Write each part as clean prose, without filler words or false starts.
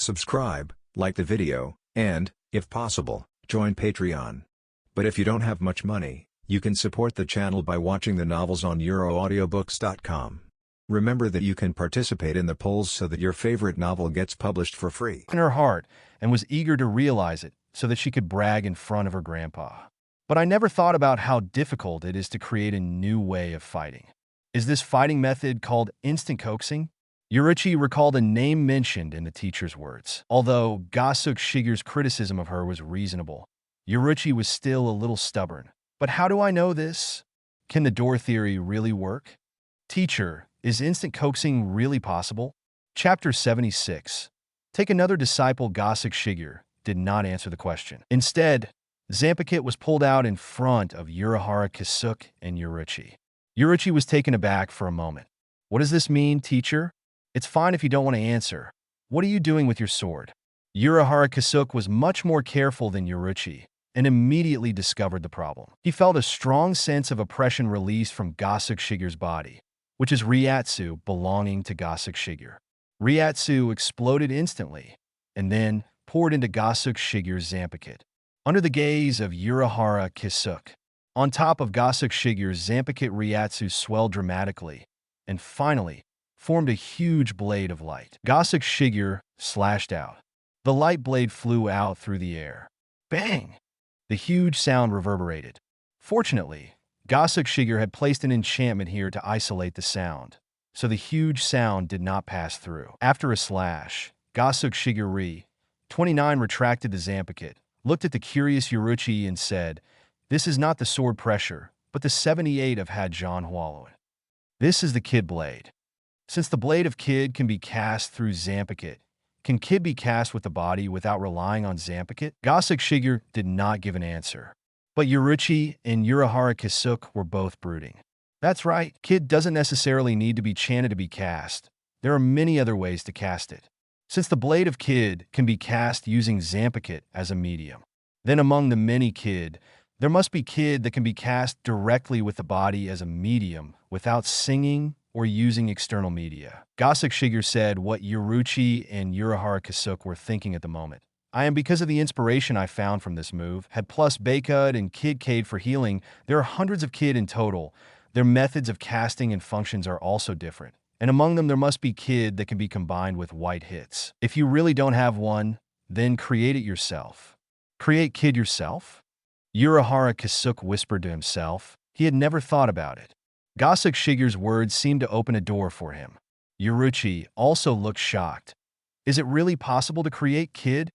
subscribe, like the video, and, if possible, join Patreon. But if you don't have much money, you can support the channel by watching the novels on euroaudiobooks.com. Remember that you can participate in the polls so that your favorite novel gets published for free. In her heart, and was eager to realize it so that she could brag in front of her grandpa. But I never thought about how difficult it is to create a new way of fighting. Is this fighting method called instant coaxing? Yuruchi recalled a name mentioned in the teacher's words. Although Gosuke Shigure's criticism of her was reasonable, Yuruchi was still a little stubborn. But how do I know this? Can the door theory really work? Teacher, is instant coaxing really possible? Chapter 76. Take another disciple. Gosuke Shigure did not answer the question. Instead, Zanpakuto was pulled out in front of Urahara Kisuke and Yuruchi. Yuruchi was taken aback for a moment. What does this mean, teacher? It's fine if you don't want to answer. What are you doing with your sword? Urahara Kisuke was much more careful than Yuruchi and immediately discovered the problem. He felt a strong sense of oppression released from Gosuke Shigure's body, which is Ryatsu belonging to Gosuke Shigure. Ryatsu exploded instantly and then poured into Gosuke Shigure's Zanpakuto. Under the gaze of Urahara Kisuke, on top of Gosuke Shigure's Zanpakuto, Ryatsu swelled dramatically and finally formed a huge blade of light. Gosuke Shigure slashed out. The light blade flew out through the air. Bang! The huge sound reverberated. Fortunately, Gosuke Shigure had placed an enchantment here to isolate the sound, so the huge sound did not pass through. After a slash, Gosuke Shigure 29 retracted the Zanpakuto, looked at the curious Yuruchi and said, "This is not the sword pressure, but the 78 of Hadjon Hualuen. This is the Kid blade. Since the blade of Kid can be cast through Zanpakuto, can Kid be cast with the body without relying on Zanpakuto?" Gosuke Shigure did not give an answer, but Yuruchi and Urahara Kisuke were both brooding. That's right, Kid doesn't necessarily need to be chanted to be cast. There are many other ways to cast it. Since the blade of Kid can be cast using Zanpakuto as a medium, then among the many Kid, there must be Kid that can be cast directly with the body as a medium without singing or using external media. Gosuke Shigure said what Yuruchi and Urahara Kisuke were thinking at the moment. I am, because of the inspiration I found from this move, had plus Bakud and Kid Cade for healing. There are hundreds of Kid in total. Their methods of casting and functions are also different. And among them there must be Kid that can be combined with white hits. If you really don't have one, then create it yourself. Create Kid yourself? Urahara Kisuke whispered to himself. He had never thought about it. Gosuke Shigure's words seemed to open a door for him. Yuruchi also looked shocked. Is it really possible to create Kid?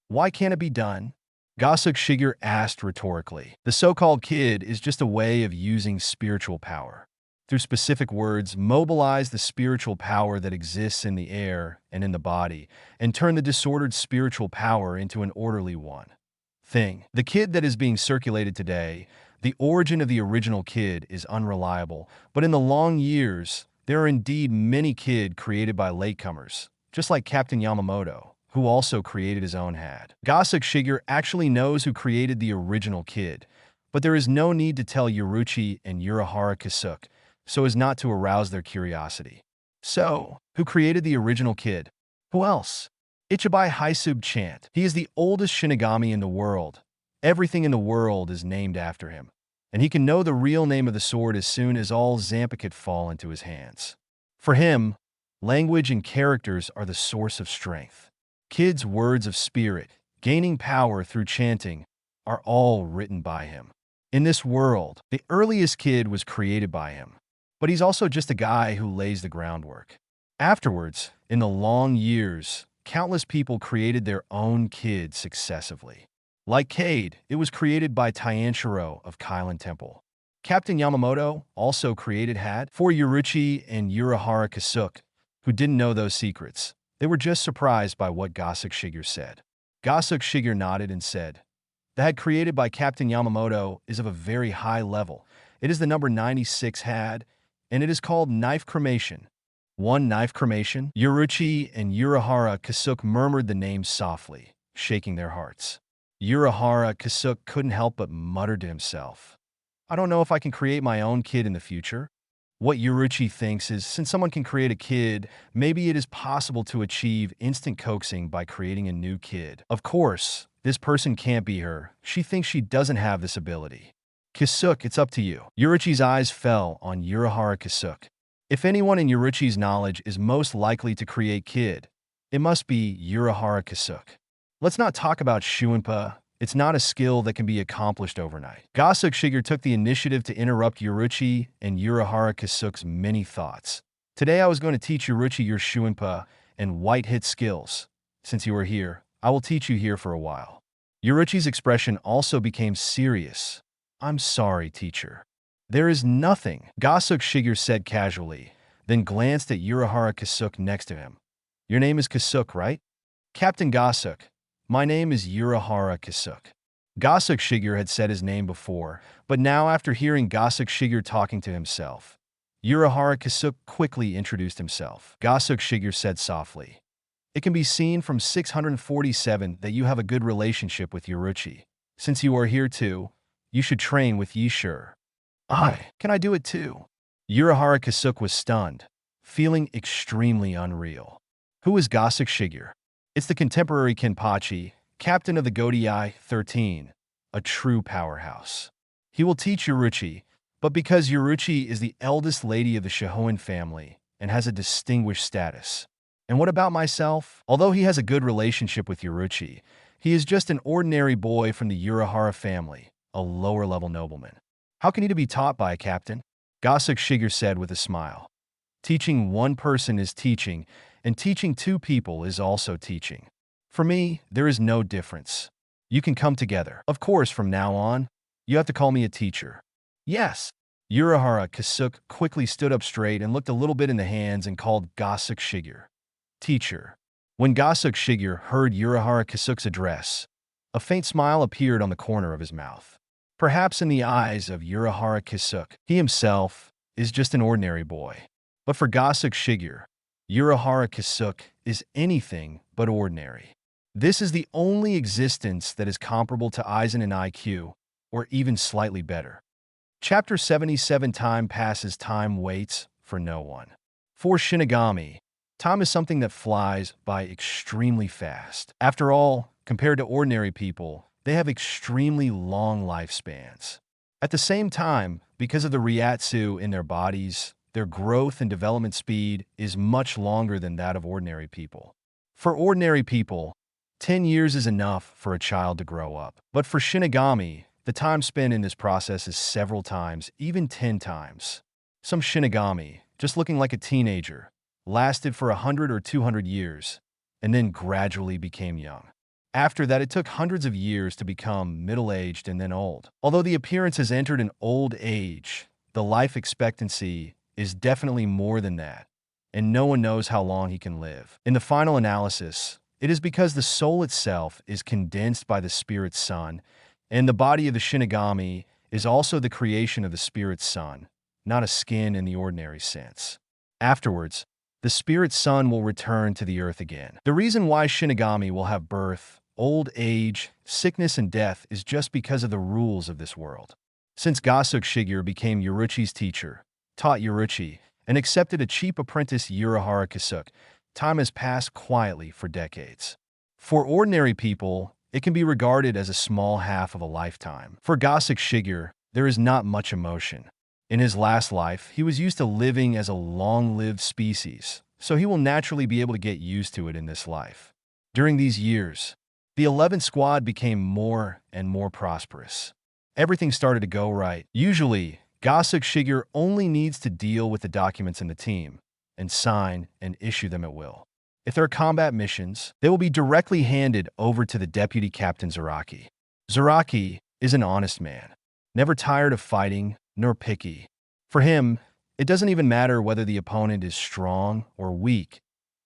Why can't it be done? Gosuke Shigure asked rhetorically. The so-called Kid is just a way of using spiritual power. Through specific words, mobilize the spiritual power that exists in the air and in the body, and turn the disordered spiritual power into an orderly one. The Kid that is being circulated today, the origin of the original Kid is unreliable, but in the long years, there are indeed many Kid created by latecomers, just like Captain Yamamoto, who also created his own had. Gosuke Shigure actually knows who created the original Kid, but there is no need to tell Yuruchi and Urahara Kisuke so as not to arouse their curiosity. So, who created the original Kid? Who else? Ichibai Haisub chant. He is the oldest Shinigami in the world. Everything in the world is named after him, and he can know the real name of the sword as soon as all Zanpakuto fall into his hands. For him, language and characters are the source of strength. Kid's words of spirit, gaining power through chanting, are all written by him. In this world, the earliest Kid was created by him, but he's also just a guy who lays the groundwork. Afterwards, in the long years, countless people created their own Kid successively. Like Cade, it was created by Taianshiro of Kailan Temple. Captain Yamamoto also created had for Yuruchi and Urahara Kisuke, who didn't know those secrets. They were just surprised by what Gosuke Shigure said. Gosuke Shigure nodded and said, "The had created by Captain Yamamoto is of a very high level. It is the number 96 had, and it is called knife cremation." One knife cremation? Yuruchi and Urahara Kisuke murmured the name softly, shaking their hearts. Urahara Kisuke couldn't help but mutter to himself, "I don't know if I can create my own Kid in the future." What Yoruichi thinks is, since someone can create a kid, maybe it is possible to achieve instant coaxing by creating a new kid. Of course, this person can't be her. She thinks she doesn't have this ability. Kisuke, it's up to you. Yoruichi's eyes fell on Urahara Kisuke. If anyone in Yoruichi's knowledge is most likely to create kid, it must be Urahara Kisuke. Let's not talk about Shuinpa. It's not a skill that can be accomplished overnight. Gosuke Shigure took the initiative to interrupt Yoruichi and Urahara Kisuke's many thoughts. Today I was going to teach Yoruichi your Shuinpa and white hit skills. Since you are here, I will teach you here for a while. Yoruichi's expression also became serious. I'm sorry, teacher. There is nothing, Gosuke Shigure said casually, then glanced at Urahara Kisuke next to him. Your name is Kisuke, right? Captain Gosuke. My name is Urahara Kisuke. Gosuke Shigure had said his name before, but now after hearing Gosuke Shigure talking to himself, Urahara Kisuke quickly introduced himself. Gosuke Shigure said softly, It can be seen from 647 that you have a good relationship with Yoruichi. Since you are here too, you should train with Yishur. Can I do it too? Urahara Kisuke was stunned, feeling extremely unreal. Who is Gosuke Shigure? It's the contemporary Kenpachi, captain of the Godai 13, a true powerhouse. He will teach Yoruichi, but because Yoruichi is the eldest lady of the Shihoin family and has a distinguished status. And what about myself? Although he has a good relationship with Yoruichi, he is just an ordinary boy from the Urahara family, a lower-level nobleman. How can he be taught by a captain? Gosuke Shigure said with a smile. Teaching one person is teaching, and teaching two people is also teaching. For me, there is no difference. You can come together. Of course, from now on, you have to call me a teacher. Yes. Urahara Kisuke quickly stood up straight and looked a little bit in the hands and called Gosuke Shigure teacher. When Gosuke Shigure heard Urahara Kisuke's address, a faint smile appeared on the corner of his mouth. Perhaps in the eyes of Urahara Kisuke, he himself is just an ordinary boy. But for Gosuke Shigure, Urahara Kisuke is anything but ordinary. This is the only existence that is comparable to Aizen in IQ, or even slightly better. Chapter 77. Time passes, time waits for no one. For Shinigami, time is something that flies by extremely fast. After all, compared to ordinary people, they have extremely long lifespans. At the same time, because of the Ryatsu in their bodies, their growth and development speed is much longer than that of ordinary people. For ordinary people, 10 years is enough for a child to grow up. But for Shinigami, the time spent in this process is several times, even 10 times. Some Shinigami, just looking like a teenager, lasted for 100 or 200 years, and then gradually became young. After that, it took hundreds of years to become middle-aged and then old. Although the appearance has entered an old age, the life expectancy is definitely more than that, and no one knows how long he can live. In the final analysis, it is because the soul itself is condensed by the spirit's sun, and the body of the Shinigami is also the creation of the spirit's sun, not a skin in the ordinary sense. Afterwards, the spirit's sun will return to the earth again. The reason why Shinigami will have birth, old age, sickness, and death is just because of the rules of this world. Since Gosuke Shigure became Yoruichi's teacher, taught Yoruichi, and accepted a cheap apprentice Urahara Kisuke, time has passed quietly for decades. For ordinary people, it can be regarded as a small half of a lifetime. For Gosuke Shigure, there is not much emotion. In his last life, he was used to living as a long-lived species, so he will naturally be able to get used to it in this life. During these years, the 11th squad became more and more prosperous. Everything started to go right. Usually, Gosuke Shigure only needs to deal with the documents in the team and sign and issue them at will. If there are combat missions, they will be directly handed over to the deputy captain Zaraki. Zaraki is an honest man, never tired of fighting nor picky. For him, it doesn't even matter whether the opponent is strong or weak.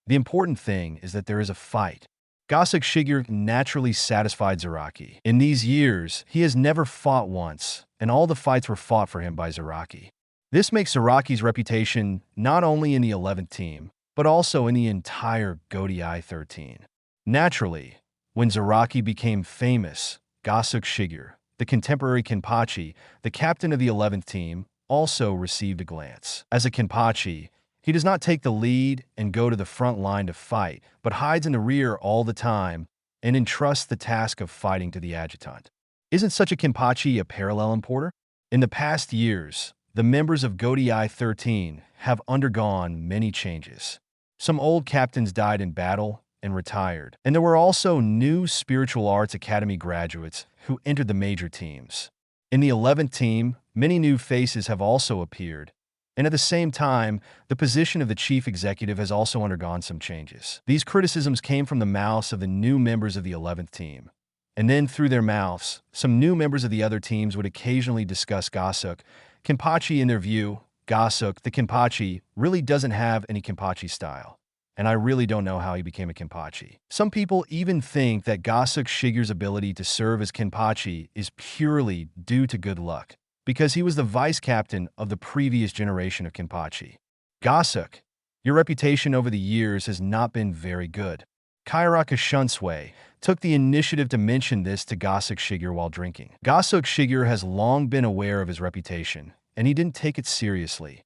The important thing is that there is a fight. Gosuke Shigure naturally satisfied Zaraki. In these years, he has never fought once, and all the fights were fought for him by Zaraki. This makes Zaraki's reputation not only in the 11th team, but also in the entire Godai 13. Naturally, when Zaraki became famous, Gosuke Shigure, the contemporary Kenpachi, the captain of the 11th team, also received a glance. As a Kenpachi, he does not take the lead and go to the front line to fight, but hides in the rear all the time and entrusts the task of fighting to the adjutant. Isn't such a Kenpachi a parallel importer? In the past years, the members of Gosuke 13 have undergone many changes. Some old captains died in battle and retired, and there were also new Spiritual Arts Academy graduates who entered the major teams. In the 11th team, many new faces have also appeared, and at the same time, the position of the chief executive has also undergone some changes. These criticisms came from the mouths of the new members of the 11th team, and then through their mouths, some new members of the other teams would occasionally discuss Gosuke Kenpachi. In their view, Gosuke, the Kenpachi, really doesn't have any Kenpachi style, and I really don't know how he became a Kenpachi. Some people even think that Gosuke Shigure's ability to serve as Kenpachi is purely due to good luck, because he was the vice captain of the previous generation of Kenpachi. Gosuke, your reputation over the years has not been very good. Kairaka Shunsui took the initiative to mention this to Gosuke Shigure while drinking. Gosuke Shigure has long been aware of his reputation, and he didn't take it seriously.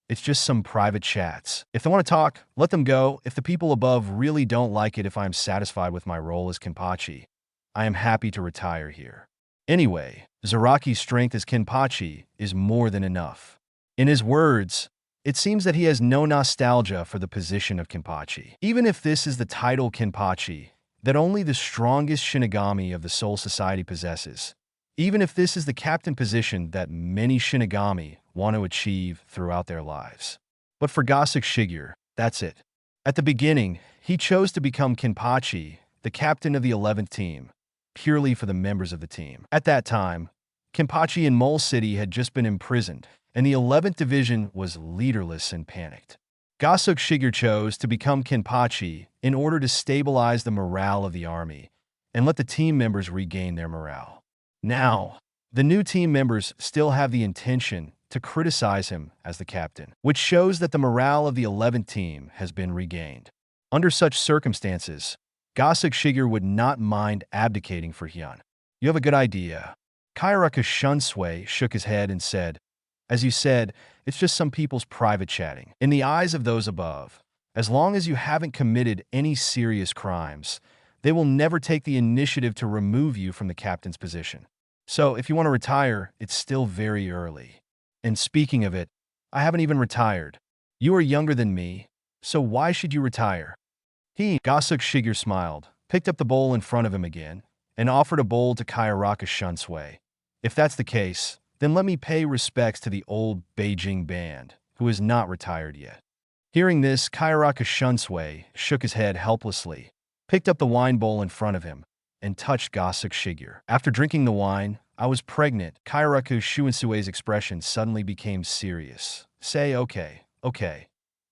It's just some private chats. If they want to talk, let them go. If the people above really don't like it, if I am satisfied with my role as Kenpachi, I am happy to retire here. Anyway, Zaraki's strength as Kenpachi is more than enough. In his words, it seems that he has no nostalgia for the position of Kenpachi. Even if this is the title Kenpachi that only the strongest Shinigami of the Soul Society possesses, even if this is the captain position that many Shinigami want to achieve throughout their lives. But for Gosuke Shigure, that's it. At the beginning, he chose to become Kenpachi, the captain of the 11th team, purely for the members of the team. At that time, Kenpachi in Mole City had just been imprisoned, and the 11th Division was leaderless and panicked. Gosuke Shigure chose to become Kenpachi in order to stabilize the morale of the army and let the team members regain their morale. Now, the new team members still have the intention to criticize him as the captain, which shows that the morale of the 11th team has been regained. Under such circumstances, Gosuke Shigure would not mind abdicating for Hyun. You have a good idea. Kairaka Shunsui shook his head and said, as you said, it's just some people's private chatting. In the eyes of those above, as long as you haven't committed any serious crimes, they will never take the initiative to remove you from the captain's position. So if you want to retire, it's still very early. And speaking of it, I haven't even retired. You are younger than me, so why should you retire? Gosuke Shigure smiled, picked up the bowl in front of him again, and offered a bowl to Kairaka Shunsui. If that's the case, then let me pay respects to the old Beijing band, who is not retired yet. Hearing this, Kairaka Shunsui shook his head helplessly, picked up the wine bowl in front of him, and touched Gosuke Shigure. After drinking the wine, I was pregnant. Kairaku Shuinsue's expression suddenly became serious. Say, okay.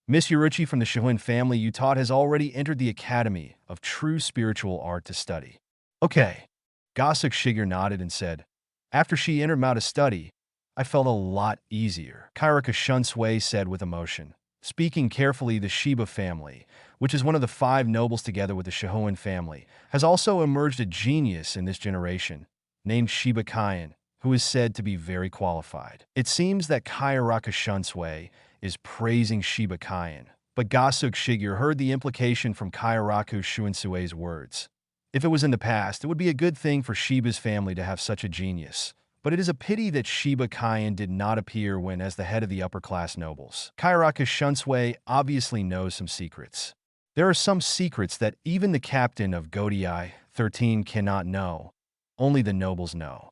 Miss Yuruchi from the Shihuin family you taught has already entered the Academy of True Spiritual Art to study. Okay. Gosuke Shigure nodded and said, after she entered Mao to study, I felt a lot easier. Kairaka Shunsui said with emotion. Speaking carefully, the Shiba family, which is one of the 5 nobles together with the Shihoin family, has also emerged a genius in this generation, named Shiba Kyan, who is said to be very qualified. It seems that Kairaka Shunsui is praising Shiba Kyan, but Gosuke Shigure heard the implication from Kairaku Shuinsue's words. If it was in the past, it would be a good thing for Shiba's family to have such a genius, but it is a pity that Shiba Kyan did not appear when as the head of the upper-class nobles. Kairaka Shunsui obviously knows some secrets. There are some secrets that even the captain of Gosuke 13 cannot know. Only the nobles know.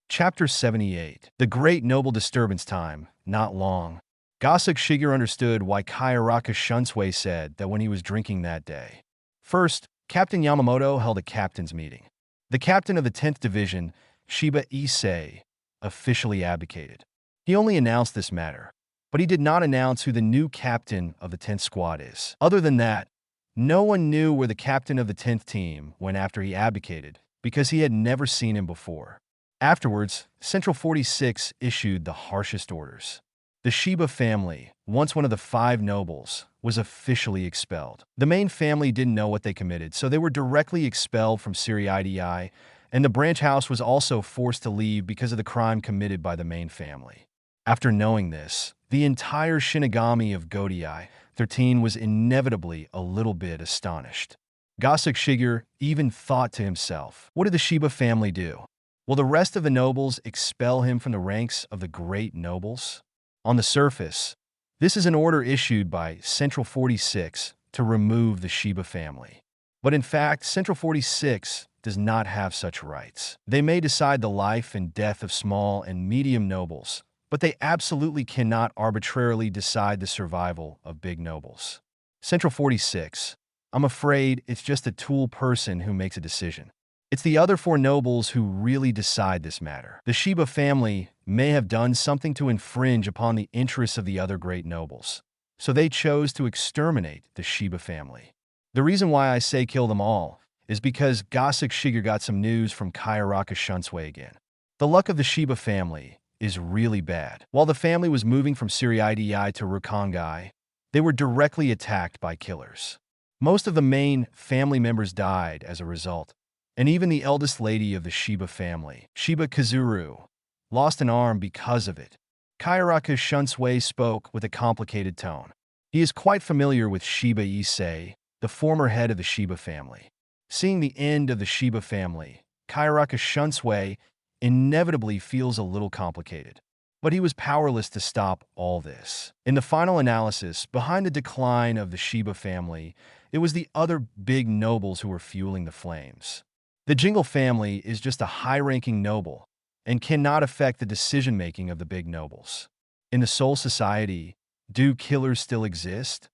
Chapter 78. The Great Noble Disturbance Time, not long. Gosuke Shigure understood why Kairaka Shunsui said that when he was drinking that day. First, Captain Yamamoto held a captain's meeting. The captain of the 10th Division, Shiba Issei, officially abdicated. He only announced this matter, but he did not announce who the new captain of the 10th squad is. Other than that, no one knew where the captain of the 10th team went after he abdicated, because he had never seen him before. Afterwards, Central 46 issued the harshest orders. The Shiba family, once one of the 5 nobles, was officially expelled. The main family didn't know what they committed, so they were directly expelled from Siri-IDI, and the branch house was also forced to leave because of the crime committed by the main family. After knowing this, the entire Shinigami of Godai 13 was inevitably a little bit astonished. Gosuke Shigure even thought to himself, what did the Shiba family do? Will the rest of the nobles expel him from the ranks of the great nobles? On the surface, this is an order issued by Central 46 to remove the Shiba family. But in fact, Central 46 does not have such rights. They may decide the life and death of small and medium nobles, but they absolutely cannot arbitrarily decide the survival of big nobles. Central 46, I'm afraid it's just a tool person who makes a decision. It's the other four nobles who really decide this matter. The Shiba family may have done something to infringe upon the interests of the other great nobles, so they chose to exterminate the Shiba family. The reason why I say kill them all is because Gosuke Shigure got some news from Kayaraka Shunsui again. The luck of the Shiba family is really bad. While the family was moving from Suriidai to Rukongai, they were directly attacked by killers. Most of the main family members died as a result, and even the eldest lady of the Shiba family, Shiba Kazuru, lost an arm because of it. Kayaraka Shunsui spoke with a complicated tone. He is quite familiar with Shiba Issei, the former head of the Shiba family. Seeing the end of the Shiba family, Kayaraka Shunsui inevitably feels a little complicated. But he was powerless to stop all this. In the final analysis, behind the decline of the Shiba family, it was the other big nobles who were fueling the flames. The Jingle family is just a high-ranking noble and cannot affect the decision-making of the big nobles. In the Soul Society, do killers still exist?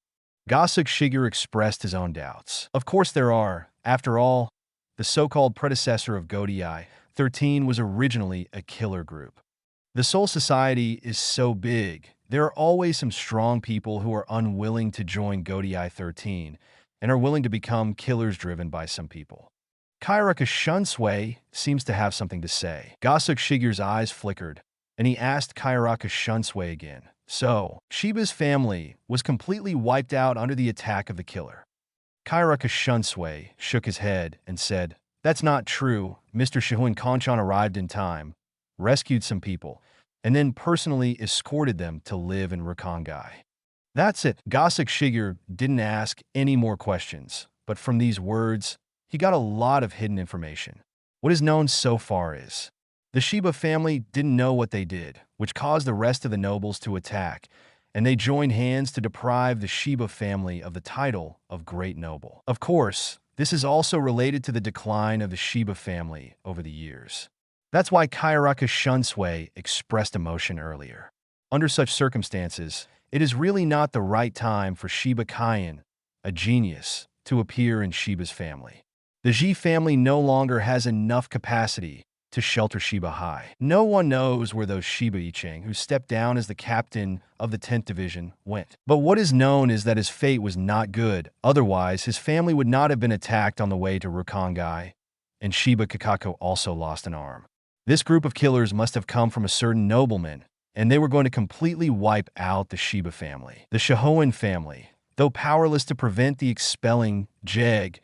Gosuke Shigure expressed his own doubts. Of course there are. After all, the so-called predecessor of Godai 13 was originally a killer group. The Soul Society is so big, there are always some strong people who are unwilling to join Godai 13 and are willing to become killers driven by some people. Kayaraka Shunsui seems to have something to say. Gosuke Shigure's eyes flickered, and he asked Kayaraka Shunsui again. So, Shiba's family was completely wiped out under the attack of the killer. Kayaraka Shunsui shook his head and said, that's not true. Mr. Shihun Konchan arrived in time, rescued some people, and then personally escorted them to live in Rukongai. That's it. Gosuke Shigure didn't ask any more questions, but from these words, he got a lot of hidden information. What is known so far is, the Shiba family didn't know what they did, which caused the rest of the nobles to attack, and they joined hands to deprive the Shiba family of the title of Great Noble. Of course, this is also related to the decline of the Shiba family over the years. That's why Kayaraka Shunsui expressed emotion earlier. Under such circumstances, it is really not the right time for Shiba Kaien, a genius, to appear in Shiba's family. The Ji family no longer has enough capacity to shelter Shiba High. No one knows where those Shiba Iching, who stepped down as the captain of the 10th Division, went. But what is known is that his fate was not good. Otherwise, his family would not have been attacked on the way to Rukongai, and Shiba Kakaku also lost an arm. This group of killers must have come from a certain nobleman, and they were going to completely wipe out the Shiba family. The Shihoin family, though powerless to prevent the expelling Jeg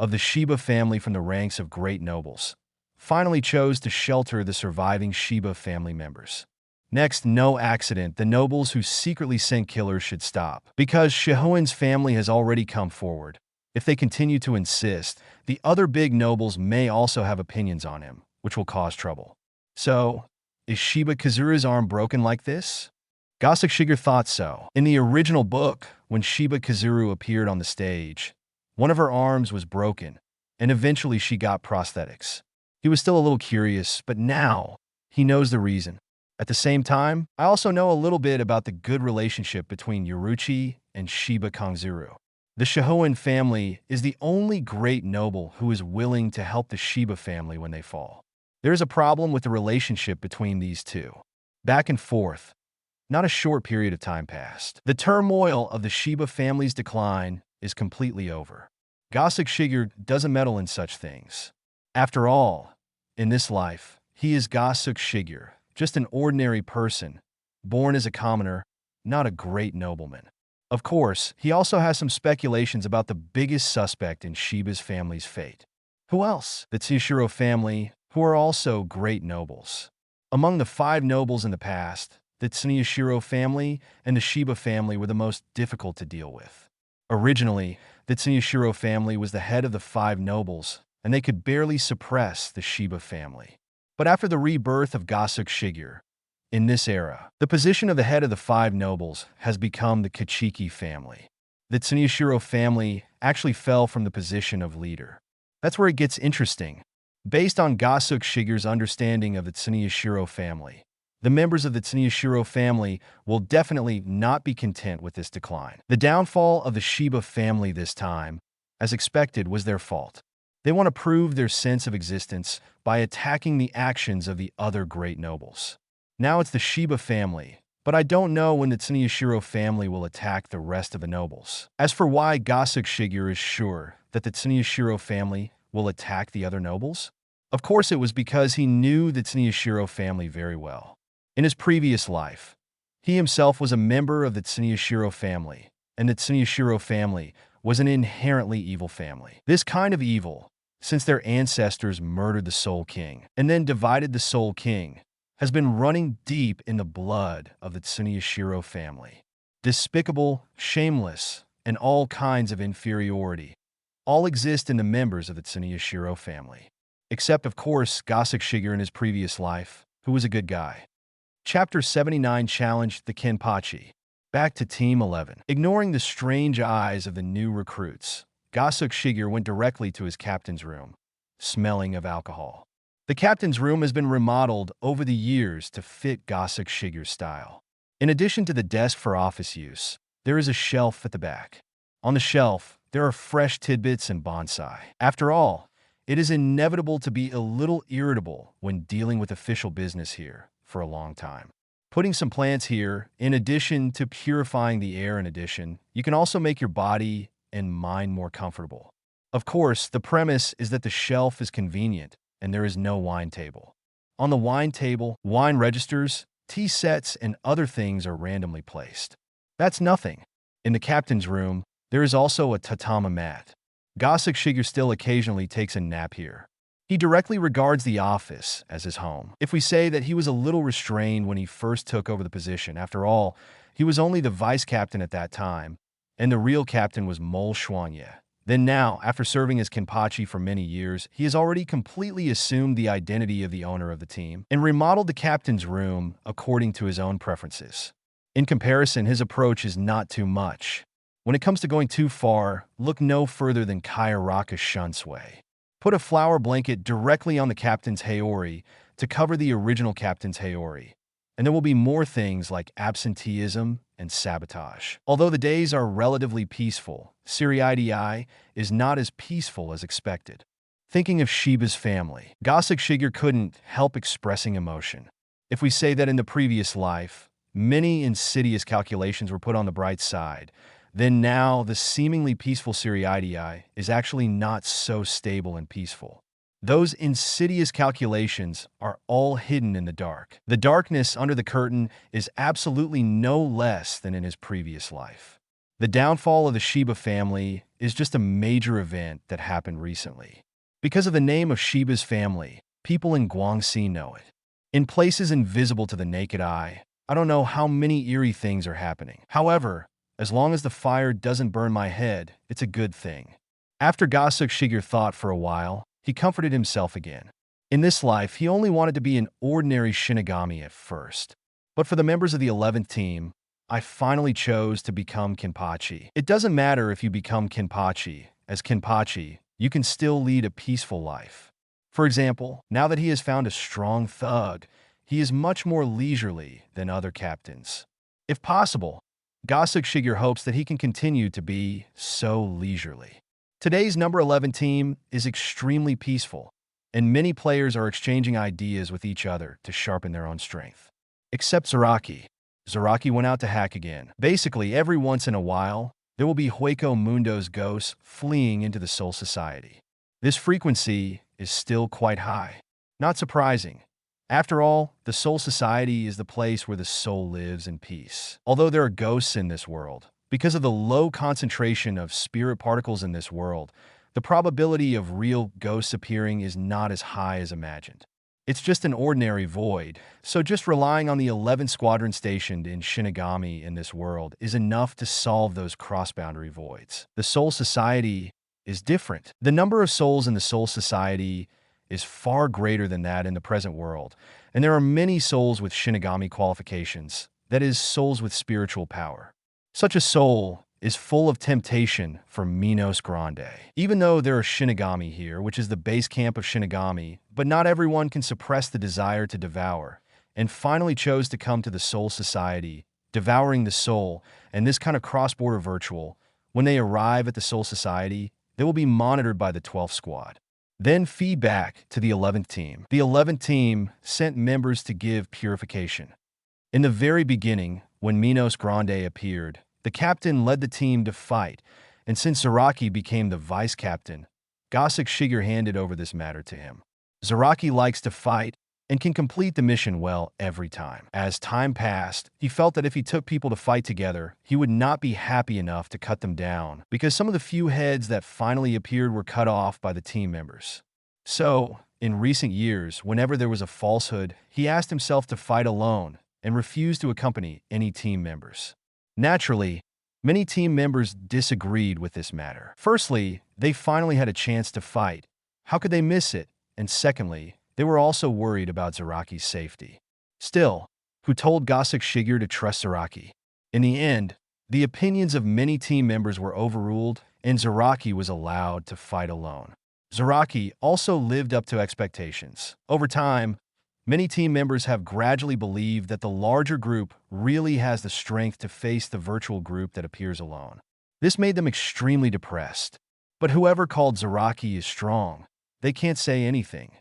of the Shiba family from the ranks of great nobles, finally chose to shelter the surviving Shiba family members. Next, no accident, the nobles who secretly sent killers should stop. Because Shihoin's family has already come forward. If they continue to insist, the other big nobles may also have opinions on him, which will cause trouble. So, is Shiba Kazuru's arm broken like this? Gosuke Shigure thought so. In the original book, when Shiba Kazuru appeared on the stage, one of her arms was broken, and eventually she got prosthetics. He was still a little curious, but now he knows the reason. At the same time, I also know a little bit about the good relationship between Yoruchi and Shiba Kangzuru. The Shihoin family is the only great noble who is willing to help the Shiba family when they fall. There is a problem with the relationship between these two. Back and forth. Not a short period of time passed. The turmoil of the Shiba family's decline is completely over. Gosuke Shigure doesn't meddle in such things. After all, in this life, he is Gosuke Shigure, just an ordinary person, born as a commoner, not a great nobleman. Of course, he also has some speculations about the biggest suspect in Shiba's family's fate. Who else? The Tsushiro family, who are also great nobles. Among the 5 nobles in the past, the Tsuneyashiro family and the Shiba family were the most difficult to deal with. Originally, the Tsuneyashiro family was the head of the five nobles, and they could barely suppress the Shiba family. But after the rebirth of Gosuke Shigure, in this era, the position of the head of the five nobles has become the Kachiki family. The Tsuneyashiro family actually fell from the position of leader. That's where it gets interesting. Based on Gosuke Shigure's understanding of the Tsuneyashiro family, the members of the Tsuneyashiro family will definitely not be content with this decline. The downfall of the Shiba family this time, as expected, was their fault. They want to prove their sense of existence by attacking the actions of the other great nobles. Now it's the Shiba family, but I don't know when the Tsuneyashiro family will attack the rest of the nobles. As for why Gosuke Shigure is sure that the Tsuneyashiro family will attack the other nobles, of course it was because he knew the Tsuneyashiro family very well. In his previous life, he himself was a member of the Tsuneyashiro family, and the Tsuneyashiro family was an inherently evil family. This kind of evil, since their ancestors murdered the Soul King and then divided the Soul King, has been running deep in the blood of the Tsuneyashiro family. Despicable, shameless, and all kinds of inferiority all exist in the members of the Tsuneyashiro family. Except, of course, Gosuke Shigure in his previous life, who was a good guy. Chapter 79 challenged the Kenpachi. Back to Team 11. Ignoring the strange eyes of the new recruits, Gosuke Shigure went directly to his captain's room, smelling of alcohol. The captain's room has been remodeled over the years to fit Gosuke Shigure's style. In addition to the desk for office use, there is a shelf at the back. On the shelf, there are fresh tidbits and bonsai. After all, it is inevitable to be a little irritable when dealing with official business here for a long time. Putting some plants here, in addition to purifying the air you can also make your body and mind more comfortable. Of course, the premise is that the shelf is convenient and there is no wine table. On the wine table, wine registers, tea sets, and other things are randomly placed. That's nothing. In the captain's room, there is also a tatami mat. Gosuke Shigure still occasionally takes a nap here. He directly regards the office as his home. If we say that he was a little restrained when he first took over the position, after all, he was only the vice captain at that time, and the real captain was Mole Xuanye. Then now, after serving as Kenpachi for many years, he has already completely assumed the identity of the owner of the team and remodeled the captain's room according to his own preferences. In comparison, his approach is not too much. When it comes to going too far, look no further than Kayaraka Shunsui. Put a flower blanket directly on the captain's Haori to cover the original captain's Haori, and there will be more things like absenteeism and sabotage. Although the days are relatively peaceful, Siriidii is not as peaceful as expected. Thinking of Shiba's family, Gosuke Shigure couldn't help expressing emotion. If we say that in the previous life, many insidious calculations were put on the bright side, then now the seemingly peaceful Siriidii is actually not so stable and peaceful. Those insidious calculations are all hidden in the dark. The darkness under the curtain is absolutely no less than in his previous life. The downfall of the Shiba family is just a major event that happened recently. Because of the name of Shiba's family, people in Guangxi know it. In places invisible to the naked eye, I don't know how many eerie things are happening. However, as long as the fire doesn't burn my head, it's a good thing. After Gosuke Shigure thought for a while, he comforted himself again. In this life, he only wanted to be an ordinary Shinigami at first. But for the members of the 11th team, I finally chose to become Kenpachi. It doesn't matter if you become Kenpachi. As Kenpachi, you can still lead a peaceful life. For example, now that he has found a strong thug, he is much more leisurely than other captains. If possible, Gosuke Shigure hopes that he can continue to be so leisurely. Today's number 11 team is extremely peaceful, and many players are exchanging ideas with each other to sharpen their own strength. Except Zaraki. Zaraki went out to hack again. Basically, every once in a while, there will be Hueco Mundo's ghosts fleeing into the Soul Society. This frequency is still quite high. Not surprising. After all, the Soul Society is the place where the soul lives in peace. Although there are ghosts in this world, because of the low concentration of spirit particles in this world, the probability of real ghosts appearing is not as high as imagined. It's just an ordinary void, so just relying on the 11th Squadron stationed in Shinigami in this world is enough to solve those cross-boundary voids. The Soul Society is different. The number of souls in the Soul Society is far greater than that in the present world, and there are many souls with Shinigami qualifications, that is, souls with spiritual power. Such a soul is full of temptation for Minos Grande. Even though there are Shinigami here, which is the base camp of Shinigami, but not everyone can suppress the desire to devour, and finally chose to come to the Soul Society, devouring the soul, and this kind of cross-border virtual. When they arrive at the Soul Society, they will be monitored by the 12th Squad. Then feedback to the 11th team. The 11th team sent members to give purification. In the very beginning, when Minos Grande appeared, the captain led the team to fight, and since Zaraki became the vice-captain, Gosuke Shigure handed over this matter to him. Zaraki likes to fight and can complete the mission well every time. As time passed, he felt that if he took people to fight together, he would not be happy enough to cut them down, because some of the few heads that finally appeared were cut off by the team members. So, in recent years, whenever there was a falsehood, he asked himself to fight alone and refused to accompany any team members. Naturally, many team members disagreed with this matter. Firstly, they finally had a chance to fight. How could they miss it? And secondly, they were also worried about Zaraki's safety. Still, who told Gosuke Shigure to trust Zaraki? In the end, the opinions of many team members were overruled, and Zaraki was allowed to fight alone. Zaraki also lived up to expectations. Over time, many team members have gradually believed that the larger group really has the strength to face the virtual group that appears alone. This made them extremely depressed. But whoever called Zaraki is strong, they can't say anything.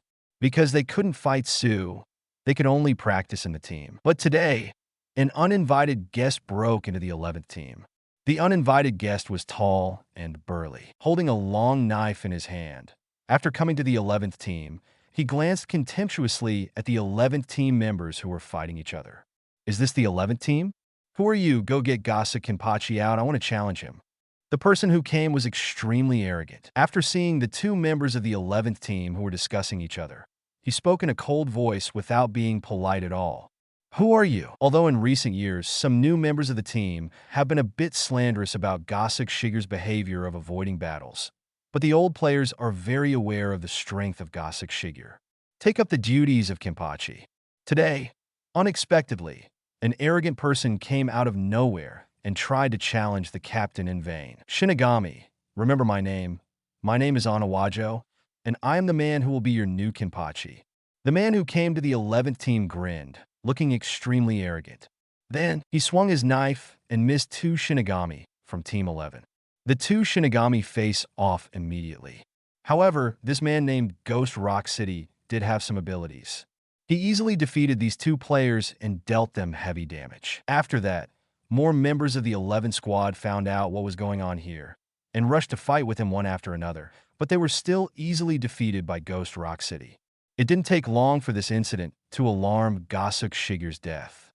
Because they couldn't fight Sue, they could only practice in the team. But today, an uninvited guest broke into the 11th team. The uninvited guest was tall and burly, holding a long knife in his hand. After coming to the 11th team, he glanced contemptuously at the 11th team members who were fighting each other. Is this the 11th team? Who are you? Go get Gosuke Kenpachi out. I want to challenge him. The person who came was extremely arrogant. After seeing the two members of the 11th team who were discussing each other, he spoke in a cold voice without being polite at all. Who are you? Although in recent years, some new members of the team have been a bit slanderous about Gosuke Shigure's behavior of avoiding battles, but the old players are very aware of the strength of Gosuke Shigure. Take up the duties of Kenpachi. Today, unexpectedly, an arrogant person came out of nowhere and tried to challenge the captain in vain. Shinigami, remember my name. My name is Anawajo, and I am the man who will be your new Kenpachi. The man who came to the 11th team grinned, looking extremely arrogant. Then, he swung his knife and missed two Shinigami from Team 11. The two Shinigami face off immediately. However, this man named Ghost Rock City did have some abilities. He easily defeated these two players and dealt them heavy damage. After that, more members of the 11th squad found out what was going on here and rushed to fight with him one after another, but they were still easily defeated by Ghost Rock City. It didn't take long for this incident to alarm Gosuke Shigure's death.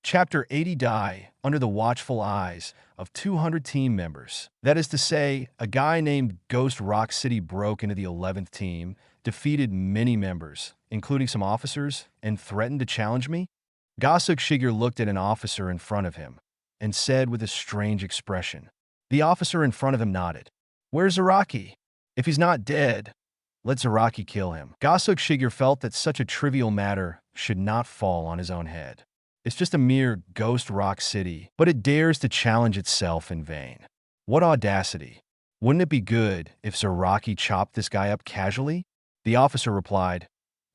Chapter 80 Die under the watchful eyes of 200 team members. That is to say, a guy named Ghost Rock City broke into the 11th team, defeated many members, including some officers, and threatened to challenge me? Gosuke Shigure looked at an officer in front of him and said with a strange expression. The officer in front of him nodded. Where's Zaraki? If he's not dead, let Zaraki kill him. Gosuke Shigure felt that such a trivial matter should not fall on his own head. It's just a mere Ghost Rock City, but it dares to challenge itself in vain. What audacity! Wouldn't it be good if Zaraki chopped this guy up casually? The officer replied,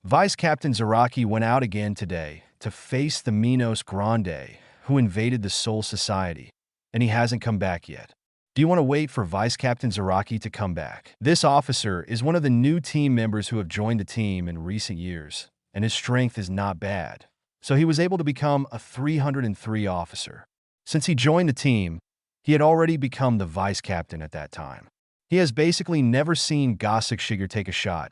Vice Captain Zaraki went out again today to face the Minos Grande, who invaded the Soul Society, and he hasn't come back yet. Do you want to wait for Vice Captain Zaraki to come back? This officer is one of the new team members who have joined the team in recent years, and his strength is not bad. So he was able to become a 303 officer. Since he joined the team, he had already become the vice captain at that time. He has basically never seen Gosuke Shigure take a shot,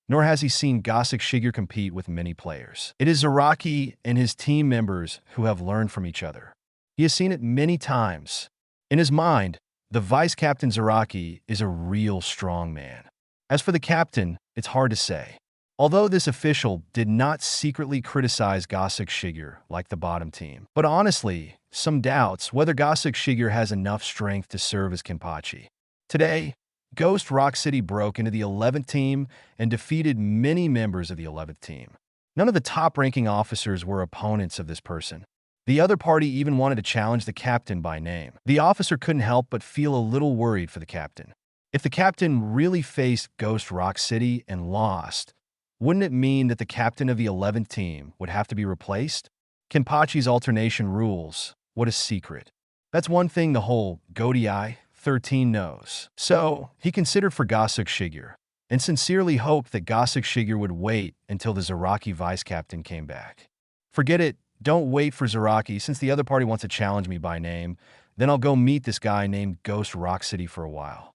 nor has he seen Gosuke Shigure compete with many players. It is Zaraki and his team members who have learned from each other. He has seen it many times. In his mind, the vice captain Zaraki is a real strong man. As for the captain, it's hard to say. Although this official did not secretly criticize Gosuke Shigure like the bottom team, but honestly, some doubts whether Gosuke Shigure has enough strength to serve as Kenpachi. Today, Ghost Rock City broke into the 11th team and defeated many members of the 11th team. None of the top-ranking officers were opponents of this person. The other party even wanted to challenge the captain by name. The officer couldn't help but feel a little worried for the captain. If the captain really faced Ghost Rock City and lost, wouldn't it mean that the captain of the 11th team would have to be replaced? Kenpachi's alternation rules. What a secret. That's one thing the whole Godai 13 knows. So, he considered for Gosuke Shigure, and sincerely hoped that Gosuke Shigure would wait until the Zaraki vice-captain came back. Forget it, don't wait for Zaraki since the other party wants to challenge me by name, then I'll go meet this guy named Ghost Rock City for a while.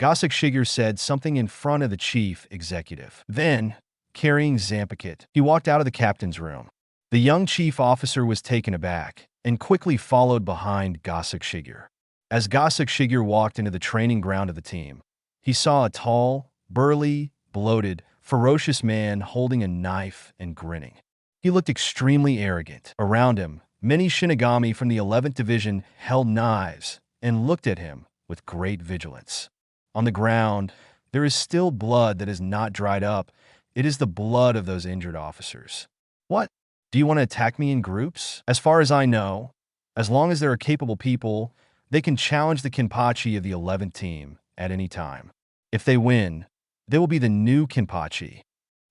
Gosuke Shigure said something in front of the chief executive. Then, carrying Zampakit, he walked out of the captain's room. The young chief officer was taken aback and quickly followed behind Gosuke Shigure. As Gosuke Shigure walked into the training ground of the team, he saw a tall, burly, bloated, ferocious man holding a knife and grinning. He looked extremely arrogant. Around him, many Shinigami from the 11th Division held knives and looked at him with great vigilance. On the ground, there is still blood that has not dried up. It is the blood of those injured officers. What? Do you want to attack me in groups? As far as I know, as long as there are capable people, they can challenge the Kenpachi of the 11th team at any time. If they win, they will be the new Kenpachi.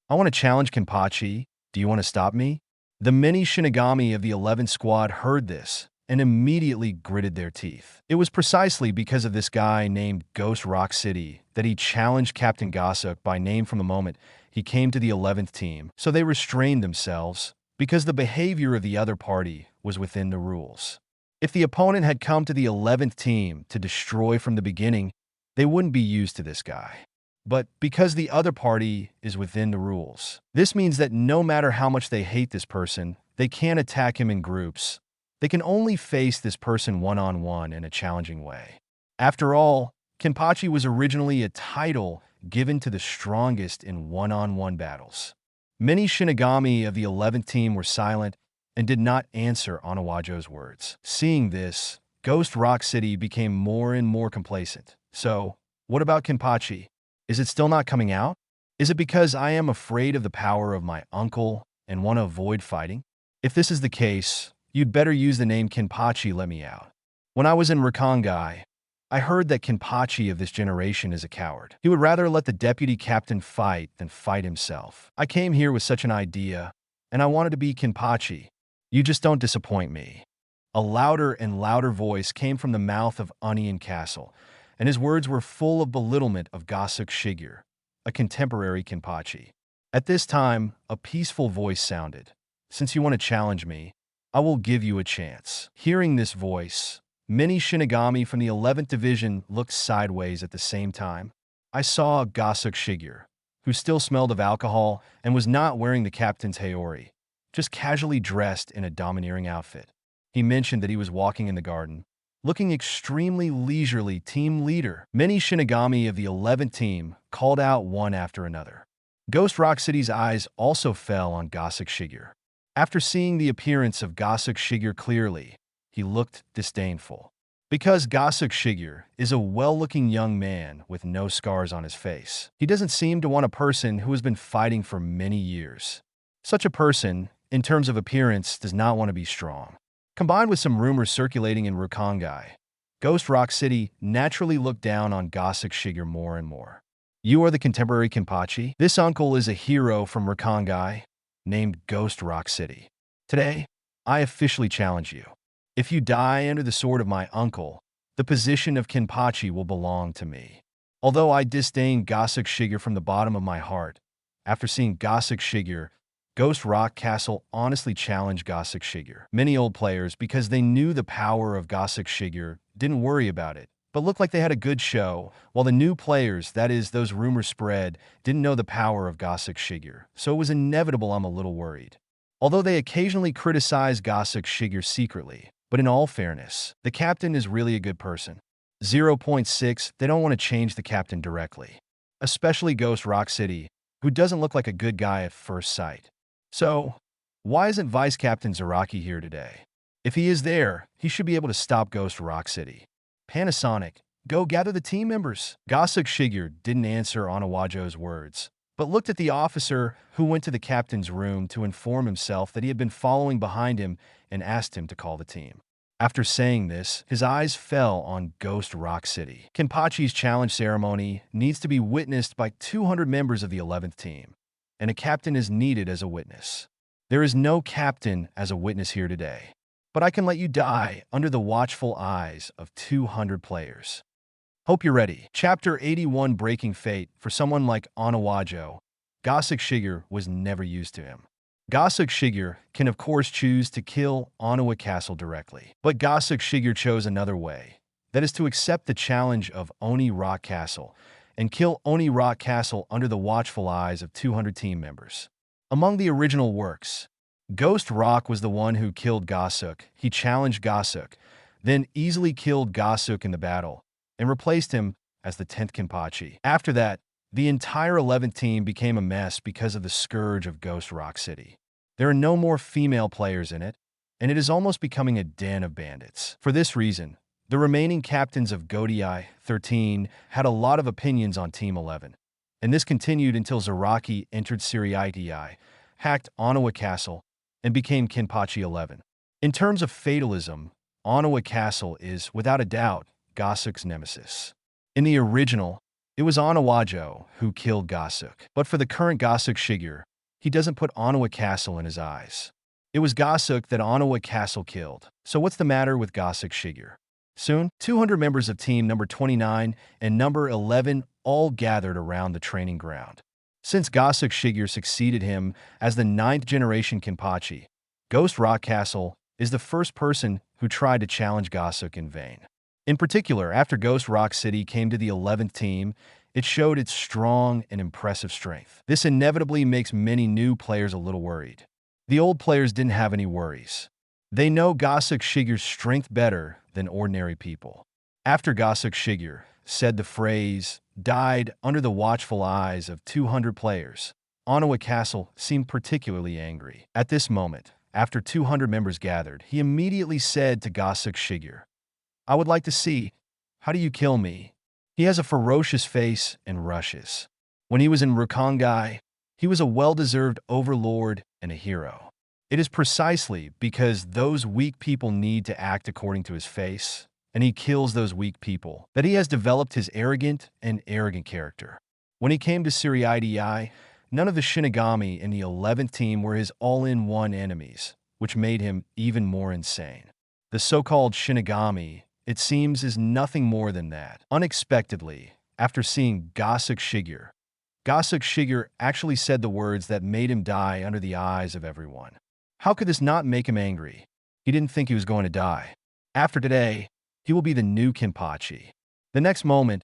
I want to challenge Kenpachi. Do you want to stop me? The many Shinigami of the 11th squad heard this and immediately gritted their teeth. It was precisely because of this guy named Ghost Rock City that he challenged Captain Gosuke by name from the moment he came to the 11th team, so they restrained themselves because the behavior of the other party was within the rules. If the opponent had come to the 11th team to destroy from the beginning, they wouldn't be used to this guy. But because the other party is within the rules, this means that no matter how much they hate this person, they can't attack him in groups. They can only face this person one-on-one in a challenging way. After all, Kenpachi was originally a title given to the strongest in one-on-one battles. Many Shinigami of the 11th team were silent and did not answer Anawajo's words. Seeing this, Ghost Rock City became more and more complacent. So, what about Kenpachi? Is it still not coming out? Is it because I am afraid of the power of my uncle and want to avoid fighting? If this is the case, you'd better use the name Kenpachi let me out. When I was in Rakangai, I heard that Kenpachi of this generation is a coward. He would rather let the deputy captain fight than fight himself. I came here with such an idea, and I wanted to be Kenpachi. You just don't disappoint me. A louder and louder voice came from the mouth of Onion Castle, and his words were full of belittlement of Gosuke Shigure, a contemporary Kenpachi. At this time, a peaceful voice sounded. Since you want to challenge me, I will give you a chance. Hearing this voice, many Shinigami from the 11th Division looked sideways at the same time. I saw Gosuke Shigure, who still smelled of alcohol and was not wearing the captain's Haori, just casually dressed in a domineering outfit. He mentioned that he was walking in the garden, looking extremely leisurely. Team leader. Many Shinigami of the 11th team called out one after another. Ghost Rock City's eyes also fell on Gosuke Shigure. After seeing the appearance of Gosuke Shigure clearly, he looked disdainful. Because Gosuke Shigure is a well-looking young man with no scars on his face, he doesn't seem to want a person who has been fighting for many years. Such a person, in terms of appearance, does not want to be strong. Combined with some rumors circulating in Rakangai, Ghost Rock City naturally looked down on Gosuke Shigure more and more. You are the contemporary Kenpachi? This uncle is a hero from Rakangai, named Ghost Rock City. Today, I officially challenge you. If you die under the sword of my uncle, the position of Kenpachi will belong to me. Although I disdain Gosuke Shigure from the bottom of my heart, after seeing Gosuke Shigure, Ghost Rock Castle honestly challenged Gosuke Shigure. Many old players, because they knew the power of Gosuke Shigure, didn't worry about it, but looked like they had a good show, while the new players, that is, those rumors spread, didn't know the power of Gosuke Shigure, so it was inevitable I'm a little worried. Although they occasionally criticize Gosuke Shigure secretly, but in all fairness, the captain is really a good person. 0.6, they don't want to change the captain directly. Especially Ghost Rock City, who doesn't look like a good guy at first sight. So, why isn't Vice Captain Zaraki here today? If he is there, he should be able to stop Ghost Rock City. Panasonic, go gather the team members. Gosuke Shigure didn't answer Anawajo's words, but looked at the officer who went to the captain's room to inform himself that he had been following behind him and asked him to call the team. After saying this, his eyes fell on Ghost Rock City. Kenpachi's challenge ceremony needs to be witnessed by 200 members of the 11th team, and a captain is needed as a witness. There is no captain as a witness here today, but I can let you die under the watchful eyes of 200 players. Hope you're ready. Chapter 81, Breaking Fate. For someone like Anawajo, Gosuke Shigure was never used to him. Gosuke Shigure can of course choose to kill Onawa Castle directly, but Gosuke Shigure chose another way, that is to accept the challenge of Oni Rock Castle and kill Oni Rock Castle under the watchful eyes of 200 team members. Among the original works, Ghost Rock was the one who killed Gosuke. He challenged Gosuke, then easily killed Gosuke in the battle, and replaced him as the 10th Kenpachi. After that, the entire 11th team became a mess because of the scourge of Ghost Rock City. There are no more female players in it, and it is almost becoming a den of bandits. For this reason, the remaining captains of Godii 13 had a lot of opinions on Team 11, and this continued until Zaraki entered Siriitii, hacked Onawa Castle, and became Kenpachi 11. In terms of fatalism, Onawa Castle is, without a doubt, Gosuke's nemesis. In the original, it was Anawajo who killed Gosuke, but for the current Gosuke Shigure, he doesn't put Onawa Castle in his eyes. It was Gosuke that Onawa Castle killed. So what's the matter with Gosuke Shigure? Soon, 200 members of team number 29 and number 11 all gathered around the training ground. Since Gosuke Shigure succeeded him as the 9th generation Kenpachi, Ghost Rock Castle is the first person who tried to challenge Gosuke in vain. In particular, after Ghost Rock City came to the 11th team, it showed its strong and impressive strength. This inevitably makes many new players a little worried. The old players didn't have any worries. They know Gosuke Shigure's strength better than ordinary people. After Gosuke Shigure said the phrase, died under the watchful eyes of 200 players, Onawa Castle seemed particularly angry. At this moment, after 200 members gathered, he immediately said to Gosuke Shigure, I would like to see, how do you kill me? He has a ferocious face and rushes. When he was in Rukongai, he was a well-deserved overlord and a hero. It is precisely because those weak people need to act according to his face, and he kills those weak people, that he has developed his arrogant character. When he came to Siriitii, none of the Shinigami in the 11th team were his all-in-one enemies, which made him even more insane. The so-called Shinigami, it seems, is nothing more than that. Unexpectedly, after seeing Gosuke Shigure actually said the words that made him die under the eyes of everyone. How could this not make him angry? He didn't think he was going to die. After today, he will be the new Kenpachi. The next moment,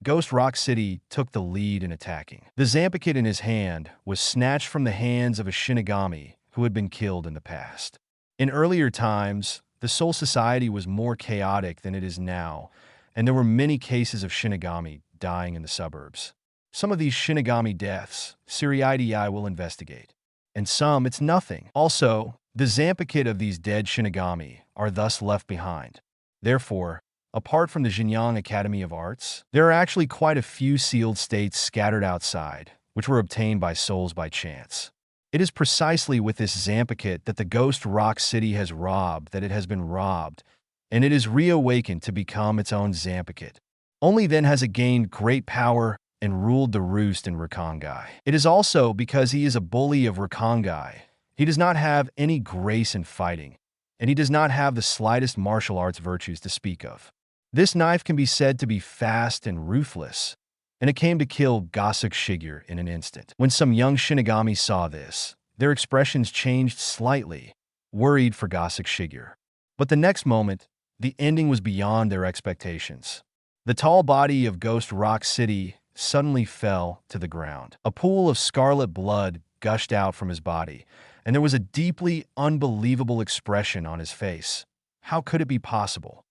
Ghost Rock City took the lead in attacking. The Zampakit in his hand was snatched from the hands of a Shinigami who had been killed in the past. In earlier times, the Soul Society was more chaotic than it is now, and there were many cases of Shinigami dying in the suburbs. Some of these Shinigami deaths, Siriitii will investigate, and some it's nothing. Also, the Zampakit of these dead Shinigami are thus left behind. Therefore, apart from the Jinyang Academy of Arts, there are actually quite a few sealed states scattered outside, which were obtained by souls by chance. It is precisely with this Zampakit that the Ghost Rock City has robbed that it has been robbed, and it is reawakened to become its own Zampakit. Only then has it gained great power and ruled the roost in Rukongai. It is also because he is a bully of Rukongai. He does not have any grace in fighting, and he does not have the slightest martial arts virtues to speak of. This knife can be said to be fast and ruthless, and it came to kill Gosuke Shigure in an instant. When some young Shinigami saw this, their expressions changed slightly, worried for Gosuke Shigure. But the next moment, the ending was beyond their expectations. The tall body of Ghost Rock City suddenly fell to the ground. A pool of scarlet blood gushed out from his body, and there was a deeply unbelievable expression on his face. How could it be possible?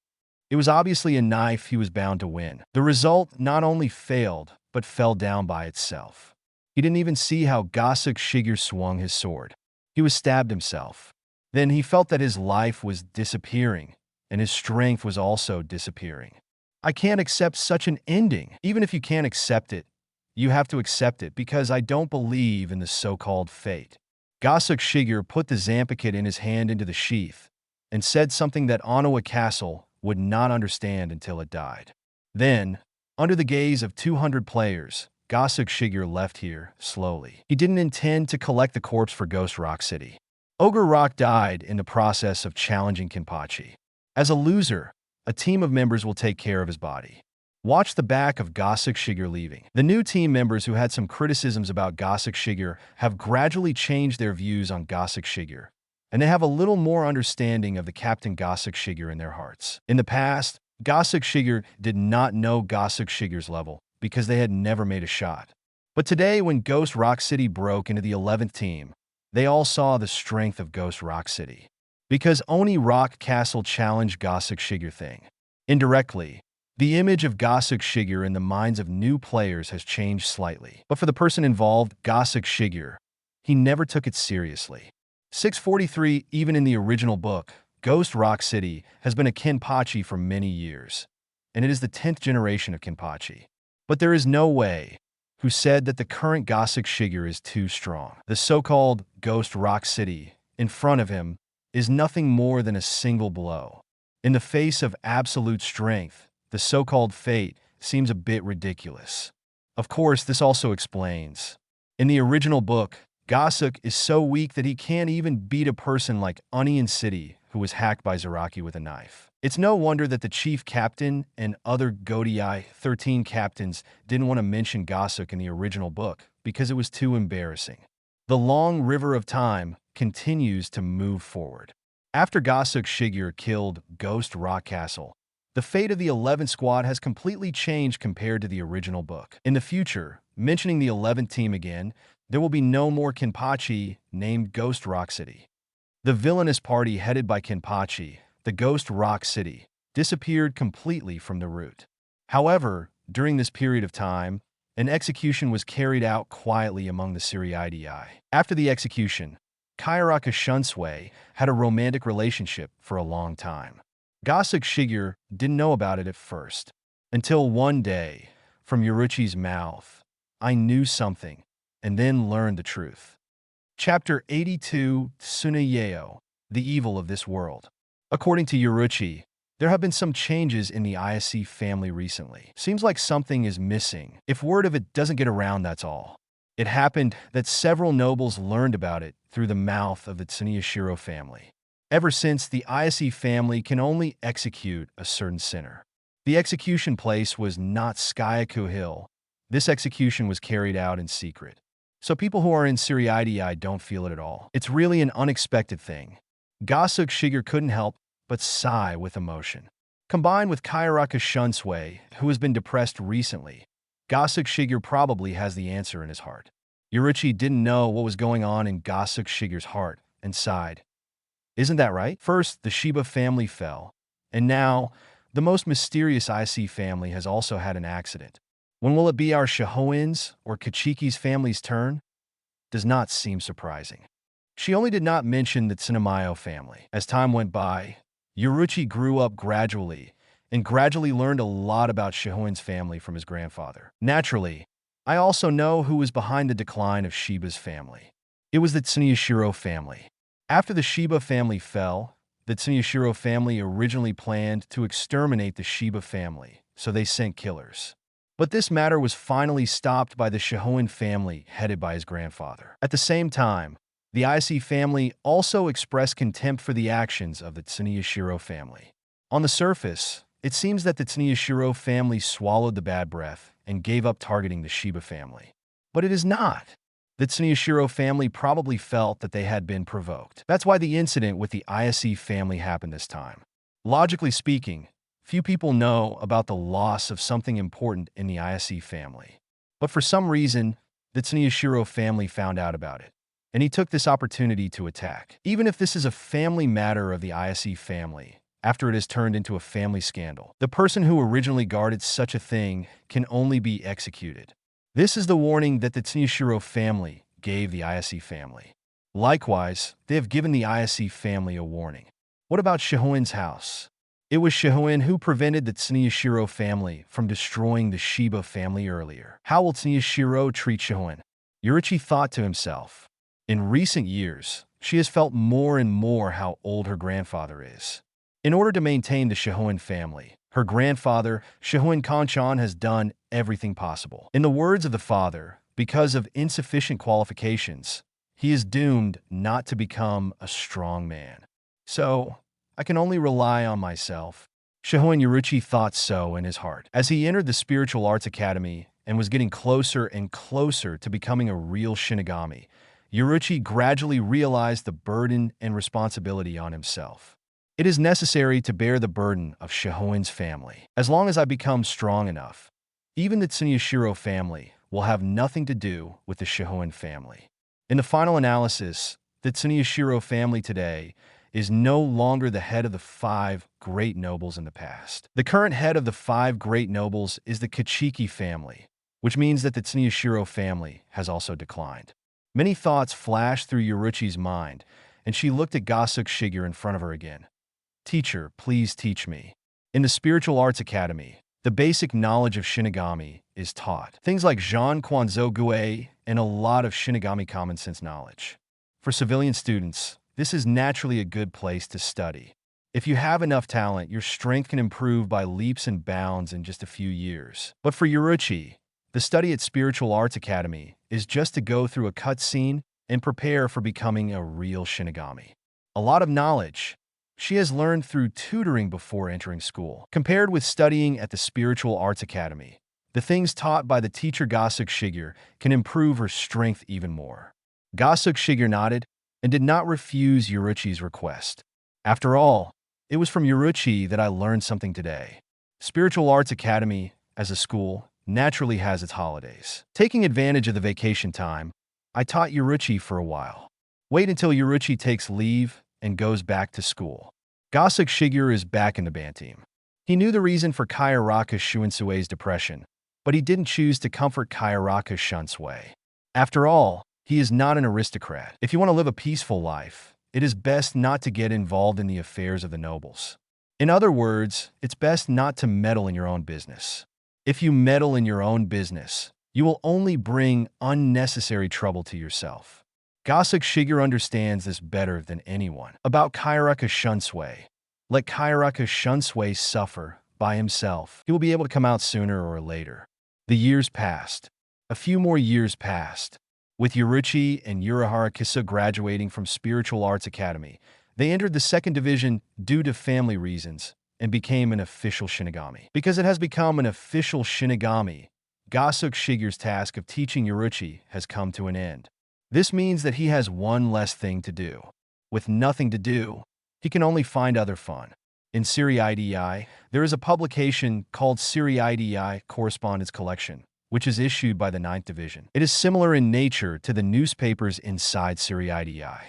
It was obviously a knife he was bound to win. The result not only failed, but fell down by itself. He didn't even see how Gosuke Shigure swung his sword. He was stabbed himself. Then he felt that his life was disappearing, and his strength was also disappearing. I can't accept such an ending. Even if you can't accept it, you have to accept it because I don't believe in the so-called fate. Gosuke Shigure put the Zanpakuto in his hand into the sheath and said something that Onowa Castle would not understand until it died. Then, under the gaze of 200 players, Gosuke Shigure left here slowly. He didn't intend to collect the corpse for Ghost Rock City. Ogre Rock died in the process of challenging Kenpachi. As a loser, a team of members will take care of his body. Watch the back of Gosuke Shigure leaving. The new team members who had some criticisms about Gosuke Shigure have gradually changed their views on Gosuke Shigure, and they have a little more understanding of the Captain Gosuke Shigure in their hearts. In the past, Gosuke Shigure did not know Gosuke Shigure's level because they had never made a shot. But today, when Ghost Rock City broke into the 11th team, they all saw the strength of Ghost Rock City. Because Oni Rock Castle challenged Gosuke Shigure thing. Indirectly, the image of Gosuke Shigure in the minds of new players has changed slightly. But for the person involved, Gosuke Shigure, he never took it seriously. 643, even in the original book, Ghost Rock City has been a Kenpachi for many years, and it is the 10th generation of Kenpachi. But there is no way who said that the current Gosuke Shigure is too strong. The so-called Ghost Rock City in front of him is nothing more than a single blow. In the face of absolute strength, the so-called fate seems a bit ridiculous. Of course, this also explains. In the original book, Gosuke is so weak that he can't even beat a person like Onion City, who was hacked by Zaraki with a knife. It's no wonder that the chief captain and other Godai 13 captains didn't want to mention Gosuke in the original book because it was too embarrassing. The long river of time continues to move forward. After Gosuke Shigure killed Ghost Rock Castle, the fate of the 11th squad has completely changed compared to the original book. In the future, mentioning the 11th team again, there will be no more Kenpachi named Ghost Rock City. The villainous party headed by Kenpachi, the Ghost Rock City, disappeared completely from the route. However, during this period of time, an execution was carried out quietly among the Suriidii. After the execution, Kayaraka Shunsui had a romantic relationship for a long time. Gosuke Shigure didn't know about it at first, until one day, from Yoruchi's mouth, I knew something, and then learned the truth. Chapter 82, Tsuneyeo, the Evil of This World. According to Yoruchi, there have been some changes in the ISC family recently. Seems like something is missing. If word of it doesn't get around, that's all. It happened that several nobles learned about it through the mouth of the Tsuneyashiro family. Ever since, the ISC family can only execute a certain sinner. The execution place was not Skyaku Hill. This execution was carried out in secret. So people who are in Suriidii don't feel it at all. It's really an unexpected thing. Gosuke Shigure couldn't help but sigh with emotion. Combined with Kayaraka Shunsui, who has been depressed recently, Gosuke Shigure probably has the answer in his heart. Yoruchi didn't know what was going on in Gosuke Shigure's heart and sighed. Isn't that right? First, the Shiba family fell, and now, the most mysterious IC family has also had an accident. When will it be our Shihoin's or Kachiki's family's turn? Does not seem surprising. She only did not mention the Tsunemayo family. As time went by, Yoruchi grew up gradually, and gradually learned a lot about Shihoin's family from his grandfather. Naturally, I also know who was behind the decline of Shiba's family. It was the Tsuneyashiro family. After the Shiba family fell, the Tsuneyashiro family originally planned to exterminate the Shiba family, so they sent killers. But this matter was finally stopped by the Shihoin family headed by his grandfather. At the same time, the IC family also expressed contempt for the actions of the Tsuneyashiro family. On the surface, it seems that the Tsuneyashiro family swallowed the bad breath and gave up targeting the Shiba family. But it is not. The Tsuneyashiro family probably felt that they had been provoked. That's why the incident with the ISE family happened this time. Logically speaking, few people know about the loss of something important in the ISE family. But for some reason, the Tsuneyashiro family found out about it, and he took this opportunity to attack. Even if this is a family matter of the ISE family, after it has turned into a family scandal, the person who originally guarded such a thing can only be executed. This is the warning that the Tsuneshiro family gave the Ayase family. Likewise, they have given the Ayase family a warning. What about Shihoin's house? It was Shihoin who prevented the Tsuneshiro family from destroying the Shiba family earlier. How will Tsuneshiro treat Shihoin? Yorichi thought to himself. In recent years, she has felt more and more how old her grandfather is. In order to maintain the Shihoin family, her grandfather, Shihoin Kanchan, has done everything possible. In the words of the father, because of insufficient qualifications, he is doomed not to become a strong man. So, I can only rely on myself. Shihoin Yorichi thought so in his heart. As he entered the Spiritual Arts Academy and was getting closer and closer to becoming a real Shinigami, Yorichi gradually realized the burden and responsibility on himself. It is necessary to bear the burden of Shihoin's family. As long as I become strong enough, even the Tsuneshiro family will have nothing to do with the Shihoin family. In the final analysis, the Tsuneshiro family today is no longer the head of the 5 great nobles in the past. The current head of the 5 great nobles is the Kachiki family, which means that the Tsuneshiro family has also declined. Many thoughts flashed through Yorichi's mind, and she looked at Gosuke Shigure in front of her again. Teacher, please teach me. In the Spiritual Arts Academy, the basic knowledge of Shinigami is taught. Things like Jean Kwanzou Gue and a lot of Shinigami common sense knowledge. For civilian students, this is naturally a good place to study. If you have enough talent, your strength can improve by leaps and bounds in just a few years. But for Yorichi, the study at Spiritual Arts Academy is just to go through a cutscene and prepare for becoming a real Shinigami. A lot of knowledge she has learned through tutoring before entering school. Compared with studying at the Spiritual Arts Academy, the things taught by the teacher Gosuke Shigure can improve her strength even more. Gosuke Shigure nodded and did not refuse Yorichi's request. After all, it was from Yorichi that I learned something today. Spiritual Arts Academy, as a school, naturally has its holidays. Taking advantage of the vacation time, I taught Yorichi for a while. Wait until Yorichi takes leave and goes back to school. Gosuke Shigure is back in the band team. He knew the reason for Kayaraka Shuinsue's depression, but he didn't choose to comfort Kayaraka Shunsue. After all, he is not an aristocrat. If you want to live a peaceful life, it is best not to get involved in the affairs of the nobles. In other words, it's best not to meddle in your own business. If you meddle in your own business, you will only bring unnecessary trouble to yourself. Gosuke Shigure understands this better than anyone. About Kayaraka Shunsue, let Kayaraka Shunsue suffer by himself. He will be able to come out sooner or later. The years passed. A few more years passed. With Yorichi and Urahara Kisa graduating from Spiritual Arts Academy, they entered the 2nd Division due to family reasons and became an official Shinigami. Because it has become an official Shinigami, Gosuke Shigure's task of teaching Yorichi has come to an end. This means that he has one less thing to do. With nothing to do, he can only find other fun. In Seriidii, there is a publication called Seriidii Correspondence Collection, which is issued by the 9th Division. It is similar in nature to the newspapers inside Seriidii.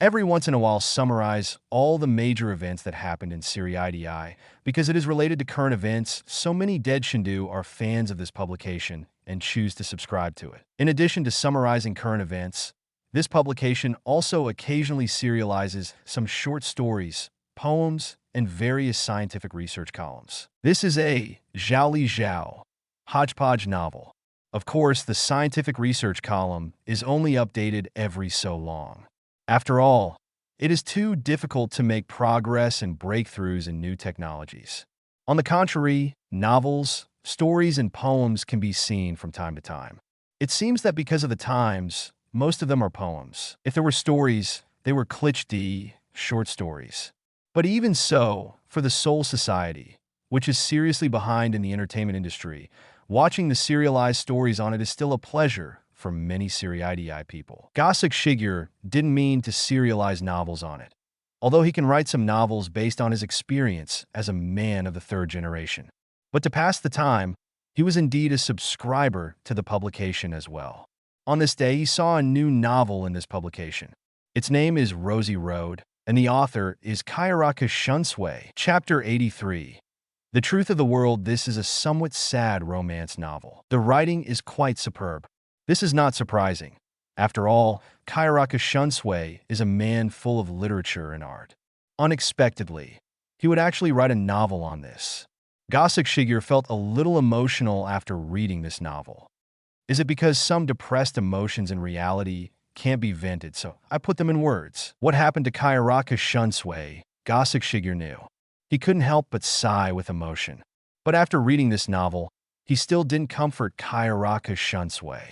Every once in a while summarize all the major events that happened in Seriidii. Because it is related to current events, so many dead Shindu are fans of this publication and choose to subscribe to it. In addition to summarizing current events, this publication also occasionally serializes some short stories, poems, and various scientific research columns. This is a Zhaoli Zhao hodgepodge novel. Of course, the scientific research column is only updated every so long. After all, it is too difficult to make progress and breakthroughs in new technologies. On the contrary, novels, stories, and poems can be seen from time to time. It seems that because of the times, most of them are poems. If there were stories, they were cliché, short stories. But even so, for the Soul Society, which is seriously behind in the entertainment industry, watching the serialized stories on it is still a pleasure for many Seriidii people. Gosuke Shigure didn't mean to serialize novels on it, although he can write some novels based on his experience as a man of the 3rd generation. But to pass the time, he was indeed a subscriber to the publication as well. On this day, he saw a new novel in this publication. Its name is Rosy Road, and the author is Kayaraka Shunsue. Chapter 83. The truth of the world, this is a somewhat sad romance novel. The writing is quite superb. This is not surprising. After all, Kayaraka Shunsui is a man full of literature and art. Unexpectedly, he would actually write a novel on this. Gosuke Shigure felt a little emotional after reading this novel. Is it because some depressed emotions in reality can't be vented, so I put them in words? What happened to Kayaraka Shunsui, Gosuke Shigure knew. He couldn't help but sigh with emotion. But after reading this novel, he still didn't comfort Kayaraka Shunsui.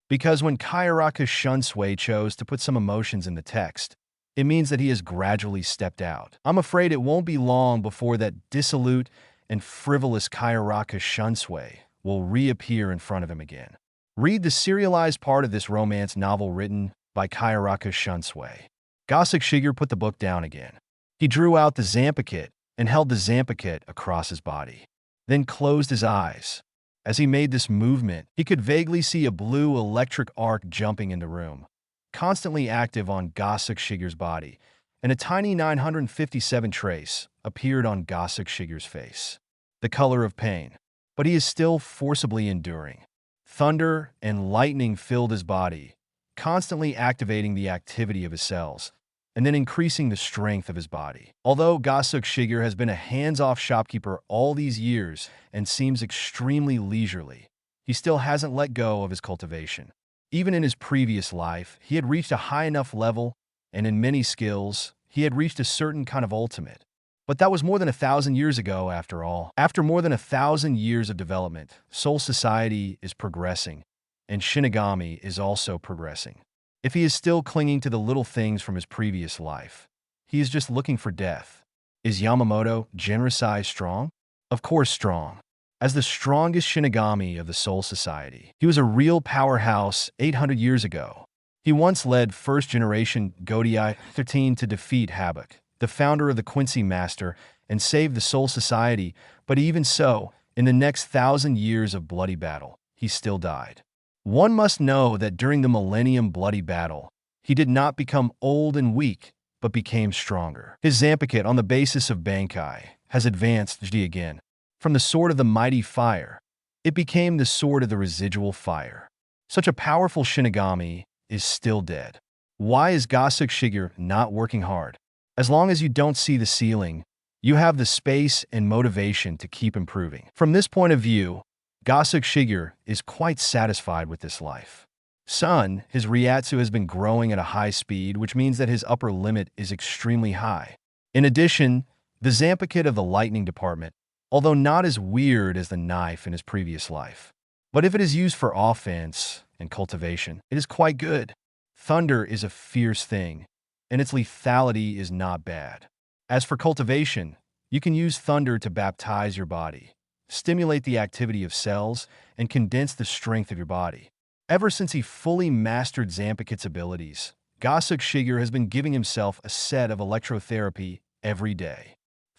Because when Kayaraka Shunsui chose to put some emotions in the text, it means that he has gradually stepped out. I'm afraid it won't be long before that dissolute and frivolous Kayaraka Shunsui will reappear in front of him again. Read the serialized part of this romance novel written by Kayaraka Shunsui. Gosuke Shigure put the book down again. He drew out the Zanpakuto and held the Zanpakuto across his body, then closed his eyes. As he made this movement, he could vaguely see a blue electric arc jumping in the room, constantly active on Gosuke Shigure's body, and a tiny 957 trace appeared on Gosuke Shigure's face. The color of pain. But he is still forcibly enduring. Thunder and lightning filled his body, constantly activating the activity of his cells, and then increasing the strength of his body. Although Gosuke Shigure has been a hands-off shopkeeper all these years and seems extremely leisurely, he still hasn't let go of his cultivation. Even in his previous life, he had reached a high enough level, and in many skills, he had reached a certain kind of ultimate. But that was more than 1,000 years ago, after all. After more than 1,000 years of development, Soul Society is progressing, and Shinigami is also progressing. If he is still clinging to the little things from his previous life, he is just looking for death. Is Yamamoto Genrisai strong? Of course strong. As the strongest Shinigami of the Soul Society, he was a real powerhouse 800 years ago. He once led first-generation Godei 13 to defeat Habak, the founder of the Quincy Master, and save the Soul Society, but even so, in the next 1,000 years of bloody battle, he still died. One must know that during the Millennium Bloody Battle, he did not become old and weak, but became stronger. His Zanpakuto, on the basis of Bankai, has advanced again. From the sword of the mighty fire, it became the sword of the residual fire. Such a powerful Shinigami is still dead. Why is Gosuke Shigure not working hard? As long as you don't see the ceiling, you have the space and motivation to keep improving. From this point of view, Gosuke Shigure is quite satisfied with this life. Sun, his Ryatsu has been growing at a high speed, which means that his upper limit is extremely high. In addition, the Zanpakuto of the lightning department, although not as weird as the knife in his previous life, but if it is used for offense and cultivation, it is quite good. Thunder is a fierce thing, and its lethality is not bad. As for cultivation, you can use thunder to baptize your body, stimulate the activity of cells, and condense the strength of your body. Ever since he fully mastered Zanpakuto's abilities, Gosuke Shigure has been giving himself a set of electrotherapy every day.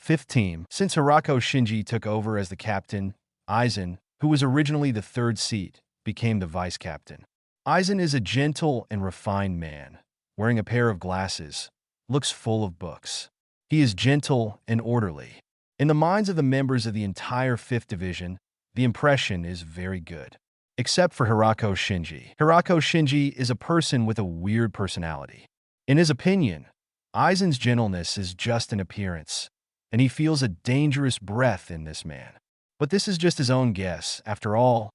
5th team. Since Hirako Shinji took over as the captain, Aizen, who was originally the 3rd seat, became the vice captain. Aizen is a gentle and refined man, wearing a pair of glasses, looks full of books. He is gentle and orderly. In the minds of the members of the entire 5th Division, the impression is very good. Except for Hirako Shinji. Hirako Shinji is a person with a weird personality. In his opinion, Aizen's gentleness is just an appearance, and he feels a dangerous breath in this man. But this is just his own guess. After all,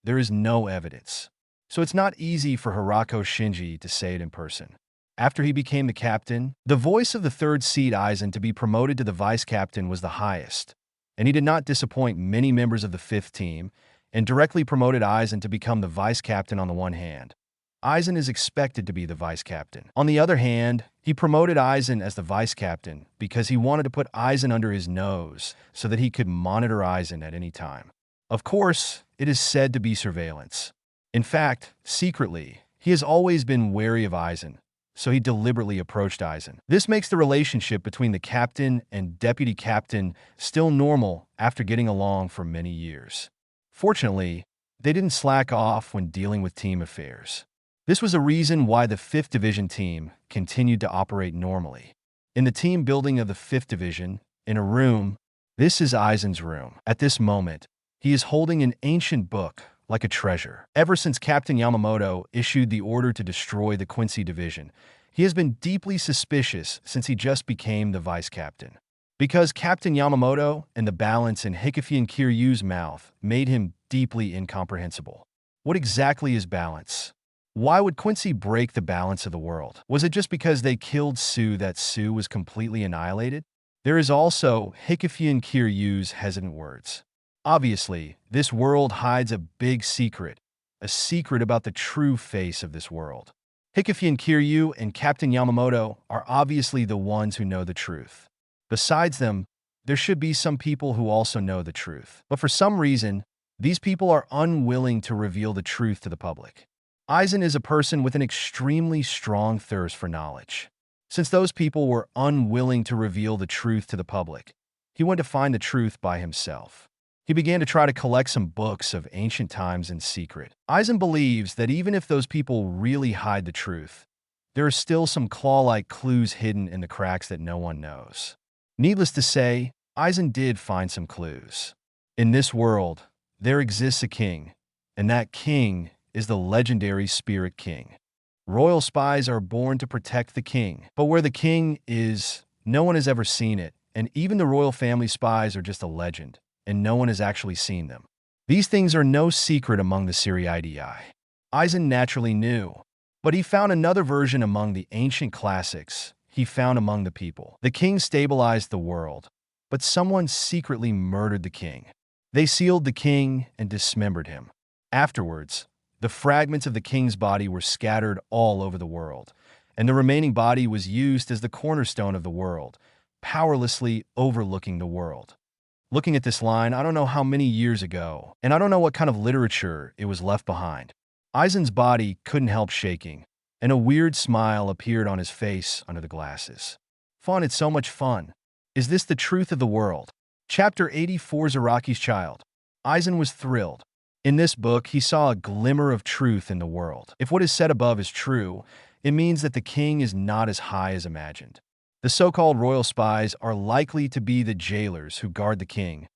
there is no evidence. So it's not easy for Hirako Shinji to say it in person. After he became the captain, the voice of the 3rd seed Aizen to be promoted to the vice captain was the highest, and he did not disappoint many members of the 5th team and directly promoted Aizen to become the vice captain on the one hand. Aizen is expected to be the vice captain. On the other hand, he promoted Aizen as the vice captain because he wanted to put Aizen under his nose so that he could monitor Aizen at any time. Of course, it is said to be surveillance. In fact, secretly, he has always been wary of Aizen, so he deliberately approached Aizen. This makes the relationship between the captain and deputy captain still normal after getting along for many years. Fortunately, they didn't slack off when dealing with team affairs. This was a reason why the 5th Division team continued to operate normally. In the team building of the 5th Division, in a room, This is Aizen's room. At this moment, he is holding an ancient book, like a treasure. Ever since Captain Yamamoto issued the order to destroy the Quincy Division, he has been deeply suspicious since he just became the vice captain. Because Captain Yamamoto and the balance in Hikifune Kiryu's mouth made him deeply incomprehensible. What exactly is balance? Why would Quincy break the balance of the world? Was it just because they killed Sue that Sue was completely annihilated? There is also Hikifune Kiryu's hesitant words. Obviously, this world hides a big secret, a secret about the true face of this world. Hikifune Kiryu and Captain Yamamoto are obviously the ones who know the truth. Besides them, there should be some people who also know the truth. But for some reason, these people are unwilling to reveal the truth to the public. Aizen is a person with an extremely strong thirst for knowledge. Since those people were unwilling to reveal the truth to the public, he went to find the truth by himself. He began to try to collect some books of ancient times in secret. Aizen believes that even if those people really hide the truth, there are still some claw-like clues hidden in the cracks that no one knows. Needless to say, Aizen did find some clues. In this world, there exists a king, and that king is the legendary Spirit King. Royal spies are born to protect the king, but where the king is, no one has ever seen it, and even the royal family spies are just a legend, and no one has actually seen them. These things are no secret among the Siriidii. Aizen naturally knew, but he found another version among the ancient classics he found among the people. The king stabilized the world, but someone secretly murdered the king. They sealed the king and dismembered him. Afterwards, the fragments of the king's body were scattered all over the world, and the remaining body was used as the cornerstone of the world, powerlessly overlooking the world. Looking at this line, I don't know how many years ago, and I don't know what kind of literature it was left behind. Aizen's body couldn't help shaking, and a weird smile appeared on his face under the glasses. Fun, it's so much fun. Is this the truth of the world? Chapter 84, Zaraki's Child. Aizen was thrilled. In this book, he saw a glimmer of truth in the world. If what is said above is true, it means that the king is not as high as imagined. The so-called royal spies are likely to be the jailers who guard the king,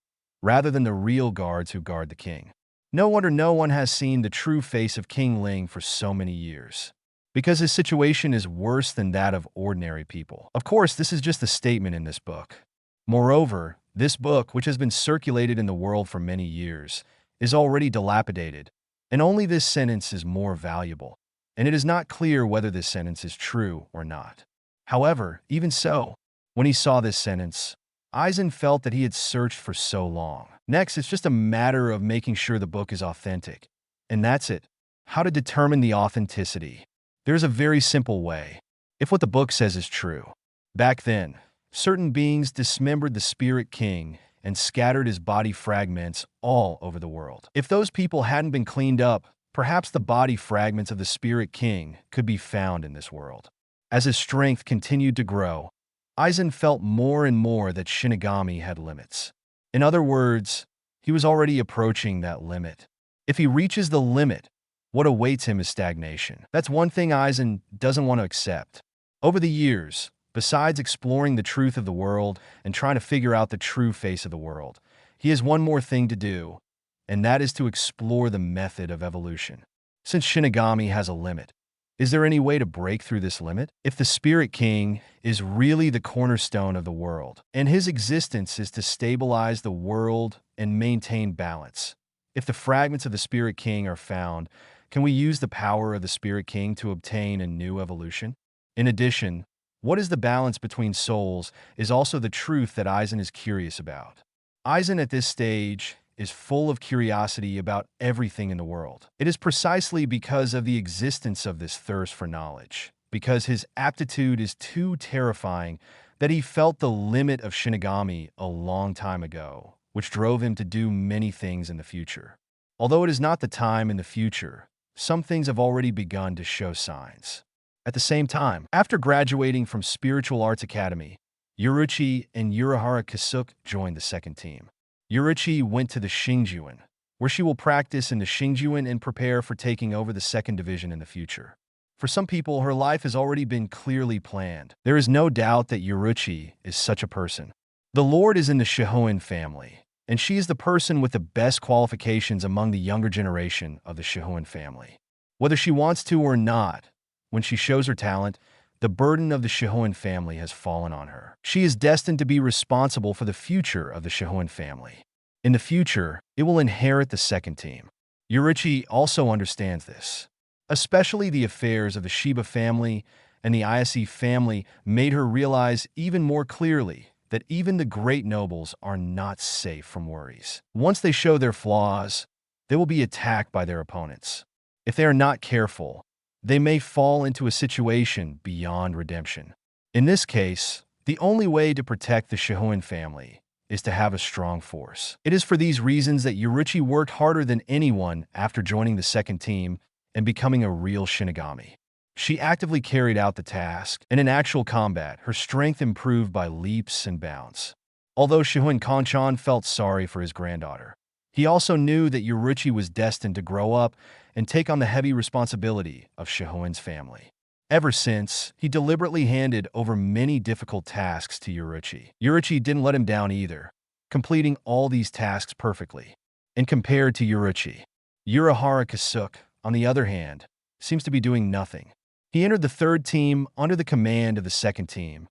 rather than the real guards who guard the king. No wonder no one has seen the true face of King Ling for so many years, because his situation is worse than that of ordinary people. Of course, this is just a statement in this book. Moreover, this book, which has been circulated in the world for many years, is already dilapidated, and only this sentence is more valuable, and it is not clear whether this sentence is true or not. However, even so, when he saw this sentence, Aizen felt that he had searched for so long. Next, it's just a matter of making sure the book is authentic. And that's it. How to determine the authenticity. There's a very simple way. If what the book says is true. Back then, certain beings dismembered the Spirit King and scattered his body fragments all over the world. If those people hadn't been cleaned up, perhaps the body fragments of the Spirit King could be found in this world. As his strength continued to grow, Aizen felt more and more that Shinigami had limits. In other words, he was already approaching that limit. If he reaches the limit, what awaits him is stagnation. That's one thing Aizen doesn't want to accept. Over the years, besides exploring the truth of the world and trying to figure out the true face of the world, he has one more thing to do, and that is to explore the method of evolution. Since Shinigami has a limit, is there any way to break through this limit? If the Spirit King is really the cornerstone of the world, and his existence is to stabilize the world and maintain balance, if the fragments of the Spirit King are found, can we use the power of the Spirit King to obtain a new evolution? In addition, what is the balance between souls is also the truth that Aizen is curious about. Aizen at this stage is full of curiosity about everything in the world. It is precisely because of the existence of this thirst for knowledge, because his aptitude is too terrifying, that he felt the limit of Shinigami a long time ago, which drove him to do many things in the future. Although it is not the time in the future, some things have already begun to show signs. At the same time, after graduating from Spiritual Arts Academy, Yuruchi and Urahara Kasuke joined the second team. Yuruchi went to the Xingjuan, where she will practice in the Xingjuan and prepare for taking over the second division in the future. For some people, her life has already been clearly planned. There is no doubt that Yuruchi is such a person. The Lord is in the Shihoin family, and she is the person with the best qualifications among the younger generation of the Shihoin family. Whether she wants to or not, when she shows her talent, the burden of the Shihoin family has fallen on her. She is destined to be responsible for the future of the Shihoin family. In the future, it will inherit the second team. Yurichi also understands this. Especially the affairs of the Shiba family and the Ayase family made her realize even more clearly that even the great nobles are not safe from worries. Once they show their flaws, they will be attacked by their opponents. If they are not careful, they may fall into a situation beyond redemption. In this case, the only way to protect the Shihoin family is to have a strong force. It is for these reasons that Yurichi worked harder than anyone after joining the second team and becoming a real Shinigami. She actively carried out the task, and in actual combat, her strength improved by leaps and bounds. Although Shihoin Kanchan felt sorry for his granddaughter, he also knew that Yurichi was destined to grow up and take on the heavy responsibility of Shihoin's family. Ever since, he deliberately handed over many difficult tasks to Yurichi. Yurichi didn't let him down either, completing all these tasks perfectly. And compared to Yurichi, Urahara Kasuke, on the other hand, seems to be doing nothing. He entered the third team under the command of the second team,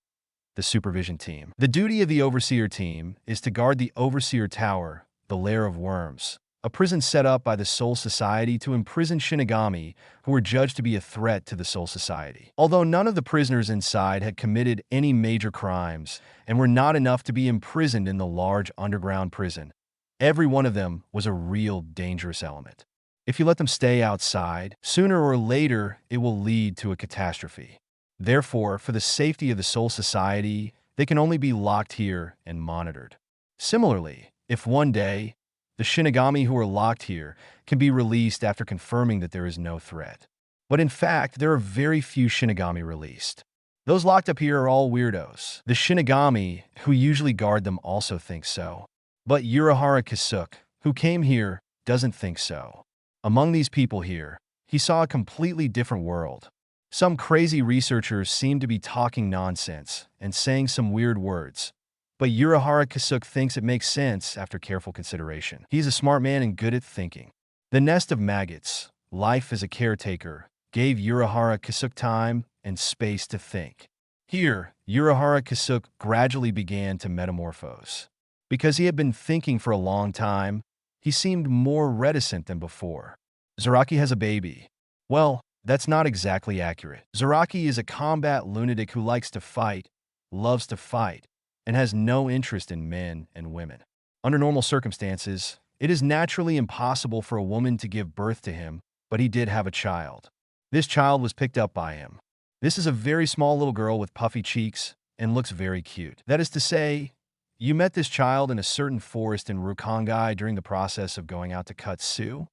the supervision team. The duty of the overseer team is to guard the overseer tower, the lair of worms, a prison set up by the Soul Society to imprison Shinigami who were judged to be a threat to the Soul Society. Although none of the prisoners inside had committed any major crimes and were not enough to be imprisoned in the large underground prison, every one of them was a real dangerous element. If you let them stay outside, sooner or later it will lead to a catastrophe. Therefore, for the safety of the Soul Society, they can only be locked here and monitored. Similarly, if one day, the Shinigami who are locked here can be released after confirming that there is no threat. But in fact, there are very few Shinigami released. Those locked up here are all weirdos. The Shinigami who usually guard them also think so. But Urahara Kasuke, who came here, doesn't think so. Among these people here, he saw a completely different world. Some crazy researchers seem to be talking nonsense and saying some weird words. But Urahara Kasuke thinks it makes sense after careful consideration. He's a smart man and good at thinking. The nest of maggots, life as a caretaker, gave Urahara Kasuke time and space to think. Here, Urahara Kasuke gradually began to metamorphose. Because he had been thinking for a long time, he seemed more reticent than before. Zaraki has a baby. Well, that's not exactly accurate. Zaraki is a combat lunatic who likes to fight, loves to fight, and has no interest in men and women. Under normal circumstances, it is naturally impossible for a woman to give birth to him, but he did have a child. This child was picked up by him. This is a very small little girl with puffy cheeks and looks very cute. That is to say, you met this child in a certain forest in Rukongai during the process of going out to cut Sue?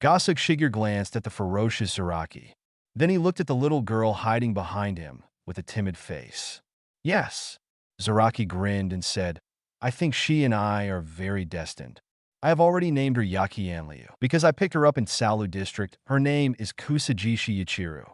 Gosuke Shigure glanced at the ferocious Zaraki. Then he looked at the little girl hiding behind him with a timid face. Yes. Zaraki grinned and said, I think she and I are very destined. I have already named her Yaki Anliu. Because I picked her up in Salu District, her name is Kusajishi Ichiru.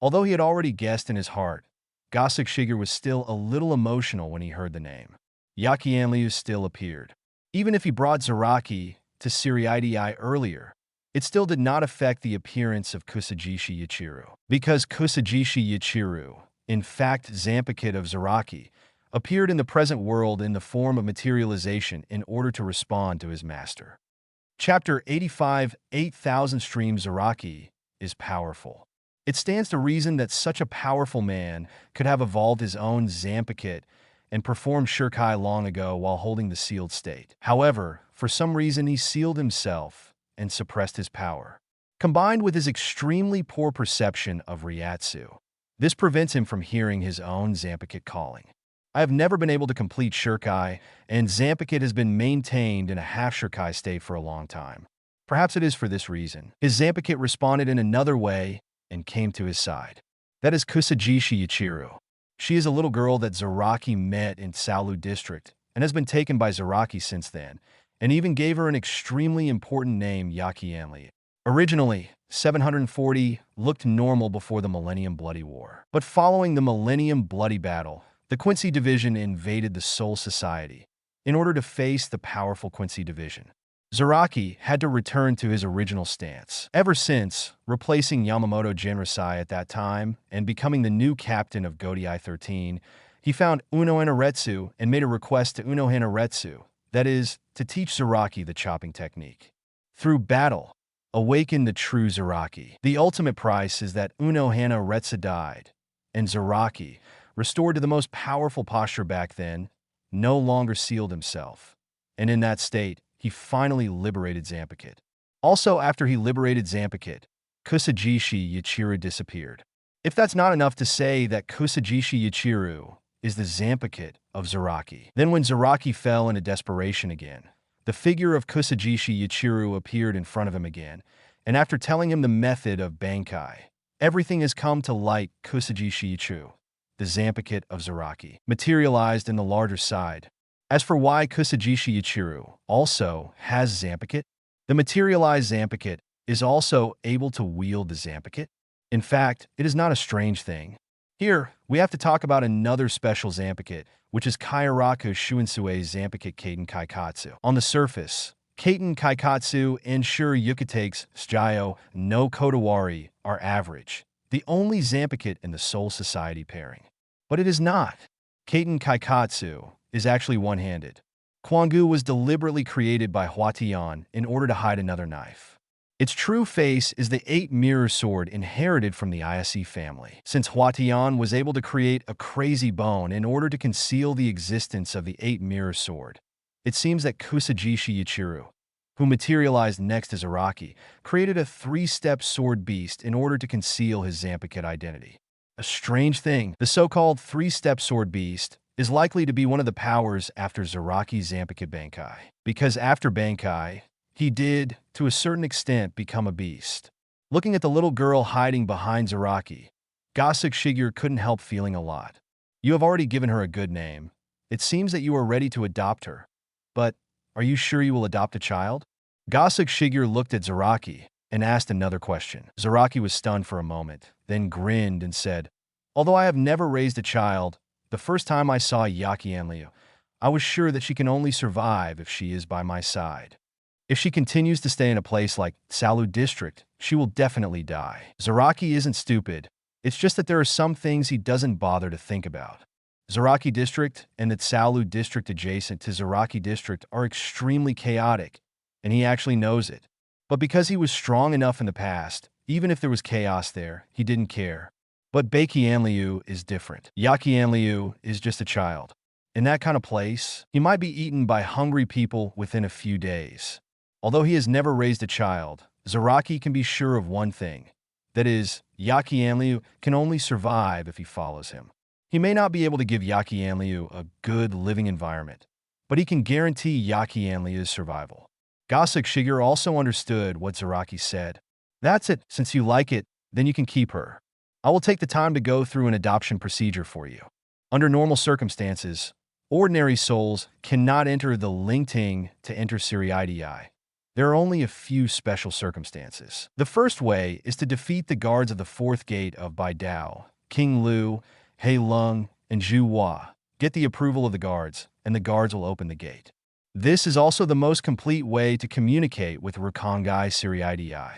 Although he had already guessed in his heart, Gosuke Shigure was still a little emotional when he heard the name. Yaki Anliu still appeared. Even if he brought Zaraki to Siriidii earlier, it still did not affect the appearance of Kusajishi Ichiru. Because Kusajishi Ichiru, in fact Zampakit of Zaraki, appeared in the present world in the form of materialization in order to respond to his master. Chapter 85, 8,000 Streams Zaraki is powerful. It stands to reason that such a powerful man could have evolved his own Zampakit and performed Shirkai long ago while holding the sealed state. However, for some reason he sealed himself and suppressed his power. Combined with his extremely poor perception of Ryatsu, this prevents him from hearing his own Zampakit calling. I have never been able to complete Shirkai, and Zampakit has been maintained in a half Shirkai state for a long time. Perhaps it is for this reason. His Zampakit responded in another way and came to his side. That is Kusajishi Ichiru. She is a little girl that Zaraki met in Salu District and has been taken by Zaraki since then, and even gave her an extremely important name, Yaki Anli. Originally, 740 looked normal before the Millennium Bloody War. But following the Millennium Bloody Battle, The Quincy Division invaded the Soul Society in order to face the powerful Quincy Division. Zaraki had to return to his original stance. Ever since, replacing Yamamoto Jinrosai at that time and becoming the new captain of Godai 13, he found Uno Hanaretsu and made a request to Uno Hanaretsu, that is, to teach Zaraki the chopping technique. Through battle, awaken the true Zaraki. The ultimate price is that Uno Hanaretsu died, and Zaraki, restored to the most powerful posture back then, no longer sealed himself. And in that state, he finally liberated Zanpakuto. Also, after he liberated Zanpakuto, Kusajishi Yachiru disappeared. If that's not enough to say that Kusajishi Yachiru is the Zanpakuto of Zaraki, then when Zaraki fell into desperation again, the figure of Kusajishi Yachiru appeared in front of him again, and after telling him the method of Bankai, everything has come to light. Kusajishi Yachiru, the Zanpakuto of Zaraki, materialized in the larger side. As for why Kusajishi Yachiru also has Zanpakuto, the materialized Zanpakuto is also able to wield the Zanpakuto. In fact, it is not a strange thing. Here, we have to talk about another special Zanpakuto, which is Kairaku Shuinsue's Zanpakuto Kaiten Kaikatsu. On the surface, Kaiten Kaikatsu and Shuri Yukate's Shijo no Kodawari are average, the only Zanpakuto in the Soul Society pairing. But it is not. Kaiten Kaikatsu is actually one-handed. Kwangu was deliberately created by Huatian in order to hide another knife. Its true face is the 8-mirror sword inherited from the Ayase family. Since Huatian was able to create a crazy bone in order to conceal the existence of the 8-mirror sword, it seems that Kusajishi Yachiru, who materialized next to Zaraki, created a 3-step sword beast in order to conceal his Zanpakuto identity. A strange thing, the so-called 3-step sword beast is likely to be one of the powers after Zaraki's Zanpakuto Bankai, because after Bankai, he did, to a certain extent, become a beast. Looking at the little girl hiding behind Zaraki, Gosuke Shigure couldn't help feeling a lot. You have already given her a good name. It seems that you are ready to adopt her. But are you sure you will adopt a child? Gosuke Shigure looked at Zaraki and asked another question. Zaraki was stunned for a moment, then grinned and said, "Although I have never raised a child, the first time I saw Yaki Anliu, I was sure that she can only survive if she is by my side. If she continues to stay in a place like Tsalu District, she will definitely die." Zaraki isn't stupid. It's just that there are some things he doesn't bother to think about. Zaraki District and the Tsalu District adjacent to Zaraki District are extremely chaotic, and he actually knows it. But because he was strong enough in the past, even if there was chaos there, he didn't care. But Beiki Anliu is different. Yaki Anliu is just a child. In that kind of place, he might be eaten by hungry people within a few days. Although he has never raised a child, Zaraki can be sure of one thing. That is, Yaki Anliu can only survive if he follows him. He may not be able to give Yaki Anliu a good living environment, but he can guarantee Yaki Anliu's survival. Gosuke Shigure also understood what Zaraki said. "That's it. Since you like it, then you can keep her. I will take the time to go through an adoption procedure for you." Under normal circumstances, ordinary souls cannot enter the Lingting to enter Siriidii. There are only a few special circumstances. The first way is to defeat the guards of the 4th gate of Baidao, King Lu, Hei Lung, and Zhu Hua. Get the approval of the guards, and the guards will open the gate. This is also the most complete way to communicate with Rukongai Siriidii.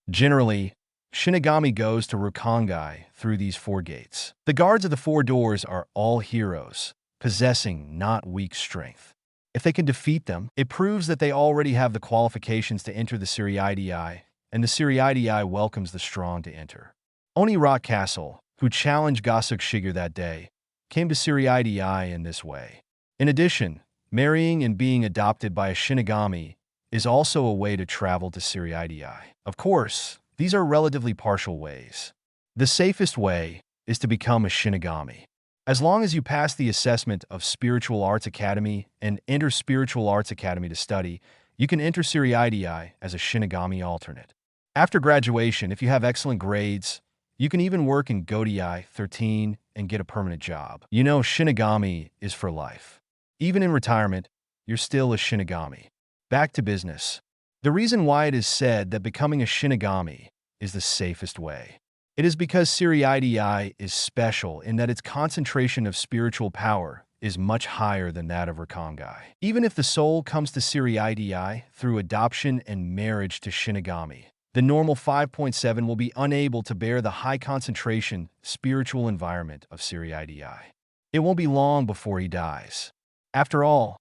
Generally, Shinigami goes to Rukongai through these 4 gates. The guards of the 4 doors are all heroes, possessing not weak strength. If they can defeat them, it proves that they already have the qualifications to enter the Siriidii, and the Siriidii welcomes the strong to enter. Oni Rock Castle, who challenged Gosuke Shigure that day, came to Siriidii in this way. In addition, marrying and being adopted by a Shinigami is also a way to travel to Siriidii. Of course, these are relatively partial ways. The safest way is to become a Shinigami. As long as you pass the assessment of Spiritual Arts Academy and enter Spiritual Arts Academy to study, you can enter Siriidii as a Shinigami alternate. After graduation, if you have excellent grades, you can even work in Godai 13 and get a permanent job. You know, Shinigami is for life. Even in retirement, you're still a Shinigami. Back to business. The reason why it is said that becoming a Shinigami is the safest way. It is because Siriidii is special in that its concentration of spiritual power is much higher than that of Rakangai. Even if the soul comes to Siriidii through adoption and marriage to Shinigami, the normal 5.7 will be unable to bear the high concentration spiritual environment of Siriidii. It won't be long before he dies. After all,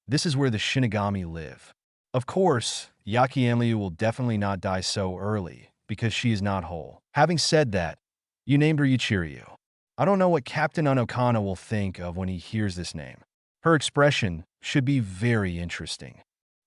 this is where the Shinigami live. Of course, Yakienryu will definitely not die so early, because she is not whole. Having said that, you named her Yuchiryu. I don't know what Captain Unokana will think of when he hears this name. Her expression should be very interesting.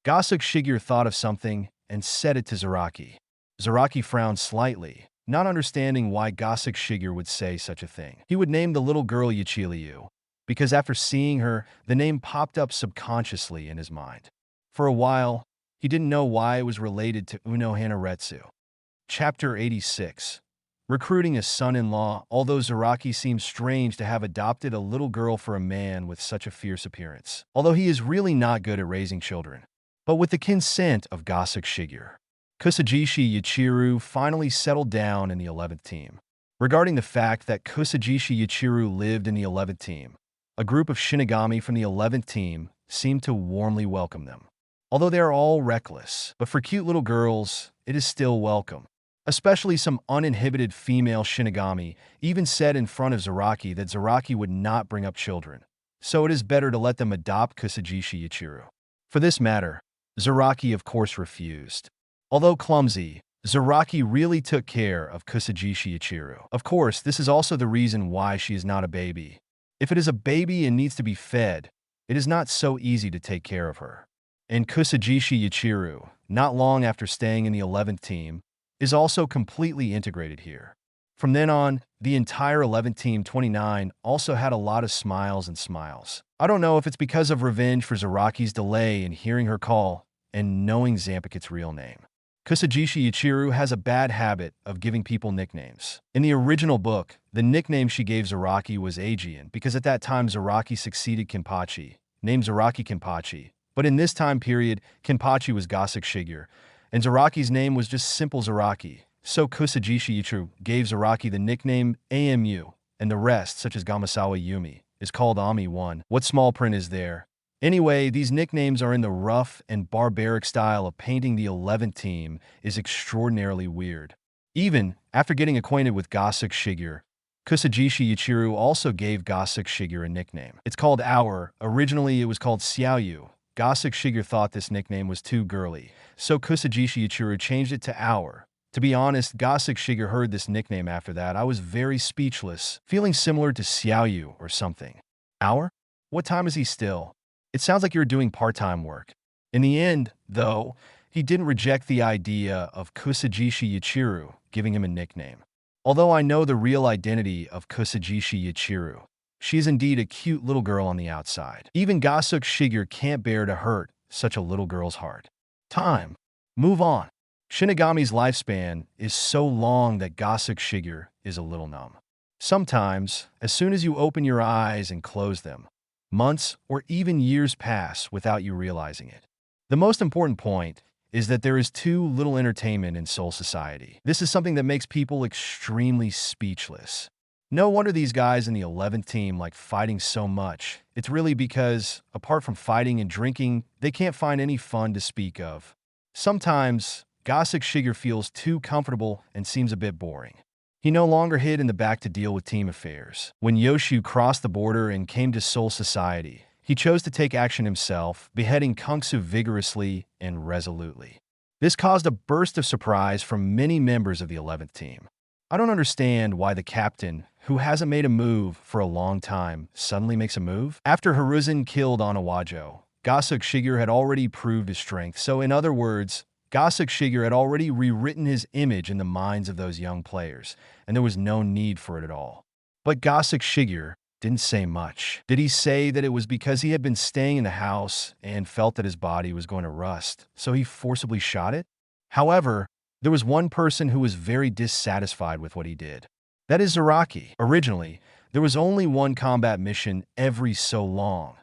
Gosuke Shigure thought of something and said it to Zaraki. Zaraki frowned slightly, not understanding why Gosuke Shigure would say such a thing. He would name the little girl Yuchiryu, because after seeing her, the name popped up subconsciously in his mind. For a while, he didn't know why it was related to Uno Hanaretsu. Chapter 86. Recruiting a son-in-law. Although Zaraki seems strange to have adopted a little girl for a man with such a fierce appearance, although he is really not good at raising children. But with the consent of Gosuke Shigure, Kusajishi Yuichiro finally settled down in the 11th team. Regarding the fact that Kusajishi Yuichiro lived in the 11th team, a group of Shinigami from the 11th team seemed to warmly welcome them. Although they are all reckless, but for cute little girls, it is still welcome. Especially some uninhibited female Shinigami even said in front of Zaraki that Zaraki would not bring up children, so it is better to let them adopt Kusajishi Yuichiro. For this matter, Zaraki of course refused. Although clumsy, Zaraki really took care of Kusajishi Yuichiro. Of course, this is also the reason why she is not a baby. If it is a baby and needs to be fed, it is not so easy to take care of her. And Kusajishi Yuichiro, not long after staying in the 11th team, is also completely integrated here. From then on, the entire 11th team 29 also had a lot of smiles and smiles. I don't know if it's because of revenge for Zaraki's delay in hearing her call and knowing Zampakit's real name. Kusajishi Yuichiro has a bad habit of giving people nicknames. In the original book, the nickname she gave Zaraki was Aegean because at that time Zaraki succeeded Kenpachi, named Zaraki Kenpachi. But in this time period, Kenpachi was Gosuke Shigure, and Zaraki's name was just simple Zaraki. So Kusajishi Yuichiro gave Zaraki the nickname AMU, and the rest, such as Gamasawa Yumi, is called Ami-1. What small print is there? Anyway, these nicknames are in the rough and barbaric style of painting the 11th team is extraordinarily weird. Even after getting acquainted with Gosuke Shigure, Kusajishi Yuichiro also gave Gosuke Shigure a nickname. It's called Hour. Originally, it was called Xiaoyu. Gosuke Shigure thought this nickname was too girly, so Kusajishi Yuichiro changed it to Hour. To be honest, Gosuke Shigure heard this nickname after that. I was very speechless, feeling similar to Xiaoyu or something. Hour? What time is he still? It sounds like you're doing part-time work. In the end, though, he didn't reject the idea of Kusajishi Yuichiro giving him a nickname. Although I know the real identity of Kusajishi Yuichiro, she is indeed a cute little girl on the outside. Even Gosuke Shigure can't bear to hurt such a little girl's heart. Time. Move on. Shinigami's lifespan is so long that Gosuke Shigure is a little numb. Sometimes, as soon as you open your eyes and close them, months or even years pass without you realizing it. The most important point is that there is too little entertainment in Soul Society. This is something that makes people extremely speechless. No wonder these guys in the 11th team like fighting so much. It's really because, apart from fighting and drinking, they can't find any fun to speak of. Sometimes, Gosuke Shigure feels too comfortable and seems a bit boring. He no longer hid in the back to deal with team affairs. When Yoshu crossed the border and came to Soul Society, he chose to take action himself, beheading Kungsu vigorously and resolutely. This caused a burst of surprise from many members of the 11th team. I don't understand why the captain, who hasn't made a move for a long time, suddenly makes a move. After Hiruzen killed Anawajo, Gosuke Shigure had already proved his strength, so in other words, Gosuke Shigure had already rewritten his image in the minds of those young players, and there was no need for it at all. But Gosuke Shigure didn't say much. Did he say that it was because he had been staying in the house and felt that his body was going to rust, so he forcibly shot it? However, there was one person who was very dissatisfied with what he did. That is Zaraki. Originally, there was only one combat mission every so long,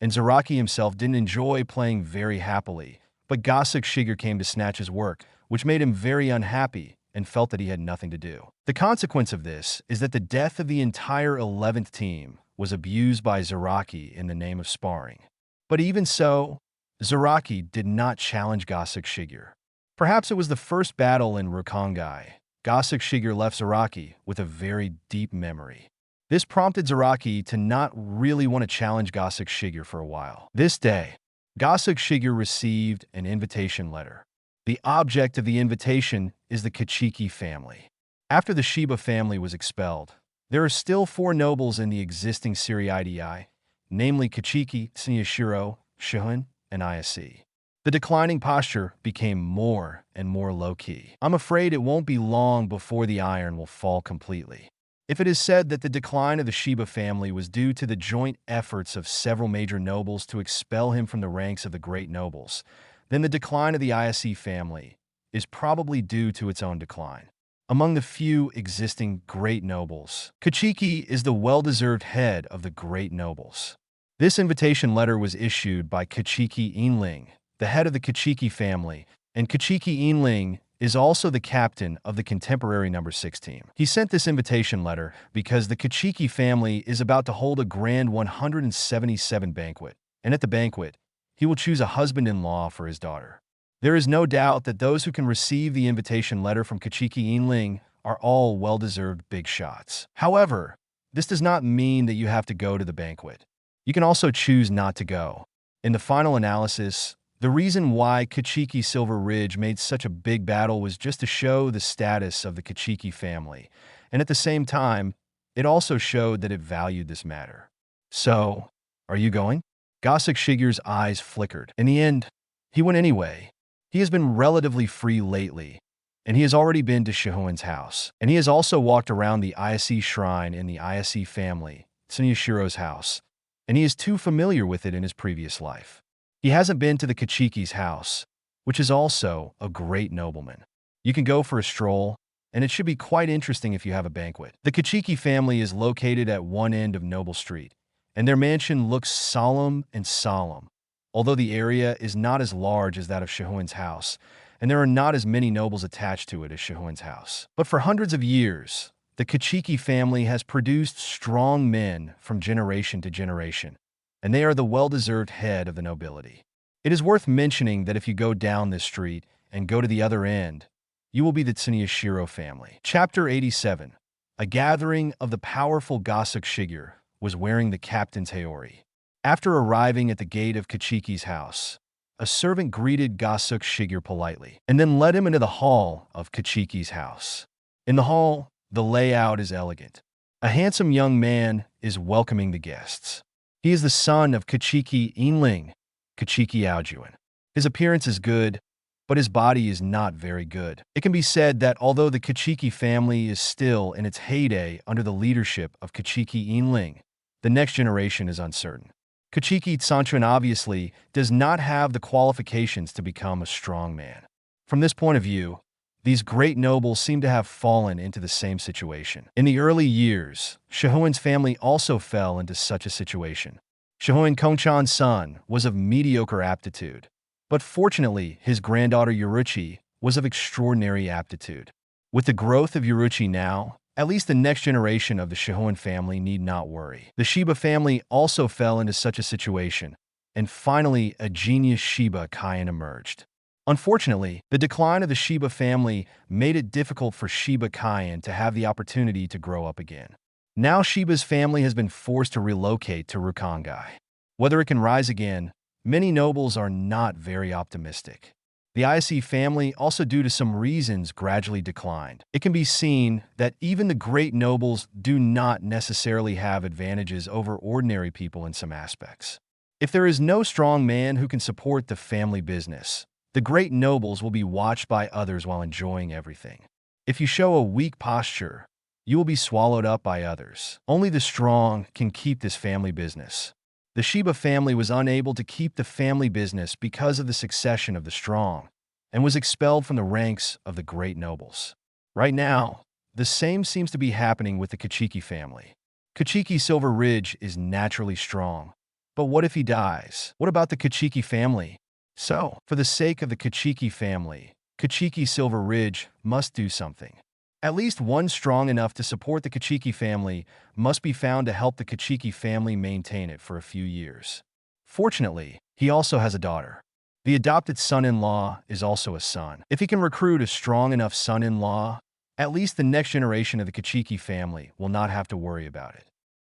and Zaraki himself didn't enjoy playing very happily, but Gosuke Shigure came to snatch his work, which made him very unhappy, and felt that he had nothing to do. The consequence of this is that the death of the entire 11th team was abused by Zaraki in the name of sparring. But even so, Zaraki did not challenge Gosuke Shigure. Perhaps it was the first battle in Rukongai. Gosuke Shigure left Zaraki with a very deep memory. This prompted Zaraki to not really want to challenge Gosuke Shigure for a while. This day, Gosuke Shigure received an invitation letter. The object of the invitation is the Kichiki family. After the Shiba family was expelled, there are still 4 nobles in the existing Suriidii, namely Kichiki, Tsunyashiro, Shihun, and Ise. The declining posture became more and more low-key. I'm afraid it won't be long before the iron will fall completely. If it is said that the decline of the Shiba family was due to the joint efforts of several major nobles to expel him from the ranks of the great nobles, then the decline of the Ise family is probably due to its own decline. Among the few existing great nobles, Kichiki is the well-deserved head of the great nobles. This invitation letter was issued by Kichiki Inling, the head of the Kichiki family, and Kichiki Inling is also the captain of the contemporary number 6 team. He sent this invitation letter because the Kichiki family is about to hold a grand 177 banquet, and at the banquet, he will choose a husband-in-law for his daughter. There is no doubt that those who can receive the invitation letter from Kichiki Inling are all well-deserved big shots. However, this does not mean that you have to go to the banquet. You can also choose not to go. In the final analysis, the reason why Kichiki Silver Ridge made such a big battle was just to show the status of the Kichiki family, and at the same time, it also showed that it valued this matter. So, are you going? Gosuke Shigure's eyes flickered. In the end, he went anyway. He has been relatively free lately, and he has already been to Shihun's house, and he has also walked around the Ise shrine in the Ise family, Tsunyashiro's house, and he is too familiar with it in his previous life. He hasn't been to the Kichiki's house, which is also a great nobleman. You can go for a stroll, and it should be quite interesting if you have a banquet. The Kichiki family is located at one end of Noble Street, and their mansion looks solemn and solemn, although the area is not as large as that of Shihun's house, and there are not as many nobles attached to it as Shihun's house. But for hundreds of years, the Kichiki family has produced strong men from generation to generation, and they are the well-deserved head of the nobility. It is worth mentioning that if you go down this street and go to the other end, you will be the Tsunyashiro family. Chapter 87. A gathering of the powerful Gosuke Shigure was wearing the captain's haori. After arriving at the gate of Kichiki's house, a servant greeted Gosuke Shigure politely, and then led him into the hall of Kichiki's house. In the hall, the layout is elegant. A handsome young man is welcoming the guests. He is the son of Kichiki Inling, Kichiki Aojuan. His appearance is good, but his body is not very good. It can be said that although the Kichiki family is still in its heyday under the leadership of Kichiki Inling, the next generation is uncertain. Kichiki Tsanchuan obviously does not have the qualifications to become a strong man. From this point of view, these great nobles seem to have fallen into the same situation. In the early years, Shihun's family also fell into such a situation. Shihun Konchan's son was of mediocre aptitude, but fortunately his granddaughter Yuruchi was of extraordinary aptitude. With the growth of Yuruchi now, at least the next generation of the Shihun family need not worry. The Shiba family also fell into such a situation, and finally a genius Shiba Kaien emerged. Unfortunately, the decline of the Shiba family made it difficult for Shiba Kaien to have the opportunity to grow up again. Now Shiba's family has been forced to relocate to Rukongai. Whether it can rise again, many nobles are not very optimistic. The Ise family, also due to some reasons, gradually declined. It can be seen that even the great nobles do not necessarily have advantages over ordinary people in some aspects. If there is no strong man who can support the family business, the great nobles will be watched by others while enjoying everything. If you show a weak posture, you will be swallowed up by others. Only the strong can keep this family business. The Shiba family was unable to keep the family business because of the succession of the strong, and was expelled from the ranks of the great nobles. Right now, the same seems to be happening with the Kichiki family. Kichiki Silver Ridge is naturally strong, but what if he dies? What about the Kichiki family? So, for the sake of the Kichiki family, Kachiki Silver Ridge must do something. At least one strong enough to support the Kachiki family must be found to help the Kachiki family maintain it for a few years. Fortunately, he also has a daughter. The adopted son-in-law is also a son. If he can recruit a strong enough son-in-law, at least the next generation of the Kachiki family will not have to worry about it.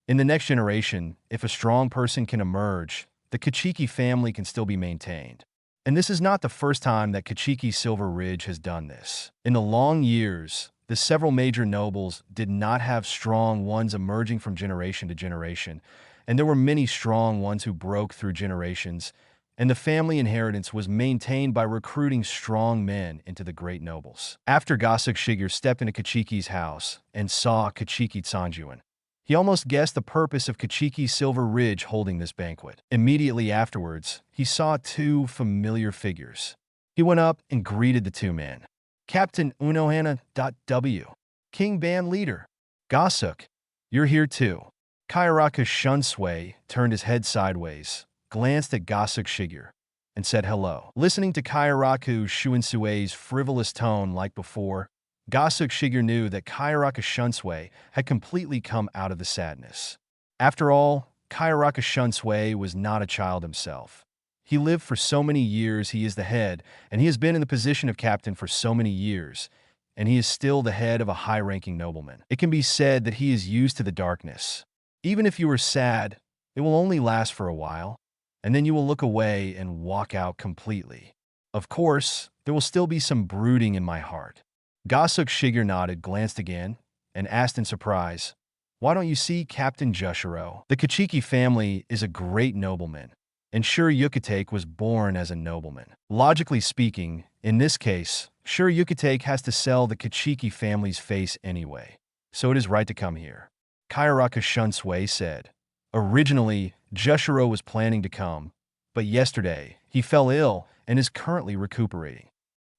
In the next generation, if a strong person can emerge, the Kachiki family can still be maintained. And this is not the first time that Kachiki Silver Ridge has done this. In the long years, the several major nobles did not have strong ones emerging from generation to generation, and there were many strong ones who broke through generations, and the family inheritance was maintained by recruiting strong men into the great nobles. After Gosuke Shigure stepped into Kachiki's house and saw Kachiki Tsanjuan, he almost guessed the purpose of Kachiki Silver Ridge holding this banquet. Immediately afterwards, he saw two familiar figures. He went up and greeted the two men. Captain Unohana.W. King Band Leader. Gosuke, you're here too. Kayaraka Shunsui turned his head sideways, glanced at Gosuke Shigure, and said hello. Listening to Kayaraku Shuinsue's frivolous tone like before, Gosuke Shigure knew that Kayaraka Shunsui had completely come out of the sadness. After all, Kayaraka Shunsui was not a child himself. He lived for so many years, he is the head, and he has been in the position of captain for so many years, and he is still the head of a high-ranking nobleman. It can be said that he is used to the darkness. Even if you are sad, it will only last for a while, and then you will look away and walk out completely. Of course, there will still be some brooding in my heart. Gosuke Shigure nodded, glanced again, and asked in surprise, "Why don't you see Captain Jushiro? The Kachiki family is a great nobleman, and Sure Yukitake was born as a nobleman. Logically speaking, in this case, Sure Yukitake has to sell the Kachiki family's face anyway, so it is right to come here." Kayaraka Shunsui said. Originally, Jushiro was planning to come, but yesterday, he fell ill and is currently recuperating.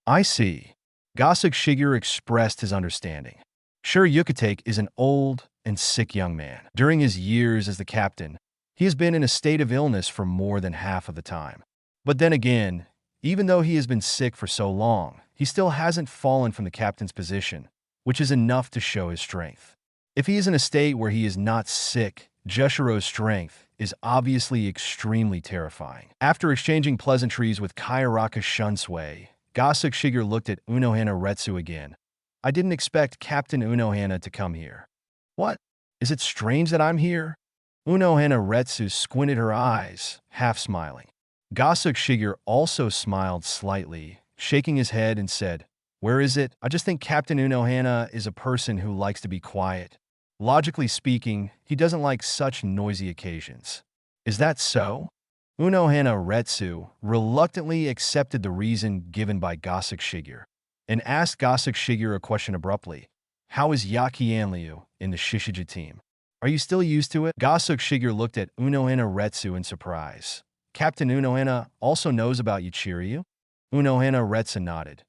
I see. Gosuke Shigure expressed his understanding. Sure Yukitake is an old and sick young man. During his years as the captain, he has been in a state of illness for more than half of the time. But then again, even though he has been sick for so long, he still hasn't fallen from the captain's position, which is enough to show his strength. If he is in a state where he is not sick, Jushiro's strength is obviously extremely terrifying. After exchanging pleasantries with Kayaraka Shunsui, Gosuke Shigure looked at Unohana Retsu again. I didn't expect Captain Unohana to come here. What? Is it strange that I'm here? Unohana Retsu squinted her eyes, half smiling. Gosuke Shigure also smiled slightly, shaking his head and said, Where is it? I just think Captain Unohana is a person who likes to be quiet. Logically speaking, he doesn't like such noisy occasions. Is that so? Unohana Retsu reluctantly accepted the reason given by Gosuke Shigure and asked Gosuke Shigure a question abruptly. How is Yaki Anryu in the Shishija team? Are you still used to it? Gosuke Shigure looked at Unohana Retsu in surprise. Captain Unohana also knows about Yuchiryu? Unohana Retsu nodded.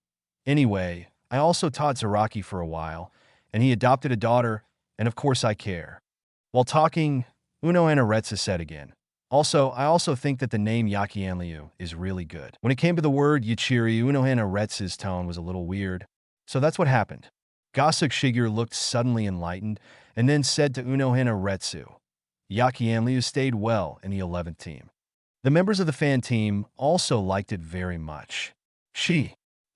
Anyway, I also taught Zaraki for a while, and he adopted a daughter, and of course I care. While talking, Unohana Retsu said again, I also think that the name Yaki Anryu is really good. When it came to the word Yuchiri, Unohana Retsu's tone was a little weird. So that's what happened. Gosuke Shigure looked suddenly enlightened, and then said to Unohana Retsu, Yaki Anryu stayed well in the 11th team. The members of the fan team also liked it very much.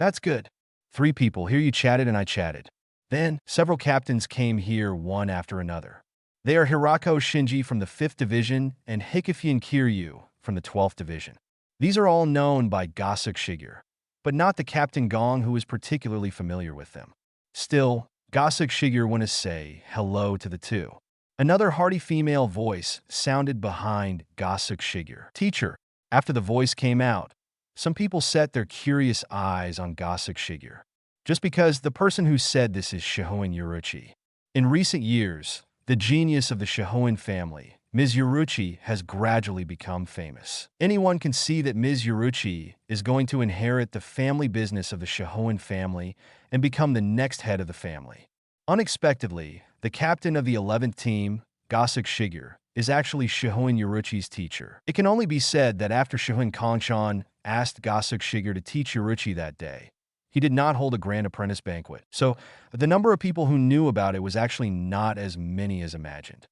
That's good. 3 people, here you chatted and I chatted. Then, several captains came here one after another. They are Hirako Shinji from the 5th Division and Hikafian Kiryu from the 12th Division. These are all known by Gosuke Shigure, but not the Captain Gong who is particularly familiar with them. Still, Gosuke Shigure went to say hello to the two. Another hearty female voice sounded behind Gosuke Shigure. Teacher. After the voice came out, some people set their curious eyes on Gosuke Shigure. Just because the person who said this is Shihoin Yuruchi. In recent years, the genius of the Shihoin family, Ms. Yuruchi, has gradually become famous. Anyone can see that Ms. Yuruchi is going to inherit the family business of the Shihoin family and become the next head of the family. Unexpectedly, the captain of the 11th team, Gosuke Shigure, is actually Shihoin Yuruchi's teacher. It can only be said that after Shihoin Kongshan asked Gosuke Shigure to teach Yuruchi that day, he did not hold a grand apprentice banquet. So the number of people who knew about it was actually not as many as imagined.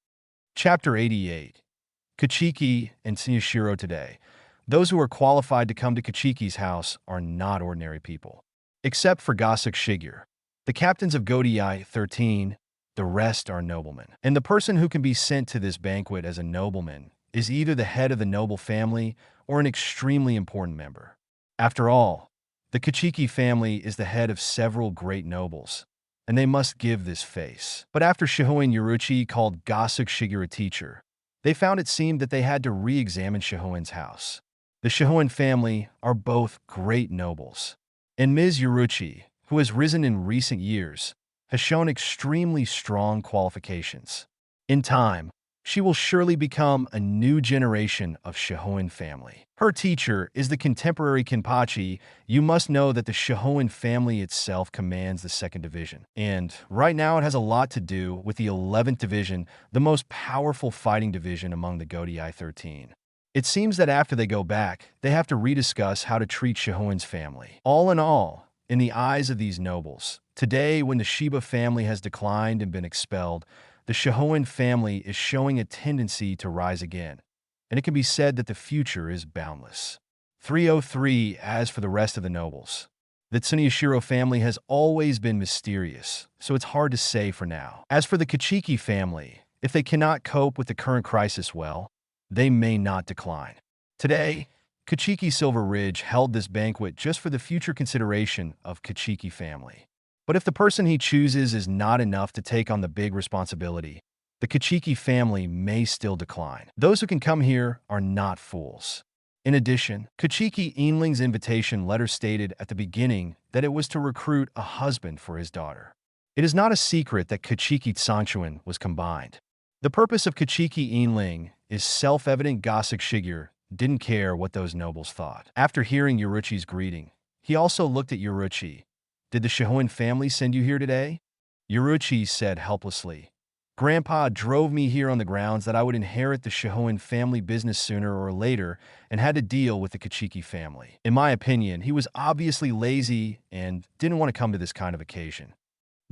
Chapter 88. Kachiki and Tsunoshiro today. Those who are qualified to come to Kachiki's house are not ordinary people. Except for Gosuke Shigure. The captains of Godai 13, the rest are noblemen. And the person who can be sent to this banquet as a nobleman is either the head of the noble family or an extremely important member. After all, the Kachiki family is the head of several great nobles, and they must give this face. But after Shihoin Yoruichi called Gosuke Shigure a teacher, they found it seemed that they had to re-examine Shihoin's house. The Shihoin family are both great nobles, and Ms. Yoruichi, who has risen in recent years, has shown extremely strong qualifications. In time, she will surely become a new generation of Shihoin family. Her teacher is the contemporary Kenpachi. You must know that the Shihoin family itself commands the 2nd division. And right now it has a lot to do with the 11th division, the most powerful fighting division among the Godai 13. It seems that after they go back, they have to rediscuss how to treat Shihoin's family. All in all, in the eyes of these nobles, today when the Shiba family has declined and been expelled, the Shihoin family is showing a tendency to rise again, and it can be said that the future is boundless. 303. As for the rest of the nobles, the Tsunoshiro family has always been mysterious, so it's hard to say for now. As for the Kachiki family, if they cannot cope with the current crisis well, they may not decline. Today, Kachiki Silver Ridge held this banquet just for the future consideration of Kachiki family. But if the person he chooses is not enough to take on the big responsibility, the Kachiki family may still decline. Those who can come here are not fools. In addition, Kachiki Inling's invitation letter stated at the beginning that it was to recruit a husband for his daughter. It is not a secret that Kachiki Tsangshuin was combined. The purpose of Kachiki Inling is self-evident. Gosuke Shigure didn't care what those nobles thought. After hearing Yoruichi's greeting, he also looked at Yoruichi. Did the Shihoin family send you here today? Yoruichi said helplessly. Grandpa drove me here on the grounds that I would inherit the Shihoin family business sooner or later and had to deal with the Kachiki family. In my opinion, he was obviously lazy and didn't want to come to this kind of occasion.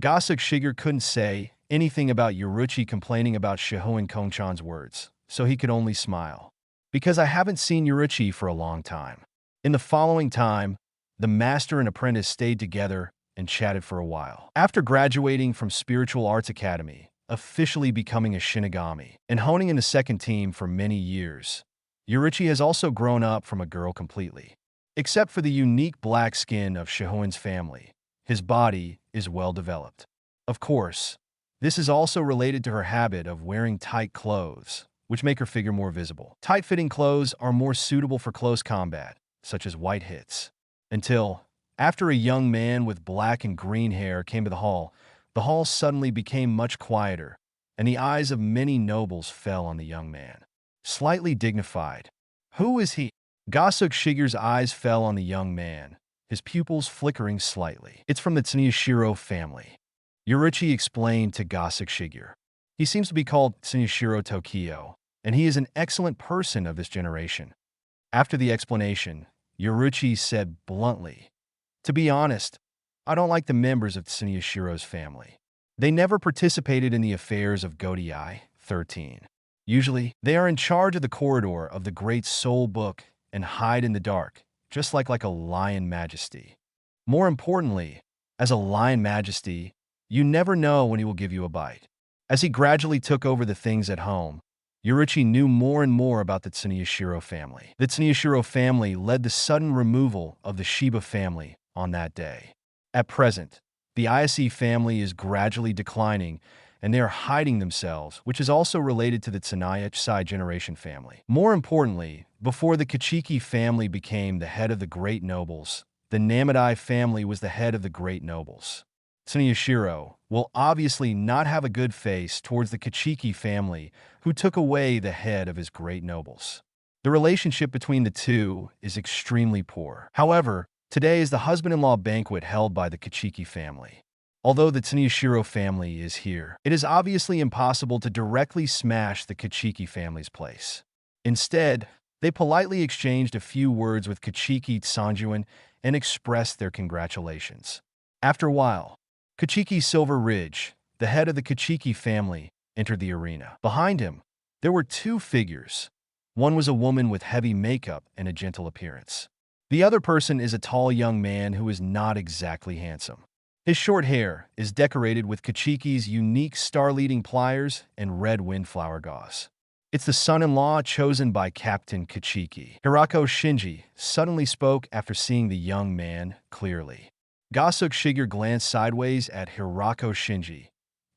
Gosuke Shigure couldn't say anything about Yoruichi complaining about Shihoin Konchan's words, so he could only smile. Because I haven't seen Yoruichi for a long time. In the following time, the master and apprentice stayed together and chatted for a while. After graduating from Spiritual Arts Academy, officially becoming a Shinigami, and honing in the 2nd team for many years, Yoruichi has also grown up from a girl completely. Except for the unique black skin of Shihoin's family, his body is well developed. Of course, this is also related to her habit of wearing tight clothes, which make her figure more visible. Tight-fitting clothes are more suitable for close combat, such as white hits. Until, after a young man with black and green hair came to the hall suddenly became much quieter, and the eyes of many nobles fell on the young man. Slightly dignified. Who is he? Gosuke Shigure's eyes fell on the young man, his pupils flickering slightly. It's from the Tsunoshiro family. Yoruichi explained to Gosuke Shigure. He seems to be called Tsunoshiro Tokyo, and he is an excellent person of this generation. After the explanation, Yoruichi said bluntly, "To be honest, I don't like the members of Tsunoshiro's family. They never participated in the affairs of Godai 13. Usually, they are in charge of the corridor of the Great Soul Book and hide in the dark, just like a lion majesty. More importantly, as a lion majesty, you never know when he will give you a bite." As he gradually took over the things at home, Yoruichi knew more and more about the Tsunoshiro family. The Tsunoshiro family led the sudden removal of the Shiba family on that day. At present, the Ise family is gradually declining, and they are hiding themselves, which is also related to the Tsunaya Chai generation family. More importantly, before the Kachiki family became the head of the great nobles, the Namadai family was the head of the great nobles. Tsunoshiro will obviously not have a good face towards the Kachiki family, who took away the head of his great nobles. The relationship between the two is extremely poor. However, today is the husband-in-law banquet held by the Kachiki family. Although the Tsunoshiro family is here, it is obviously impossible to directly smash the Kachiki family's place. Instead, they politely exchanged a few words with Kachiki Tsanjuin and expressed their congratulations. After a while, Kachiki Silver Ridge, the head of the Kachiki family, entered the arena. Behind him, there were two figures. One was a woman with heavy makeup and a gentle appearance. The other person is a tall young man who is not exactly handsome. His short hair is decorated with Kachiki's unique star-leading pliers and red windflower gauze. It's the son-in-law chosen by Captain Kachiki. Hirako Shinji suddenly spoke after seeing the young man clearly. Gosuke Shigure glanced sideways at Hirako Shinji.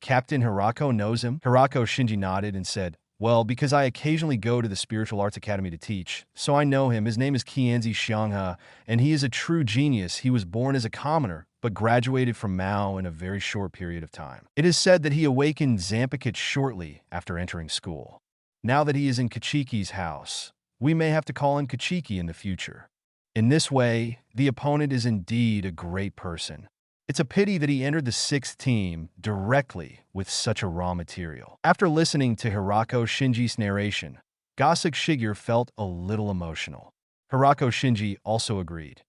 Captain Hirako knows him? Hirako Shinji nodded and said, "Well, because I occasionally go to the Spiritual Arts Academy to teach, so I know him. His name is Kianzi Xianghe, and he is a true genius. He was born as a commoner, but graduated from Mao in a very short period of time. It is said that he awakened Zanpakuto shortly after entering school. Now that he is in Kachiki's house, we may have to call him Kachiki in the future. In this way, the opponent is indeed a great person. It's a pity that he entered the 6th team directly with such a raw material." After listening to Hirako Shinji's narration, Gosuke Shigure felt a little emotional. Hirako Shinji also agreed.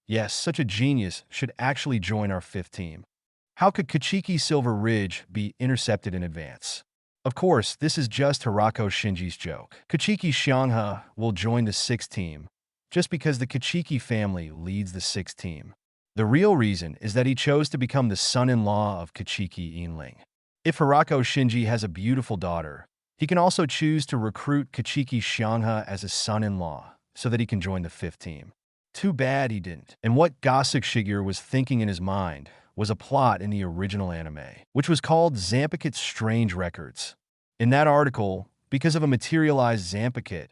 Yes, such a genius should actually join our 5th team. How could Kachiki Silver Ridge be intercepted in advance? Of course, this is just Hirako Shinji's joke. Kachiki Xianghe will join the 6th team just because the Kachiki family leads the 6th team. The real reason is that he chose to become the son-in-law of Kachiki Inling. If Hirako Shinji has a beautiful daughter, he can also choose to recruit Kachiki Xianghe as a son-in-law so that he can join the 5th team. Too bad he didn't. And what Gosuke Shigure was thinking in his mind was a plot in the original anime, which was called Zanpakuto's Strange Records. In that article, because of a materialized Zanpakuto,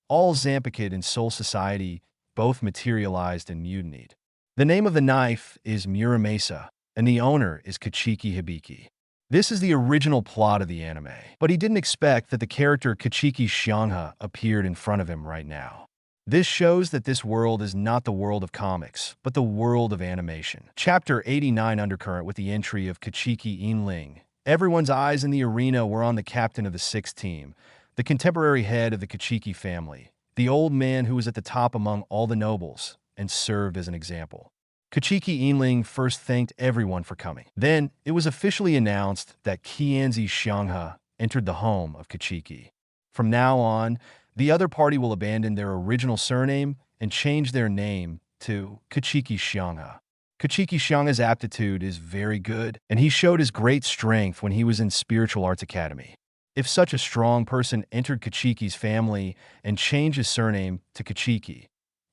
all Zanpakuto in Soul Society both materialized and mutinied. The name of the knife is Muramasa, and the owner is Kachiki Hibiki. This is the original plot of the anime, but he didn't expect that the character Kachiki Xianghe appeared in front of him right now. This shows that this world is not the world of comics, but the world of animation. Chapter 89 Undercurrent with the entry of Kachiki Inling. Everyone's eyes in the arena were on the captain of the 6th team, the contemporary head of the Kachiki family, the old man who was at the top among all the nobles, and served as an example. Kachiki Inling first thanked everyone for coming. Then, it was officially announced that Kianzi Xianghe entered the home of Kachiki. From now on, the other party will abandon their original surname and change their name to Kachiki Xianghe. Kachiki Xianghe's aptitude is very good, and he showed his great strength when he was in Spiritual Arts Academy. If such a strong person entered Kachiki's family and changed his surname to Kachiki,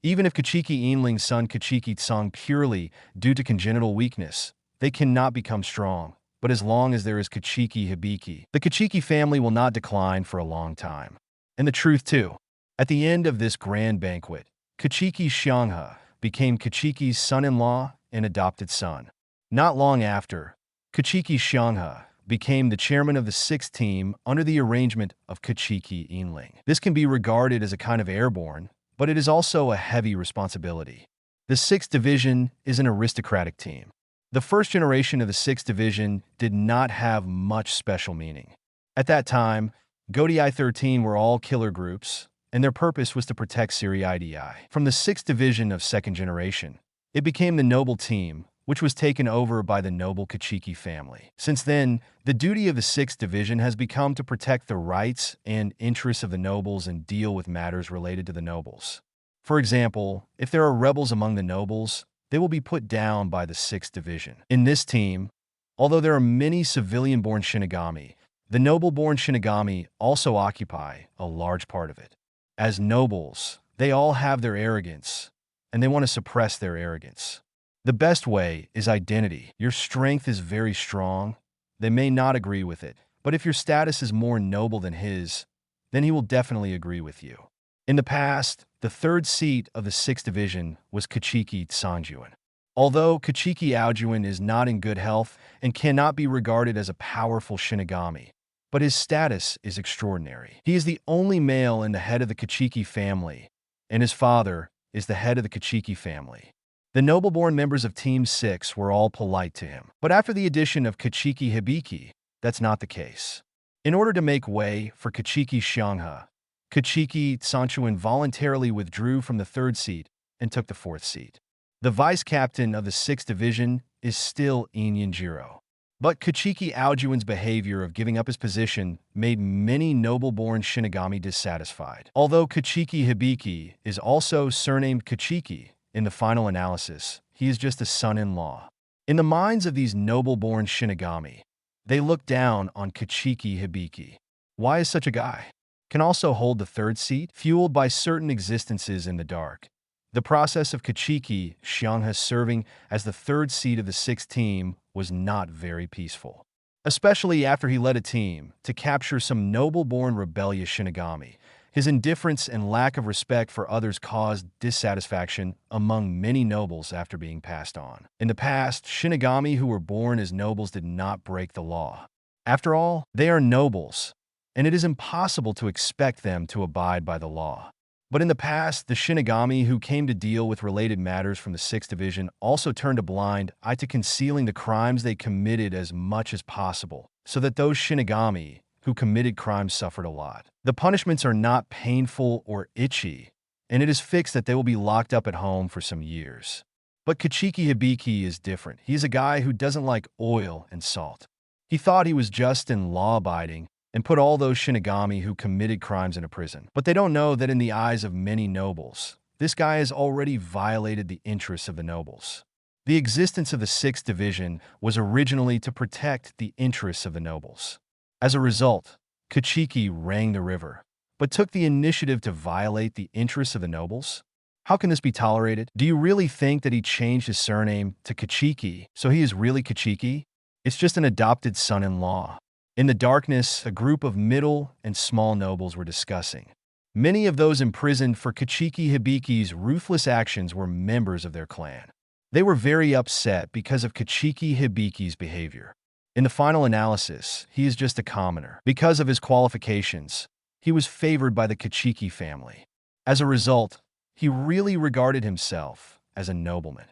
even if Kachiki Inling's son Kachiki Tsang purely due to congenital weakness, they cannot become strong. But as long as there is Kachiki Hibiki, the Kachiki family will not decline for a long time. And the truth too, at the end of this grand banquet, Kachiki Xianghe became Kachiki's son-in-law and adopted son. Not long after, Kachiki Xianghe became the chairman of the 6th team under the arrangement of Kachiki Inling. This can be regarded as a kind of airborne, but it is also a heavy responsibility. The 6th division is an aristocratic team. The first generation of the 6th division did not have much special meaning. At that time, Godii 13 were all killer groups, and their purpose was to protect Siriidii. From the 6th division of 2nd generation, it became the noble team, which was taken over by the noble Kachiki family. Since then, the duty of the 6th division has become to protect the rights and interests of the nobles and deal with matters related to the nobles. For example, if there are rebels among the nobles, they will be put down by the 6th division. In this team, although there are many civilian-born Shinigami, the noble-born Shinigami also occupy a large part of it. As nobles, they all have their arrogance, and they want to suppress their arrogance. The best way is identity. Your strength is very strong. They may not agree with it, but if your status is more noble than his, then he will definitely agree with you. In the past, the 3rd seat of the 6th division was Kachiki Tsanjuan. Although Kachiki Aojuan is not in good health and cannot be regarded as a powerful Shinigami, but his status is extraordinary. He is the only male in the head of the Kachiki family, and his father is the head of the Kachiki family. The noble-born members of Team 6 were all polite to him. But after the addition of Kachiki Hibiki, that's not the case. In order to make way for Kachiki Xianghe, Kachiki Tsanchuan voluntarily withdrew from the 3rd seat and took the 4th seat. The vice captain of the 6th Division is still Inyanjiro. But Kachiki Aojuin's behavior of giving up his position made many noble-born Shinigami dissatisfied. Although Kachiki Hibiki is also surnamed Kachiki, in the final analysis, he is just a son-in-law. In the minds of these noble-born Shinigami, they look down on Kachiki Hibiki. Why is such a guy? Can also hold the 3rd seat, fueled by certain existences in the dark. The process of Kachiki Xiangha serving as the 3rd seat of the 6th team was not very peaceful. Especially after he led a team to capture some noble-born rebellious Shinigami. His indifference and lack of respect for others caused dissatisfaction among many nobles after being passed on. In the past, Shinigami who were born as nobles did not break the law. After all, they are nobles, and it is impossible to expect them to abide by the law. But in the past, the Shinigami who came to deal with related matters from the 6th Division also turned a blind eye to concealing the crimes they committed as much as possible, so that those Shinigami who committed crimes suffered a lot. The punishments are not painful or itchy, and it is fixed that they will be locked up at home for some years. But Kachiki Hibiki is different. He is a guy who doesn't like oil and salt. He thought he was just and law-abiding, and put all those Shinigami who committed crimes into prison. But they don't know that in the eyes of many nobles, this guy has already violated the interests of the nobles. The existence of the 6th Division was originally to protect the interests of the nobles. As a result, Kachiki rang the river, but took the initiative to violate the interests of the nobles? How can this be tolerated? Do you really think that he changed his surname to Kachiki, so he is really Kachiki? It's just an adopted son-in-law. In the darkness, a group of middle and small nobles were discussing. Many of those imprisoned for Kachiki Hibiki's ruthless actions were members of their clan. They were very upset because of Kachiki Hibiki's behavior. In the final analysis, he is just a commoner. Because of his qualifications, he was favored by the Kachiki family. As a result, he really regarded himself as a nobleman.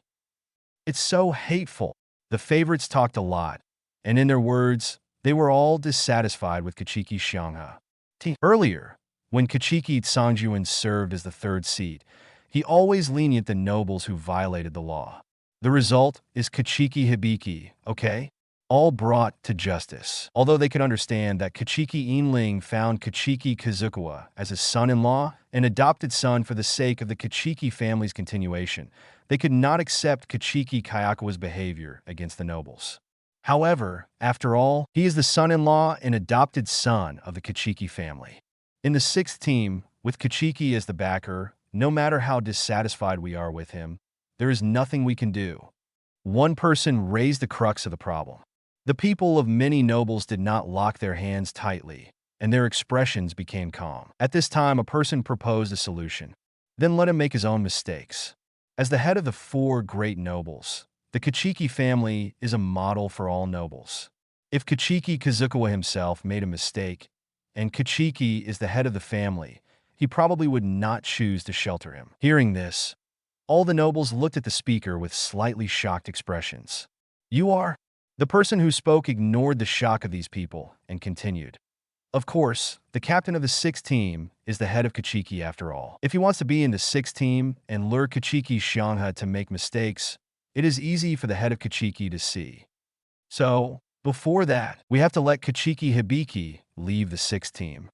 It's so hateful. The favorites talked a lot, and in their words, they were all dissatisfied with Kachiki Xiangha. Earlier, when Kachiki Tsangjuan served as the 3rd seat, he always lenient the nobles who violated the law. The result is Kachiki Hibiki, okay? All brought to justice. Although they could understand that Kachiki Inling found Kachiki Kazukawa as his son-in-law, an adopted son for the sake of the Kachiki family's continuation, they could not accept Kachiki Kayakawa's behavior against the nobles. However, after all, he is the son-in-law and adopted son of the Kachiki family. In the 6th team, with Kachiki as the backer, no matter how dissatisfied we are with him, there is nothing we can do. One person raised the crux of the problem. The people of many nobles did not lock their hands tightly, and their expressions became calm. At this time, a person proposed a solution. Then let him make his own mistakes. As the head of the 4 great nobles, the Kachiki family is a model for all nobles. If Kachiki Kazukawa himself made a mistake, and Kachiki is the head of the family, he probably would not choose to shelter him. Hearing this, all the nobles looked at the speaker with slightly shocked expressions. You are? The person who spoke ignored the shock of these people and continued. Of course, the captain of the 6th team is the head of Kachiki after all. If he wants to be in the 6th team and lure Kachiki Xiangha to make mistakes, it is easy for the head of Kachiki to see. So, before that, we have to let Kachiki Hibiki leave the 6th team.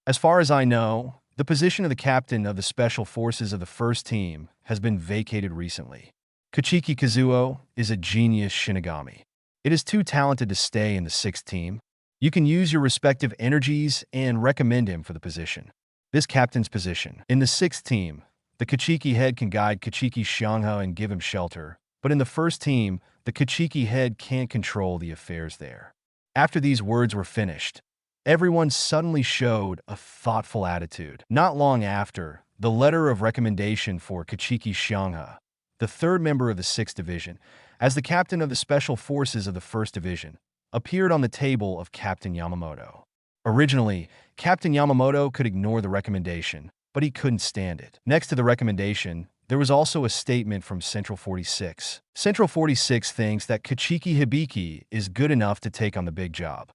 As far as I know, the position of the captain of the special forces of the 1st team has been vacated recently. Kachiki Kazuo is a genius Shinigami. It is too talented to stay in the 6th team. You can use your respective energies and recommend him for the position. This captain's position. In the 6th team, the Kachiki head can guide Kachiki Xiangha and give him shelter. But in the 1st team, the Kachiki head can't control the affairs there. After these words were finished, everyone suddenly showed a thoughtful attitude. Not long after, the letter of recommendation for Kachiki Xiangha, the 3rd member of the 6th Division, as the captain of the special forces of the 1st Division, appeared on the table of Captain Yamamoto. Originally, Captain Yamamoto could ignore the recommendation, but he couldn't stand it. Next to the recommendation, there was also a statement from Central 46. Central 46 thinks that Kachiki Hibiki is good enough to take on the big job.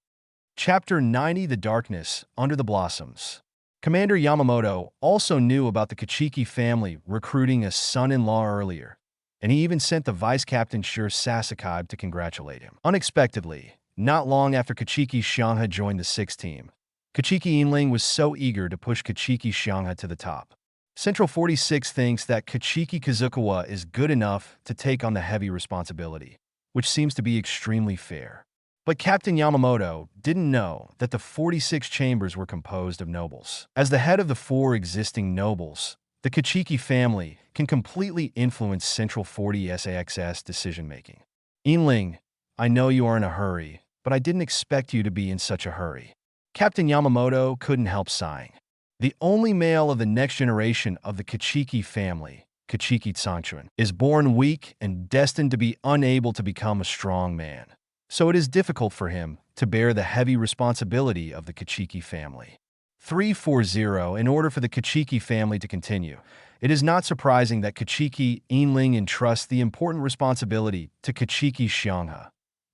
Chapter 90, The Darkness Under the Blossoms. Commander Yamamoto also knew about the Kachiki family recruiting a son-in-law earlier. and he even sent the vice-captain Shure Sasakai to congratulate him. Unexpectedly, not long after Kachiki Xiangha joined the 6th team, Kachiki Inling was so eager to push Kachiki Xiangha to the top. Central 46 thinks that Kachiki Kazukawa is good enough to take on the heavy responsibility, which seems to be extremely fair. But Captain Yamamoto didn't know that the 46 chambers were composed of nobles. As the head of the 4 existing nobles, the Kachiki family can completely influence Central 40 SAXS decision-making. Inling, I know you are in a hurry, but I didn't expect you to be in such a hurry. Captain Yamamoto couldn't help sighing. The only male of the next generation of the Kachiki family, Kachiki Tsanchuan, is born weak and destined to be unable to become a strong man. So it is difficult for him to bear the heavy responsibility of the Kachiki family. 340. In order for the Kachiki family to continue, it is not surprising that Kachiki Inling entrusts the important responsibility to Kachiki Xiangha,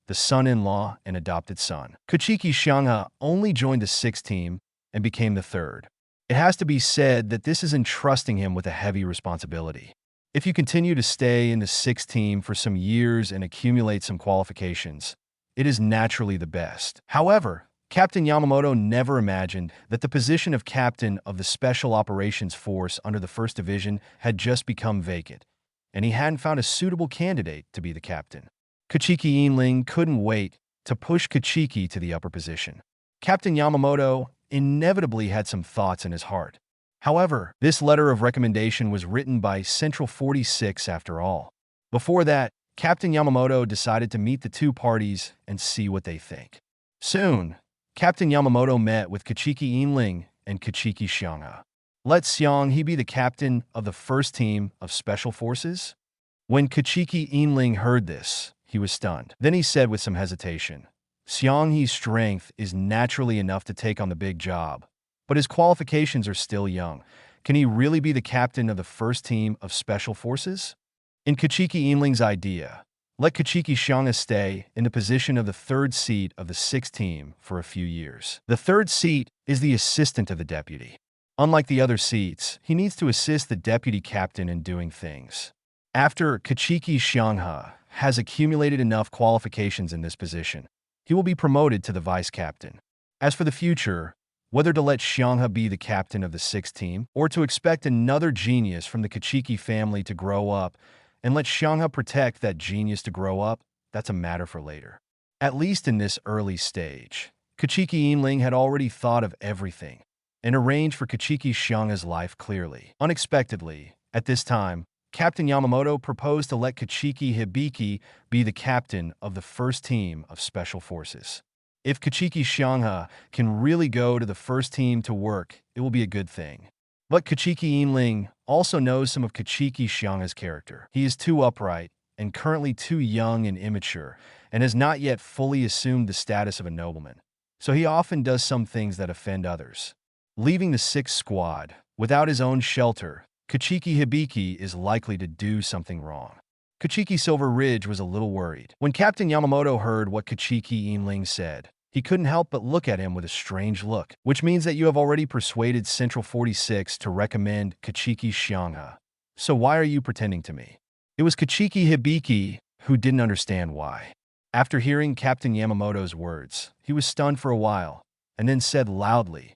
the son-in-law and adopted son. Kachiki Xiangha only joined the 6th team and became the 3rd. It has to be said that this is entrusting him with a heavy responsibility. If you continue to stay in the 6th team for some years and accumulate some qualifications, it is naturally the best. However, Captain Yamamoto never imagined that the position of captain of the Special Operations Force under the 1st Division had just become vacant, and he hadn't found a suitable candidate to be the captain. Kachiki Inling couldn't wait to push Kachiki to the upper position. Captain Yamamoto inevitably had some thoughts in his heart. However, this letter of recommendation was written by Central 46 after all. Before that, Captain Yamamoto decided to meet the 2 parties and see what they think. Soon, Captain Yamamoto met with Kachiki Inling and Kachiki Xiangha. Let Xiang he be the captain of the 1st team of Special Forces? When Kachiki Inling heard this, he was stunned. Then he said with some hesitation, Xiang He's strength is naturally enough to take on the big job, but his qualifications are still young. Can he really be the captain of the 1st team of Special Forces? In Kachiki Inling's idea, let Kachiki Xiangha stay in the position of the 3rd seat of the 6th team for a few years. The 3rd seat is the assistant of the deputy. Unlike the other seats, he needs to assist the deputy captain in doing things. After Kachiki Xiangha has accumulated enough qualifications in this position, he will be promoted to the vice-captain. As for the future, whether to let Xiangha be the captain of the 6th team or to expect another genius from the Kachiki family to grow up and let Xiangha protect that genius to grow up, that's a matter for later. At least in this early stage, Kachiki Inling had already thought of everything and arranged for Kachiki Xiangha's life clearly. Unexpectedly, at this time, Captain Yamamoto proposed to let Kachiki Hibiki be the captain of the 1st team of Special Forces. If Kachiki Xiangha can really go to the 1st team to work, it will be a good thing. But Kachiki Inling also knows some of Kachiki Xiangha's character. He is too upright and currently too young and immature, and has not yet fully assumed the status of a nobleman. So he often does some things that offend others. Leaving the 6th squad without his own shelter, Kachiki Hibiki is likely to do something wrong. Kachiki Silver Ridge was a little worried. When Captain Yamamoto heard what Kachiki Inling said, he couldn't help but look at him with a strange look, which means that you have already persuaded Central 46 to recommend Kachiki Xiangha. So why are you pretending to me? It was Kachiki Hibiki who didn't understand why. After hearing Captain Yamamoto's words, he was stunned for a while, and then said loudly,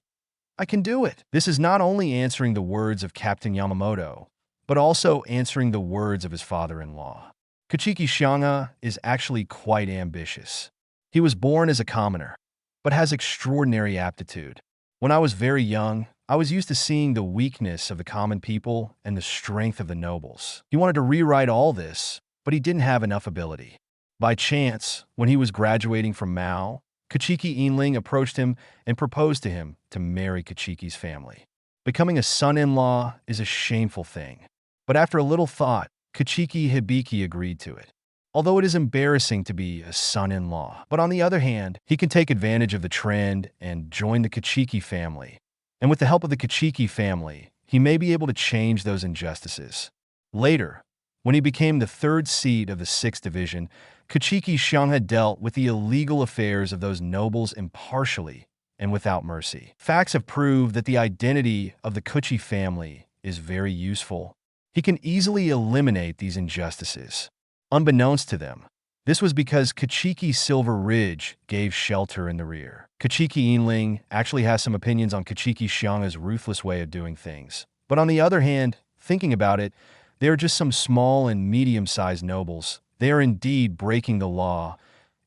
I can do it. This is not only answering the words of Captain Yamamoto, but also answering the words of his father-in-law. Kachiki Xiangha is actually quite ambitious. He was born as a commoner, but has extraordinary aptitude. When I was very young, I was used to seeing the weakness of the common people and the strength of the nobles. He wanted to rewrite all this, but he didn't have enough ability. By chance, when he was graduating from Mao, Kachiki Inling approached him and proposed to him to marry Kachiki's family. Becoming a son-in-law is a shameful thing. But after a little thought, Kachiki Hibiki agreed to it. Although it is embarrassing to be a son-in-law, but on the other hand, he can take advantage of the trend and join the Kachiki family. And with the help of the Kachiki family, he may be able to change those injustices. Later, when he became the 3rd seat of the 6th Division, Kachiki Xiangha dealt with the illegal affairs of those nobles impartially and without mercy. Facts have proved that the identity of the Kuchi family is very useful. He can easily eliminate these injustices. Unbeknownst to them, this was because Kachiki Silver Ridge gave shelter in the rear. Kachiki Yinling actually has some opinions on Kachiki Xiangha's ruthless way of doing things. But on the other hand, thinking about it, they are just some small and medium-sized nobles. They are indeed breaking the law,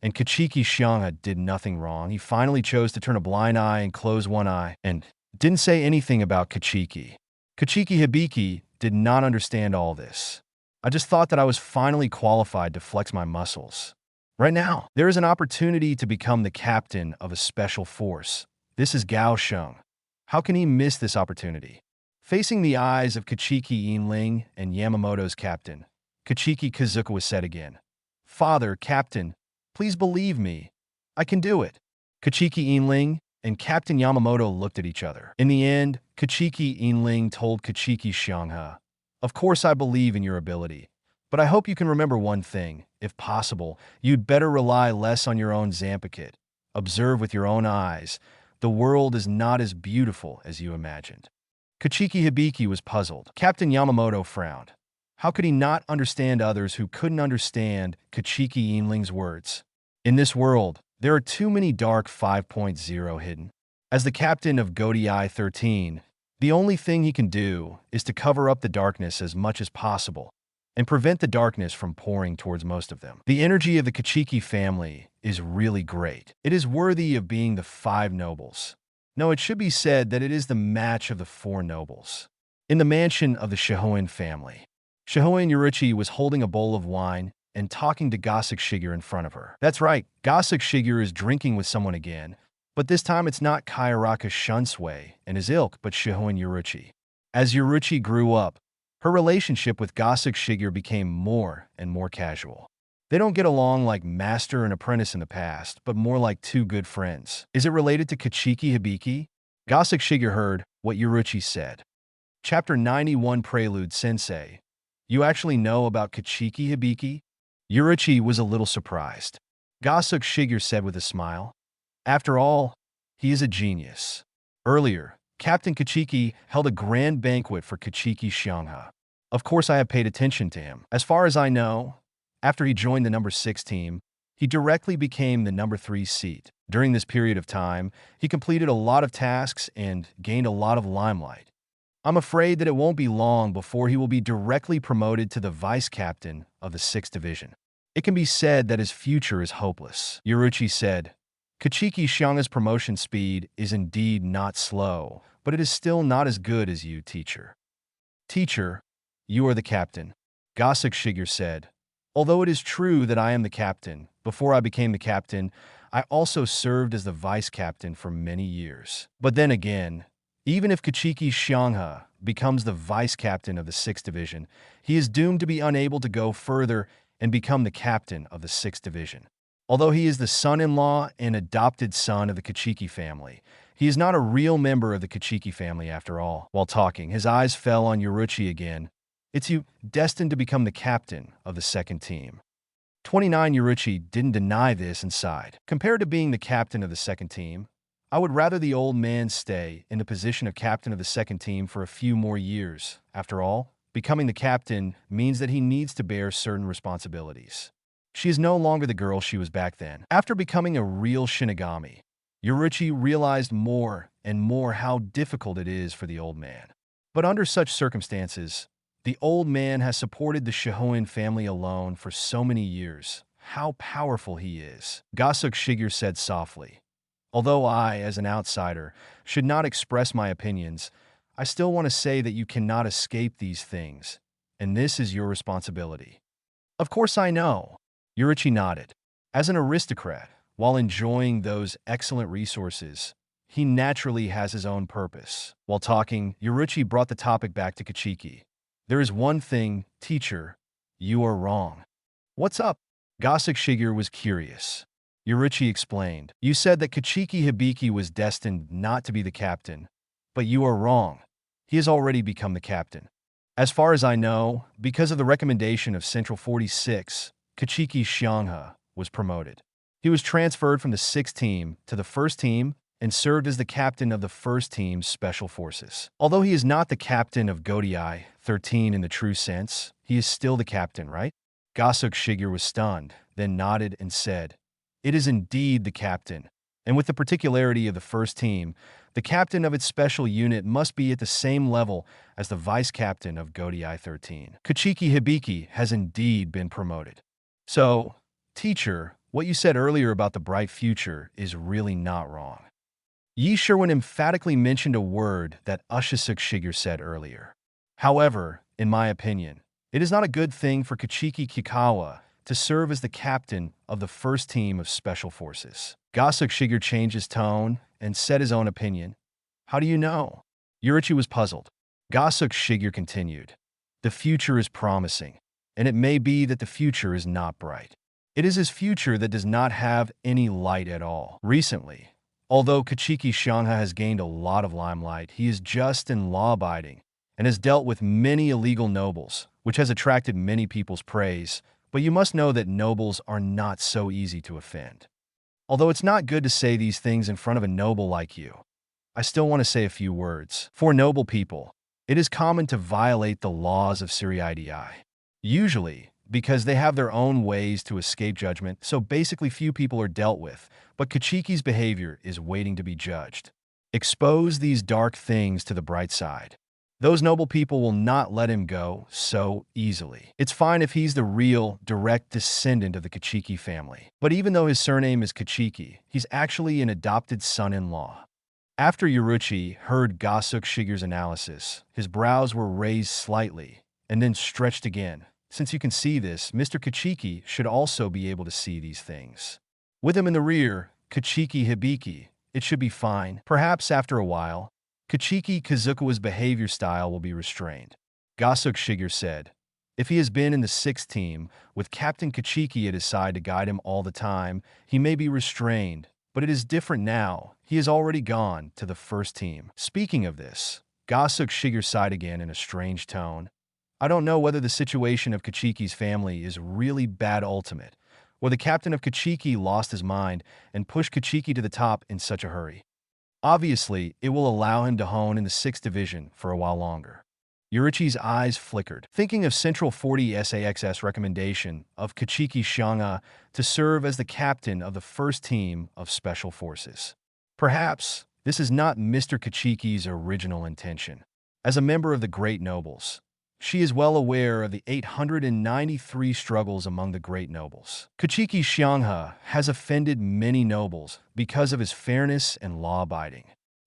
and Kachiki Xiangha did nothing wrong. He finally chose to turn a blind eye and close one eye, and didn't say anything about Kachiki. Kachiki Hibiki did not understand all this. I just thought that I was finally qualified to flex my muscles. Right now, there is an opportunity to become the captain of a special force. This is Gao Sheng. How can he miss this opportunity? Facing the eyes of Kachiki Yinling and Yamamoto's captain, Kachiki Kazukawa said again, "Father, Captain, please believe me. I can do it." Kachiki Yinling and Captain Yamamoto looked at each other. In the end, Kachiki Yinling told Kachiki Xiangha, "Of course I believe in your ability, but I hope you can remember one thing. If possible, you'd better rely less on your own Zampakit. Observe with your own eyes. The world is not as beautiful as you imagined." Kachiki Hibiki was puzzled. Captain Yamamoto frowned. How could he not understand others who couldn't understand Kachiki Yinling's words? In this world, there are too many dark 5.0 hidden. As the captain of Godii 13, the only thing he can do is to cover up the darkness as much as possible and prevent the darkness from pouring towards most of them. The energy of the Kachiki family is really great. It is worthy of being the 5 nobles. No, it should be said that it is the match of the 4 nobles. In the mansion of the Shihoin family, Shihoin Yuruchi was holding a bowl of wine and talking to Gosuke Shigure in front of her. That's right, Gosuke Shigure is drinking with someone again, but this time it's not Kaiaraka Shunsui and his ilk, but Shihoin Yuruchi. As Yuruchi grew up, her relationship with Gosuke Shigure became more and more casual. They don't get along like master and apprentice in the past, but more like 2 good friends. Is it related to Kachiki Hibiki? Gosuke Shigure heard what Yuruchi said. Chapter 91 Prelude Sensei. You actually know about Kachiki Hibiki? Yuruchi was a little surprised. Gosuke Shigure said with a smile, "After all, he is a genius." Earlier, Captain Kachiki held a grand banquet for Kachiki Xiangha. Of course I have paid attention to him. As far as I know, after he joined the number 6 team, he directly became the number 3 seat. During this period of time, he completed a lot of tasks and gained a lot of limelight. I'm afraid that it won't be long before he will be directly promoted to the vice captain of the 6th division. It can be said that his future is hopeless. Yuruchi said, "Kachiki Xiangha's promotion speed is indeed not slow, but it is still not as good as you, teacher." "Teacher, you are the captain," Gosuke Shigure said. "Although it is true that I am the captain, before I became the captain, I also served as the vice captain for many years. But then again, even if Kachiki Xiangha becomes the vice captain of the 6th division, he is doomed to be unable to go further and become the captain of the 6th division. Although he is the son-in-law and adopted son of the Kachiki family, he is not a real member of the Kachiki family after all." While talking, his eyes fell on Yuruchi again. "It's you destined to become the captain of the 2nd team." 29 Yuruchi didn't deny this and sighed. Compared to being the captain of the 2nd team, I would rather the old man stay in the position of captain of the 2nd team for a few more years. After all, becoming the captain means that he needs to bear certain responsibilities. She is no longer the girl she was back then. After becoming a real Shinigami, Yuruchi realized more and more how difficult it is for the old man. But under such circumstances, the old man has supported the Shihoin family alone for so many years. How powerful he is. Gosuke Shigure said softly. "Although I, as an outsider, should not express my opinions, I still want to say that you cannot escape these things, and this is your responsibility." "Of course I know." Yuruchi nodded. As an aristocrat, while enjoying those excellent resources, he naturally has his own purpose. While talking, Yuruchi brought the topic back to Kachiki. "There is one thing, teacher, you are wrong." "What's up?" Gosuke Shigure was curious. Yuruchi explained. "You said that Kachiki Hibiki was destined not to be the captain, but you are wrong. He has already become the captain. As far as I know, because of the recommendation of Central 46, Kachiki Xiangha was promoted. He was transferred from the 6th team to the 1st team and served as the captain of the first team's special forces. Although he is not the captain of Gosuke 13 in the true sense, he is still the captain, right? Gosuke Shigure was stunned, then nodded and said, "It is indeed the captain. And with the particularity of the first team, the captain of its special unit must be at the same level as the vice captain of Gosuke 13. Kichiki Hibiki has indeed been promoted." So, teacher, what you said earlier about the bright future is really not wrong. Yi Sherwin emphatically mentioned a word that Gosuke Shigure said earlier. However, in my opinion, it is not a good thing for Kichiki Kikawa to serve as the captain of the first team of special forces. Gosuke Shigure changed his tone and said his own opinion. How do you know? Yurichi was puzzled. Gosuke Shigure continued. The future is promising, and it may be that the future is not bright. It is his future that does not have any light at all. Recently, although Kichiki Shangha has gained a lot of limelight, he is just and law-abiding and has dealt with many illegal nobles, which has attracted many people's praise. But you must know that nobles are not so easy to offend. Although it's not good to say these things in front of a noble like you, I still want to say a few words. For noble people, it is common to violate the laws of Siriidii. Usually, because they have their own ways to escape judgment, so basically few people are dealt with, but Kichiki's behavior is waiting to be judged. Expose these dark things to the bright side. Those noble people will not let him go so easily. It's fine if he's the real, direct descendant of the Kichiki family. But even though his surname is Kichiki, he's actually an adopted son-in-law. After Yurichi heard Gosuke Shigure's analysis, his brows were raised slightly and then stretched again. Since you can see this, Mr. Kichiki should also be able to see these things. With him in the rear, Kichiki Hibiki, it should be fine. Perhaps after a while, Kichiki Kazukawa's behavior style will be restrained. Gosuke Shigure said, if he has been in the 6th team, with Captain Kichiki at his side to guide him all the time, he may be restrained, but it is different now. He has already gone to the 1st team. Speaking of this, Gosuke Shigure sighed again in a strange tone. I don't know whether the situation of Kichiki's family is really bad ultimate, or the captain of Kichiki lost his mind and pushed Kichiki to the top in such a hurry. Obviously, it will allow him to hone in the 6th division for a while longer. Yurichi's eyes flickered, thinking of Central 40 SAXS recommendation of Kichiki Shanga to serve as the captain of the 1st team of Special Forces. Perhaps this is not Mr. Kichiki's original intention. As a member of the Great Nobles, she is well aware of the 893 struggles among the great nobles. Kichiki Xianghe has offended many nobles because of his fairness and law-abiding.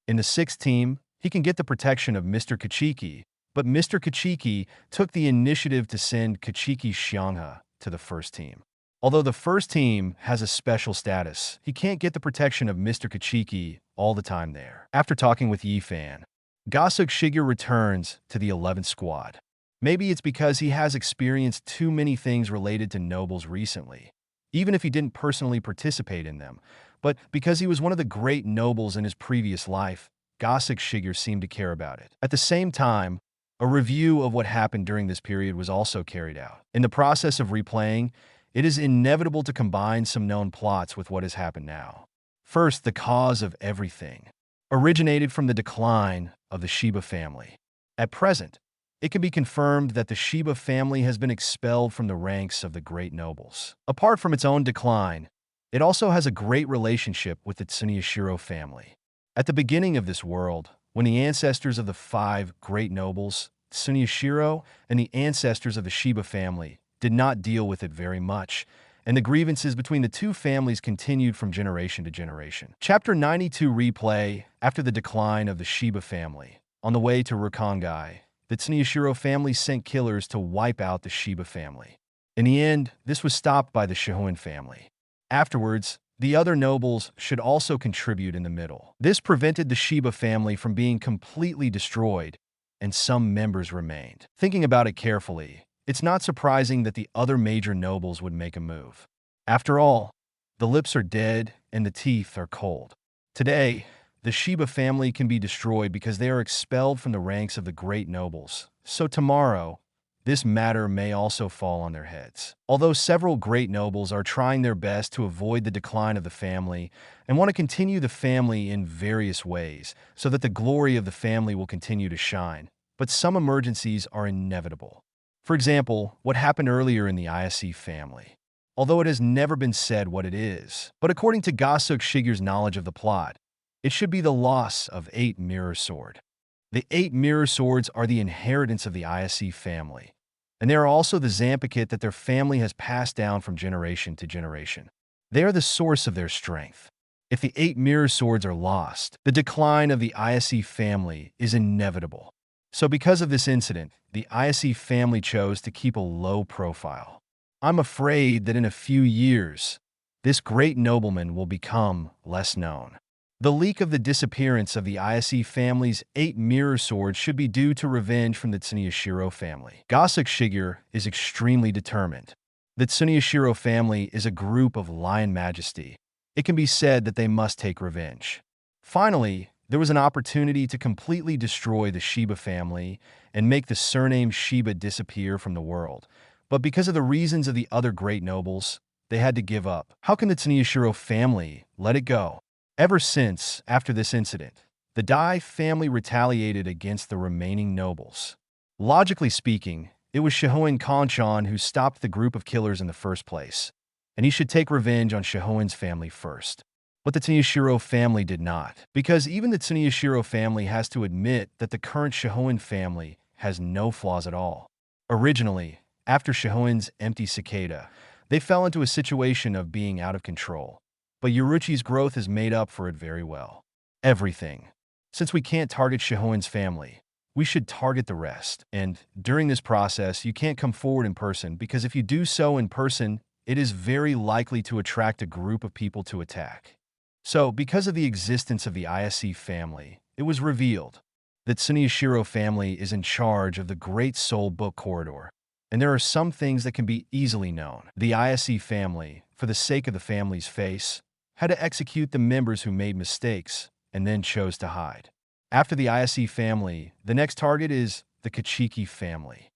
In the 6th team, he can get the protection of Mr. Kichiki, but Mr. Kichiki took the initiative to send Kichiki Xianghe to the 1st team. Although the 1st team has a special status, he can't get the protection of Mr. Kichiki all the time there. After talking with Yifan, Gosuke Shigure returns to the 11th squad. Maybe it's because he has experienced too many things related to nobles recently, even if he didn't personally participate in them. But because he was one of the great nobles in his previous life, Gosuke Shigure seemed to care about it. At the same time, a review of what happened during this period was also carried out. In the process of replaying, it is inevitable to combine some known plots with what has happened now. First, the cause of everything originated from the decline of the Shiba family. At present, it can be confirmed that the Shiba family has been expelled from the ranks of the great nobles. Apart from its own decline, it also has a great relationship with the Tsuneyashiro family. At the beginning of this world, when the ancestors of the 5 great nobles, Tsuneyashiro, and the ancestors of the Shiba family did not deal with it very much, and the grievances between the 2 families continued from generation to generation. Chapter 92 replay after the decline of the Shiba family. On the way to Rukongai, the Tsuneyashiro family sent killers to wipe out the Shiba family. In the end, this was stopped by the Shihoin family. Afterwards, the other nobles should also contribute in the middle. This prevented the Shiba family from being completely destroyed, and some members remained. Thinking about it carefully, it's not surprising that the other major nobles would make a move. After all, the lips are dead and the teeth are cold. Today, the Shiba family can be destroyed because they are expelled from the ranks of the great nobles. So tomorrow, this matter may also fall on their heads. Although several great nobles are trying their best to avoid the decline of the family and want to continue the family in various ways so that the glory of the family will continue to shine, but some emergencies are inevitable. For example, what happened earlier in the ISC family. Although it has never been said what it is, but according to Gosuke Shigure's knowledge of the plot, it should be the loss of 8 mirror sword. The 8 mirror swords are the inheritance of the ISC family, and they are also the Zampiket that their family has passed down from generation to generation. They are the source of their strength. If the 8 mirror swords are lost, the decline of the ISC family is inevitable. So because of this incident, the ISC family chose to keep a low profile. I'm afraid that in a few years, this great nobleman will become less known. The leak of the disappearance of the ISC family's 8 mirror swords should be due to revenge from the Tsuneyashiro family. Gosuke Shigure is extremely determined. The Tsuneyashiro family is a group of lion majesty. It can be said that they must take revenge. Finally, there was an opportunity to completely destroy the Shiba family and make the surname Shiba disappear from the world. But because of the reasons of the other great nobles, they had to give up. How can the Tsuneyashiro family let it go? Ever since, after this incident, the Dai family retaliated against the remaining nobles. Logically speaking, it was Shihoin Kanchan who stopped the group of killers in the first place, and he should take revenge on Shihoin's family first. But the Tsuneyashiro family did not, because even the Tsuneyashiro family has to admit that the current Shihoin family has no flaws at all. Originally, after Shihoin's empty cicada, they fell into a situation of being out of control. But Yoruichi's growth has made up for it very well. Everything. Since we can't target Shihoin's family, we should target the rest. And during this process, you can't come forward in person because if you do so in person, it is very likely to attract a group of people to attack. So, because of the existence of the ISC family, it was revealed that Tsuneyashiro family is in charge of the Great Soul Book Corridor. And there are some things that can be easily known. The ISC family, for the sake of the family's face, had to execute the members who made mistakes and then chose to hide. After the ISC family, the next target is the Kachiki family.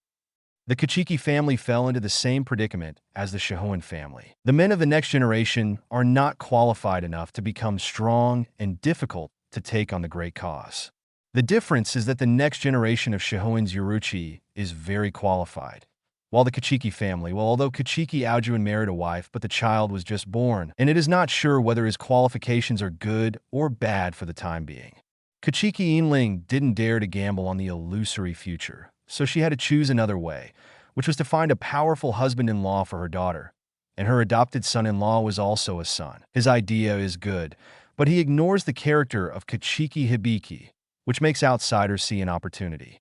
The Kachiki family fell into the same predicament as the Shihoin family. The men of the next generation are not qualified enough to become strong and difficult to take on the great cause. The difference is that the next generation of Shihoin's Yoruichi is very qualified. While the Kachiki family, although Kachiki Aojuin married a wife, but the child was just born, and it is not sure whether his qualifications are good or bad for the time being. Kachiki Yinling didn't dare to gamble on the illusory future, so she had to choose another way, which was to find a powerful husband-in-law for her daughter, and her adopted son-in-law was also a son. His idea is good, but he ignores the character of Kachiki Hibiki, which makes outsiders see an opportunity.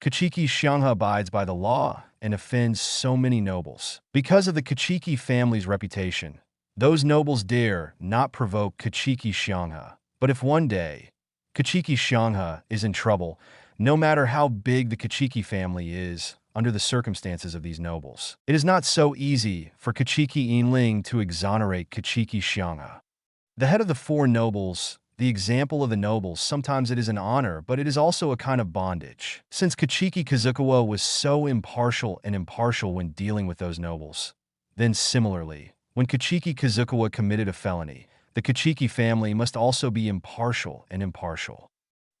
Kachiki Xiangha abides by the law and offends so many nobles. Because of the Kachiki family's reputation, those nobles dare not provoke Kachiki Xiangha. But if one day, Kachiki Xiangha is in trouble, no matter how big the Kachiki family is, under the circumstances of these nobles, it is not so easy for Kachiki Yinling to exonerate Kachiki Xiangha. The head of the 4 nobles, the example of the nobles, sometimes it is an honor, but it is also a kind of bondage. Since Kachiki Kazukawa was so impartial when dealing with those nobles, then similarly, when Kachiki Kazukawa committed a felony, the Kachiki family must also be impartial.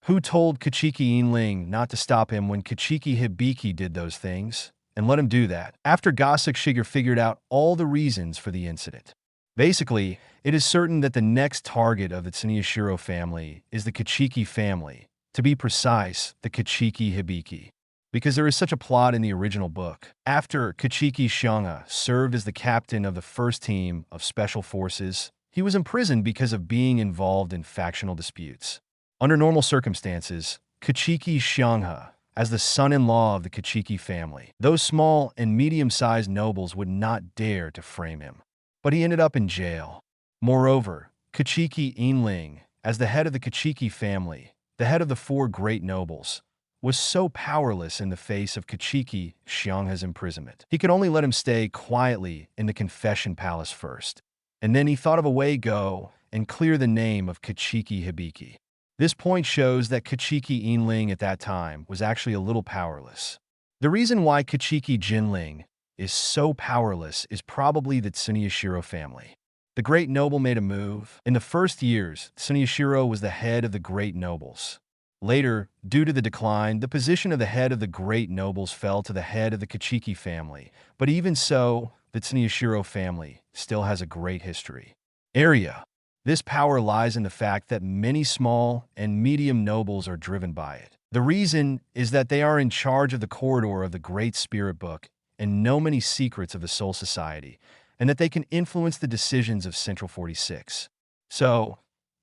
Who told Kachiki Yinling not to stop him when Kachiki Hibiki did those things? And let him do that. After Gosuke Shigure figured out all the reasons for the incident. Basically, it is certain that the next target of the Tsuneyashiro family is the Kachiki family, to be precise, the Kachiki Hibiki, because there is such a plot in the original book. After Kachiki Xiangha served as the captain of the first team of special forces, he was imprisoned because of being involved in factional disputes. Under normal circumstances, Kachiki Xiangha, as the son-in-law of the Kachiki family, those small and medium-sized nobles would not dare to frame him. But he ended up in jail. Moreover, Kachiki Yinling, as the head of the Kachiki family, the head of the 4 great nobles, was so powerless in the face of Kachiki Xiangha's imprisonment. He could only let him stay quietly in the confession palace first, and then he thought of a way to go and clear the name of Kachiki Hibiki. This point shows that Kachiki Yinling at that time was actually a little powerless. The reason why Kachiki Jinling is so powerless is probably the Tsuneyashiro family. The great noble made a move. In the first years, Tsuneyashiro was the head of the great nobles. Later, due to the decline, the position of the head of the great nobles fell to the head of the Kachiki family. But even so, the Tsuneyashiro family still has a great history. Area. This power lies in the fact that many small and medium nobles are driven by it. The reason is that they are in charge of the corridor of the Great Spirit Book and know many secrets of the Soul Society, and that they can influence the decisions of Central 46. So,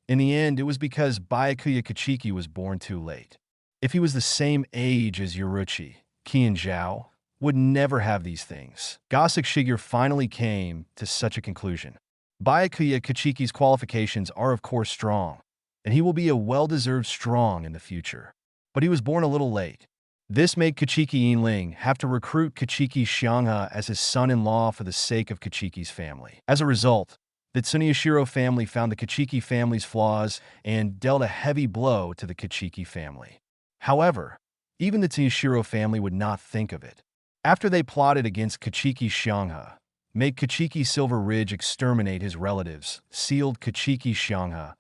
in the end, it was because Byakuya Kachiki was born too late. If he was the same age as Yoruchi, Qian Zhao would never have these things. Gosuke Shigure finally came to such a conclusion. Byakuya Kachiki's qualifications are of course strong, and he will be a well-deserved strong in the future. But he was born a little late. This made Kachiki Yinling have to recruit Kachiki Xianghe as his son-in-law for the sake of Kachiki's family. As a result, the Tsuneyashiro family found the Kachiki family's flaws and dealt a heavy blow to the Kachiki family. However, even the Tsuneyashiro family would not think of it. After they plotted against Kachiki Xianghe, made Kachiki Silver Ridge exterminate his relatives, sealed Kachiki Xianghe,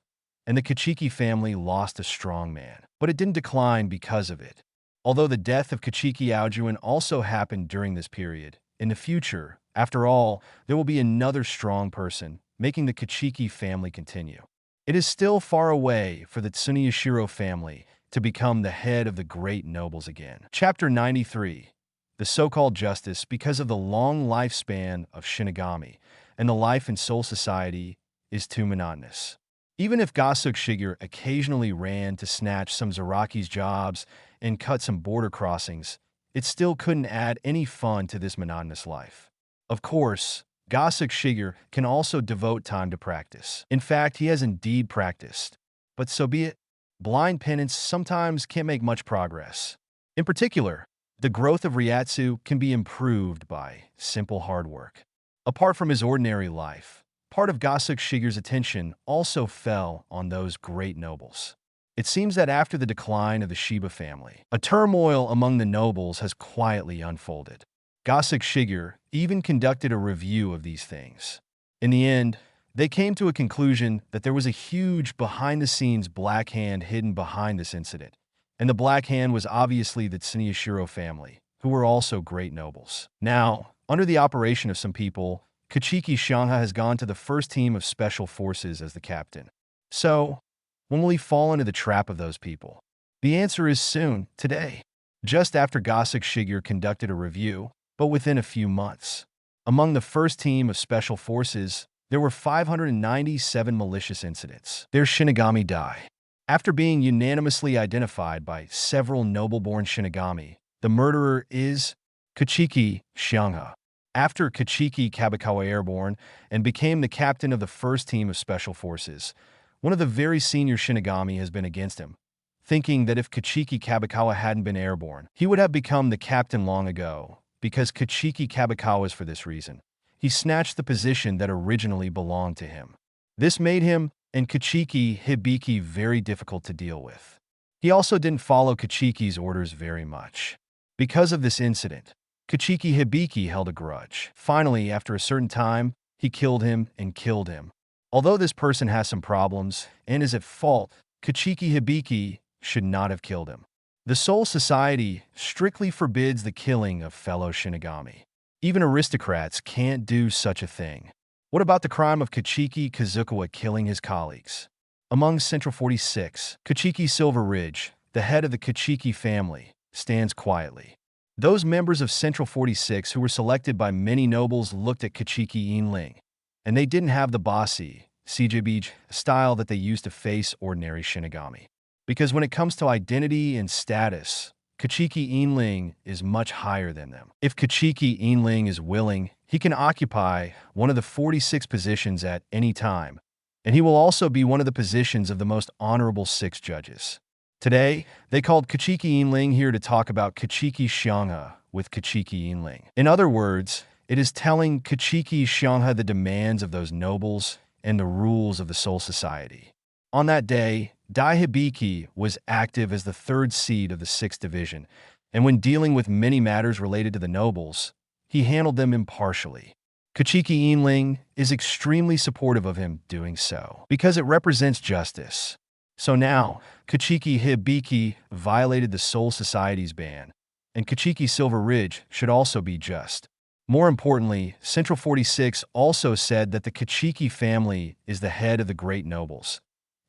and the Kachiki family lost a strong man. But it didn't decline because of it. Although the death of Kachiki Aojuin also happened during this period, in the future, after all, there will be another strong person, making the Kachiki family continue. It is still far away for the Tsuneyashiro family to become the head of the great nobles again. Chapter 93. The so-called justice because of the long lifespan of Shinigami, and the life in Soul Society is too monotonous. Even if Gosuke Shigure occasionally ran to snatch some Zaraki's jobs and cut some border crossings, it still couldn't add any fun to this monotonous life. Of course, Gosuke Shigure can also devote time to practice. In fact, he has indeed practiced. But so be it. Blind penance sometimes can't make much progress. In particular, the growth of Ryatsu can be improved by simple hard work. Apart from his ordinary life, part of Gosuke Shigure's attention also fell on those great nobles. It seems that after the decline of the Shiba family, a turmoil among the nobles has quietly unfolded. Gosuke Shigure even conducted a review of these things. In the end, they came to a conclusion that there was a huge behind-the-scenes black hand hidden behind this incident, and the black hand was obviously the Tsuneyashiro family, who were also great nobles. Now, under the operation of some people, Kachiki Xianghe has gone to the first team of special forces as the captain. So, when will he fall into the trap of those people? The answer is soon, today. Just after Gosuke Shigure conducted a review, but within a few months. Among the first team of special forces, there were 597 malicious incidents. Their Shinigami die. After being unanimously identified by several noble-born Shinigami, the murderer is Kachiki Xianghe. After Kachiki Kabakawa airborne and became the captain of the first team of special forces, one of the very senior Shinigami has been against him, thinking that if Kachiki Kabakawa hadn't been airborne, he would have become the captain long ago, because Kachiki Kabakawa is for this reason. He snatched the position that originally belonged to him. This made him and Kachiki Hibiki very difficult to deal with. He also didn't follow Kachiki's orders very much. Because of this incident, Kachiki Hibiki held a grudge. Finally, after a certain time, he killed him and killed him. Although this person has some problems and is at fault, Kachiki Hibiki should not have killed him. The Soul Society strictly forbids the killing of fellow Shinigami. Even aristocrats can't do such a thing. What about the crime of Kachiki Kazukawa killing his colleagues? Among Central 46, Kachiki Silver Ridge, the head of the Kachiki family, stands quietly. Those members of Central 46 who were selected by many nobles looked at Kachiki Yinling, and they didn't have the bossy, CJB style that they used to face ordinary Shinigami. Because when it comes to identity and status, Kachiki Yinling is much higher than them. If Kachiki Yinling is willing, he can occupy one of the 46 positions at any time, and he will also be one of the positions of the most honorable 6 judges. Today, they called Kachiki Yinling here to talk about Kachiki Xianghe with Kachiki Yinling. In other words, it is telling Kachiki Xianghe the demands of those nobles and the rules of the Soul Society. On that day, Dai Hibiki was active as the 3rd seed of the 6th division, And when dealing with many matters related to the nobles, he handled them impartially. Kachiki Inling is extremely supportive of him doing so, because it represents justice. So now, Kachiki Hibiki violated the Soul Society's ban, and Kachiki Silver Ridge should also be just. More importantly, Central 46 also said that the Kachiki family is the head of the great nobles,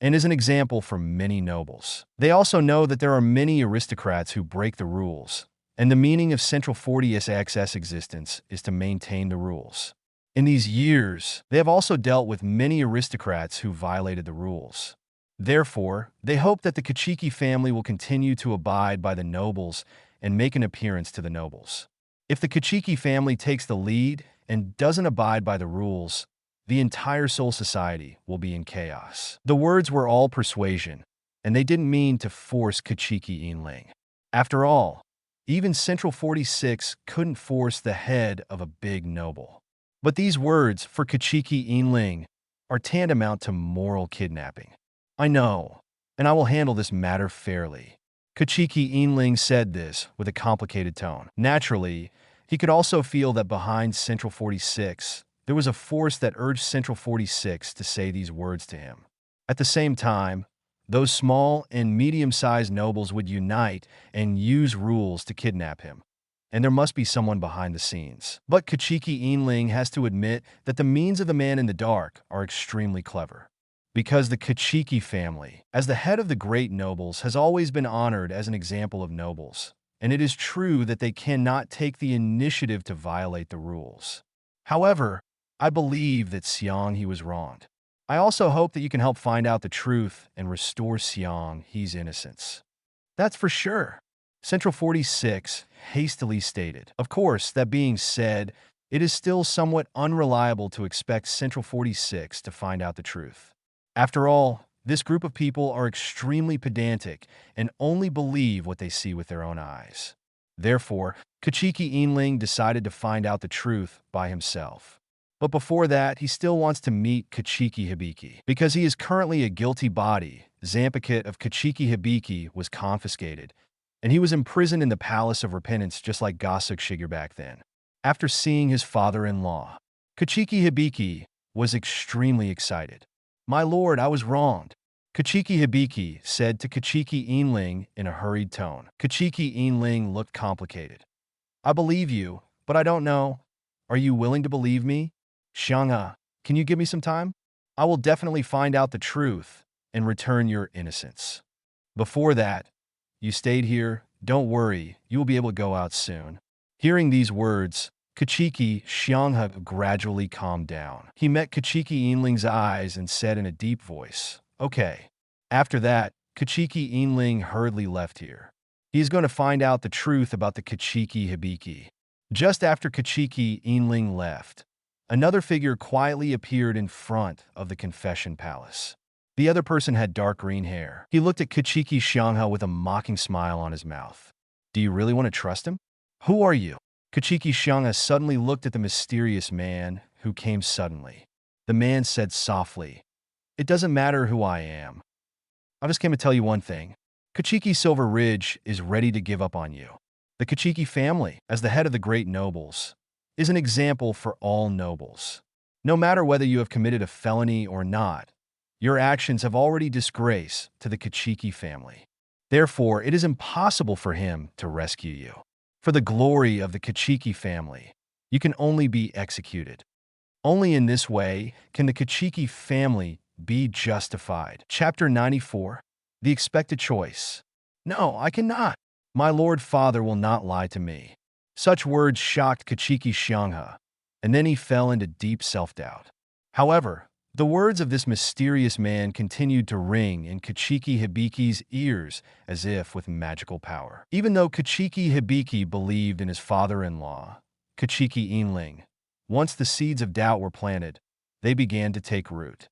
and is an example for many nobles. They also know that there are many aristocrats who break the rules, and the meaning of Central 40's existence is to maintain the rules. In these years, they have also dealt with many aristocrats who violated the rules. Therefore, they hope that the Kachiki family will continue to abide by the nobles and make an appearance to the nobles. If the Kachiki family takes the lead and doesn't abide by the rules, the entire Soul Society will be in chaos. The words were all persuasion, and they didn't mean to force Kachiki Inling. After all, even Central 46 couldn't force the head of a big noble. But these words for Kachiki Inling are tantamount to moral kidnapping. I know, and I will handle this matter fairly. Kachiki Inling said this with a complicated tone. Naturally, he could also feel that behind Central 46, there was a force that urged Central 46 to say these words to him. At the same time, those small and medium-sized nobles would unite and use rules to kidnap him. And there must be someone behind the scenes. But Kachiki Inling has to admit that the means of the man in the dark are extremely clever. Because the Kachiki family, as the head of the great nobles, has always been honored as an example of nobles, and it is true that they cannot take the initiative to violate the rules. However, I believe that Xiang-He was wronged. I also hope that you can help find out the truth and restore Xiang-He's innocence. That's for sure, Central 46 hastily stated. Of course, that being said, it is still somewhat unreliable to expect Central 46 to find out the truth. After all, this group of people are extremely pedantic and only believe what they see with their own eyes. Therefore, Kachiki Inling decided to find out the truth by himself. But before that, he still wants to meet Kachiki Hibiki. Because he is currently a guilty body, Zampakit of Kachiki Hibiki was confiscated, and he was imprisoned in the Palace of Repentance just like Gosuke Shigure back then. After seeing his father-in-law, Kachiki Hibiki was extremely excited. "My lord, I was wronged," Kachiki Hibiki said to Kachiki Inling in a hurried tone. Kachiki Inling looked complicated. "I believe you, but I don't know. Are you willing to believe me? Xiang-Ha, can you give me some time? I will definitely find out the truth and return your innocence. Before that, you stayed here. Don't worry, you will be able to go out soon." Hearing these words, Kachiki Xiang-Ha gradually calmed down. He met Kachiki Inling's eyes and said in a deep voice, "Okay." After that, Kachiki Inling hurriedly left here. He is going to find out the truth about the Kachiki Hibiki. Just after Kachiki Inling left, another figure quietly appeared in front of the confession palace. The other person had dark green hair. He looked at Kachiki Xiang-Ha with a mocking smile on his mouth. "Do you really want to trust him? Who are you?" Kachiki Xiang-Ha suddenly looked at the mysterious man who came suddenly. The man said softly, "It doesn't matter who I am. I just came to tell you one thing. Kachiki Silver Ridge is ready to give up on you. The Kachiki family, as the head of the great nobles, is an example for all nobles. No matter whether you have committed a felony or not, your actions have already disgrace to the Kachiki family. Therefore, it is impossible for him to rescue you. For the glory of the Kachiki family, you can only be executed. Only in this way can the Kachiki family be justified." Chapter 94. The Expected Choice. "No, I cannot. My lord father will not lie to me." Such words shocked Kachiki Xiang-Ha, and then he fell into deep self-doubt. However, the words of this mysterious man continued to ring in Kachiki Hibiki's ears as if with magical power. Even though Kachiki Hibiki believed in his father-in-law, Kachiki Inling, once the seeds of doubt were planted, they began to take root.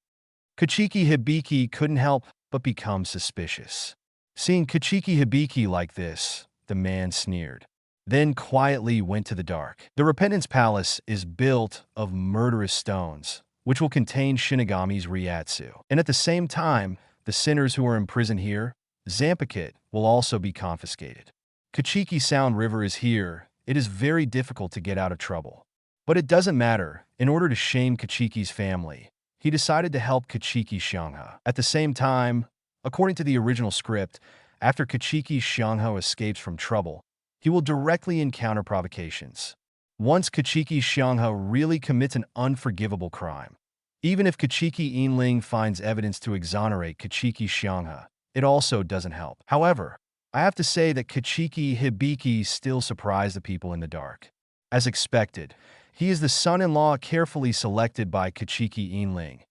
Kachiki Hibiki couldn't help but become suspicious. Seeing Kachiki Hibiki like this, the man sneered, then quietly went to the dark. The Repentance Palace is built of murderous stones, which will contain Shinigami's Ryatsu. And at the same time, the sinners who are imprisoned here, Zampakit, will also be confiscated. Kachiki Sound River is here. It is very difficult to get out of trouble. But it doesn't matter. In order to shame Kachiki's family, he decided to help Kachiki Xianghe. At the same time, according to the original script, after Kachiki Xianghe escapes from trouble, he will directly encounter provocations. Once Kachiki Xianghe really commits an unforgivable crime, even if Kachiki Yinling finds evidence to exonerate Kachiki Xianghe, it also doesn't help. However, I have to say that Kachiki Hibiki still surprised the people in the dark. As expected, he is the son-in-law carefully selected by Kachiki Yinling,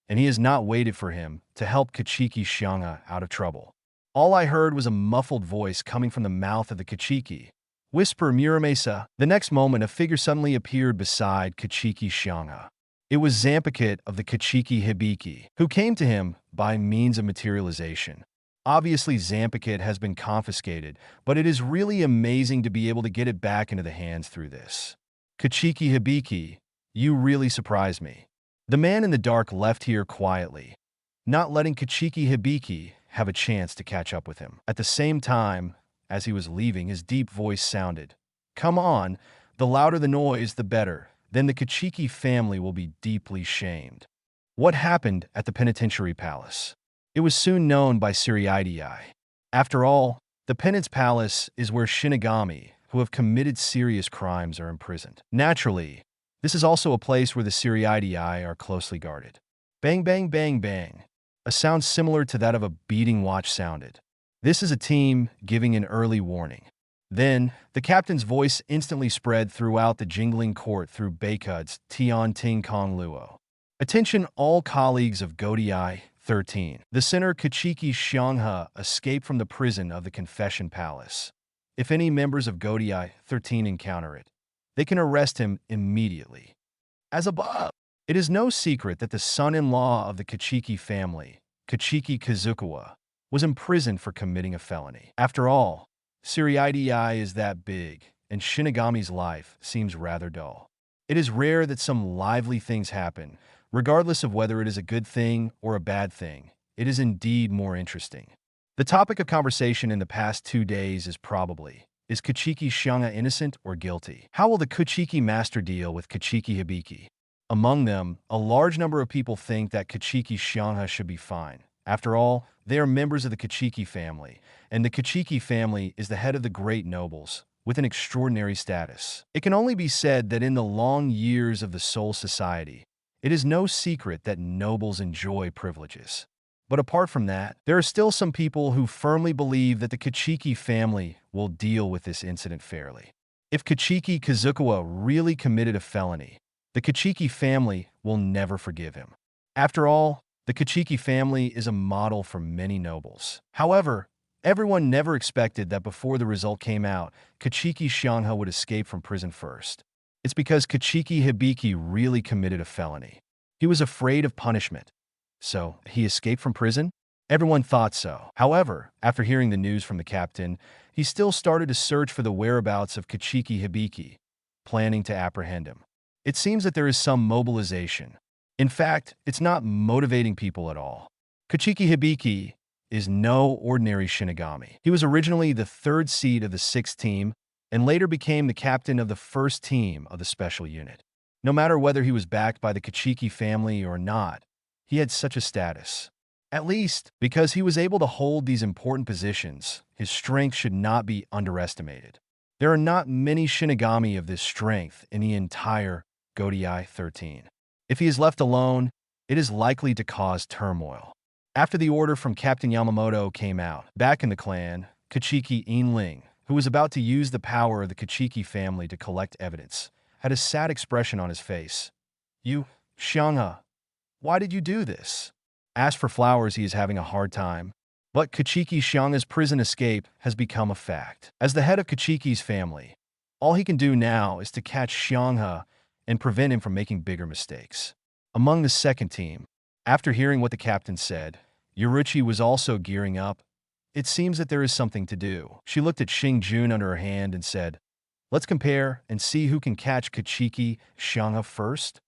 and he has not waited for him to help Kachiki Xianghe out of trouble. All I heard was a muffled voice coming from the mouth of the Kachiki. Whisper Muramesa. The next moment, a figure suddenly appeared beside Kachiki Xianghe. It was Zanpakuto of the Kachiki Hibiki, who came to him by means of materialization. Obviously, Zanpakuto has been confiscated, but it is really amazing to be able to get it back into the hands through this. Kachiki Hibiki, you really surprised me. The man in the dark left here quietly, not letting Kachiki Hibiki have a chance to catch up with him. At the same time, as he was leaving, his deep voice sounded, "Come on, the louder the noise, the better. Then the Kachiki family will be deeply shamed." What happened at the penitentiary palace? It was soon known by Siriidii. After all, the penance palace is where Shinigami, who have committed serious crimes, are imprisoned. Naturally, this is also a place where the Siriidii are closely guarded. Bang, bang, bang, bang. A sound similar to that of a beating watch sounded. This is a team giving an early warning. Then, the captain's voice instantly spread throughout the jingling court through Baikud's Tian Ting Kong Luo. Attention all colleagues of Godii 13. The center Kachiki Xianghe escaped from the prison of the Confession Palace. If any members of Godii 13 encounter it, they can arrest him immediately. As above, it is no secret that the son-in-law of the Kachiki family, Kachiki Kazukawa, was imprisoned for committing a felony. After all, Siriidii is that big, and Shinigami's life seems rather dull. It is rare that some lively things happen, regardless of whether it is a good thing or a bad thing. It is indeed more interesting. The topic of conversation in the past 2 days is probably, is Kachiki Xianghe innocent or guilty? How will the Kachiki master deal with Kachiki Hibiki? Among them, a large number of people think that Kachiki Xianghe should be fine. After all, they are members of the Kachiki family, and the Kachiki family is the head of the great nobles, with an extraordinary status. It can only be said that in the long years of the Soul Society, it is no secret that nobles enjoy privileges. But apart from that, there are still some people who firmly believe that the Kachiki family will deal with this incident fairly. If Kachiki Kazukawa really committed a felony, the Kachiki family will never forgive him. After all, the Kachiki family is a model for many nobles. However, everyone never expected that before the result came out, Kachiki Xianghe would escape from prison first. It's because Kachiki Hibiki really committed a felony. He was afraid of punishment. So, he escaped from prison? Everyone thought so. However, after hearing the news from the captain, he still started to search for the whereabouts of Kachiki Hibiki, planning to apprehend him. It seems that there is some mobilization. In fact, it's not motivating people at all. Kachiki Hibiki is no ordinary Shinigami. He was originally the 3rd seed of the 6th team and later became the captain of the 1st team of the special unit. No matter whether he was backed by the Kachiki family or not, he had such a status. At least, because he was able to hold these important positions, his strength should not be underestimated. There are not many Shinigami of this strength in the entire Godii 13. If he is left alone, it is likely to cause turmoil. After the order from Captain Yamamoto came out, back in the clan, Kachiki Yinling, who was about to use the power of the Kachiki family to collect evidence, had a sad expression on his face. "You, Xianghe, why did you do this?" As for Flowers, he is having a hard time. But Kachiki Xianghe's prison escape has become a fact. As the head of Kachiki's family, all he can do now is to catch Xianghe and prevent him from making bigger mistakes. Among the 2nd team, after hearing what the captain said, Yoruichi was also gearing up. It seems that there is something to do. She looked at Xingjun under her hand and said, "Let's compare and see who can catch Kachiki Xianghe first."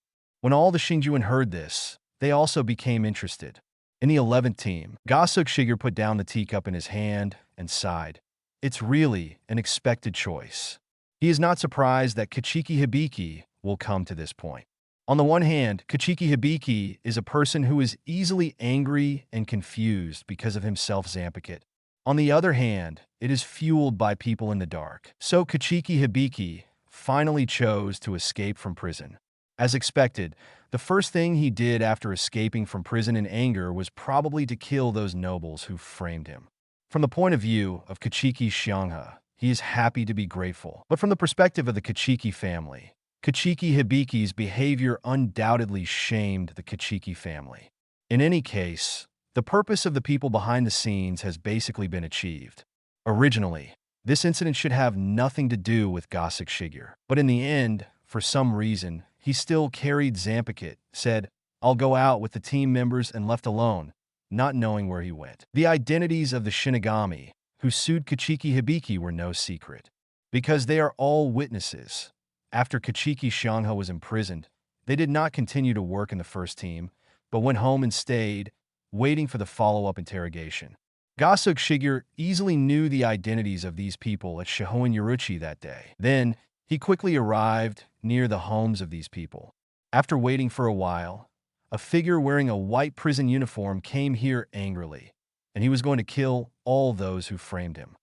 When all the Xingjun heard this, they also became interested. In the 11th team, Gosuke Shigure put down the teacup in his hand and sighed. it's really an expected choice. He is not surprised that Kichiki Hibiki will come to this point. On the one hand, Kichiki Hibiki is a person who is easily angry and confused because of himself Zanpakuto. On the other hand, it is fueled by people in the dark. So Kichiki Hibiki finally chose to escape from prison. As expected, the first thing he did after escaping from prison in anger was probably to kill those nobles who framed him. From the point of view of Kichiki Shigure, he is happy to be grateful. But from the perspective of the Kichiki family, Kichiki Hibiki's behavior undoubtedly shamed the Kichiki family. In any case, the purpose of the people behind the scenes has basically been achieved. Originally, this incident should have nothing to do with Gosuke Shigure. But in the end, for some reason, he still carried Zanpakuto, said, "I'll go out with the team members," and left alone, not knowing where he went. The identities of the Shinigami who sued Kichiki Hibiki were no secret, because they are all witnesses. After Kichiki Shigure was imprisoned, they did not continue to work in the first team, but went home and stayed, waiting for the follow-up interrogation. Gosuke Shigure easily knew the identities of these people at Shihoin Yoruchi that day. Then, he quickly arrived near the homes of these people. After waiting for a while, a figure wearing a white prison uniform came here angrily, and he was going to kill all those who framed him.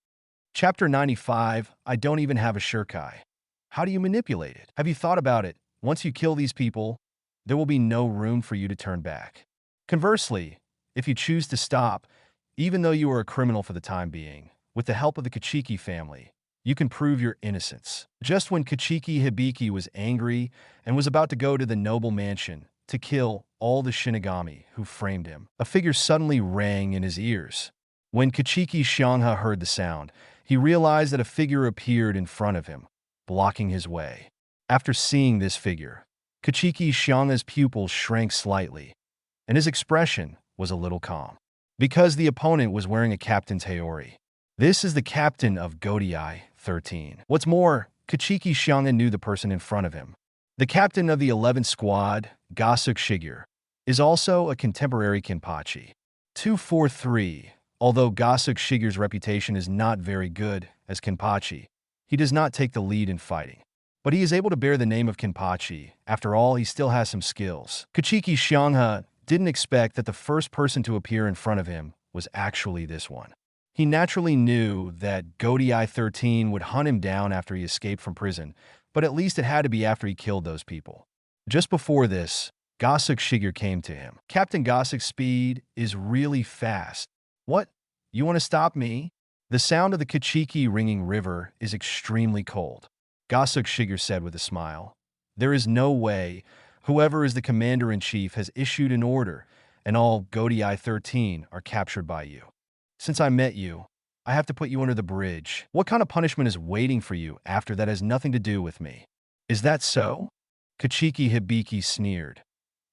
Chapter 95, I don't even have a shuriken. How do you manipulate it? Have you thought about it? Once you kill these people, there will be no room for you to turn back. Conversely, if you choose to stop, even though you are a criminal for the time being, with the help of the Kichiki family, you can prove your innocence. Just when Kichiki Hibiki was angry and was about to go to the noble mansion to kill all the Shinigami who framed him, a figure suddenly rang in his ears. When Kichiki Shigure heard the sound, he realized that a figure appeared in front of him, blocking his way. After seeing this figure, Kichiki Shigure's pupils shrank slightly, and his expression was a little calm. Because the opponent was wearing a captain's Haori. This is the captain of Rebirth 13. What's more, Kichiki Shigure knew the person in front of him. The captain of the 11th squad, Gosuke Shigure, is also a contemporary Kenpachi. 243. Although Gosuke Shigure's reputation is not very good as Kenpachi, he does not take the lead in fighting. But he is able to bear the name of Kenpachi. After all, he still has some skills. Kichiki Shigure didn't expect that the first person to appear in front of him was actually this one. He naturally knew that Rebirth 13 would hunt him down after he escaped from prison, but at least it had to be after he killed those people. Just before this, Gosuke Shigure came to him. Captain Gosuke's speed is really fast. What? You want to stop me? The sound of the Kichiki ringing river is extremely cold. Gosuke Shigure said with a smile, "There is no way. Whoever is the commander-in-chief has issued an order, and all Rebirth 13 are captured by you. Since I met you, I have to put you under the bridge. What kind of punishment is waiting for you after that has nothing to do with me? Is that so?" Kichiki Hibiki sneered.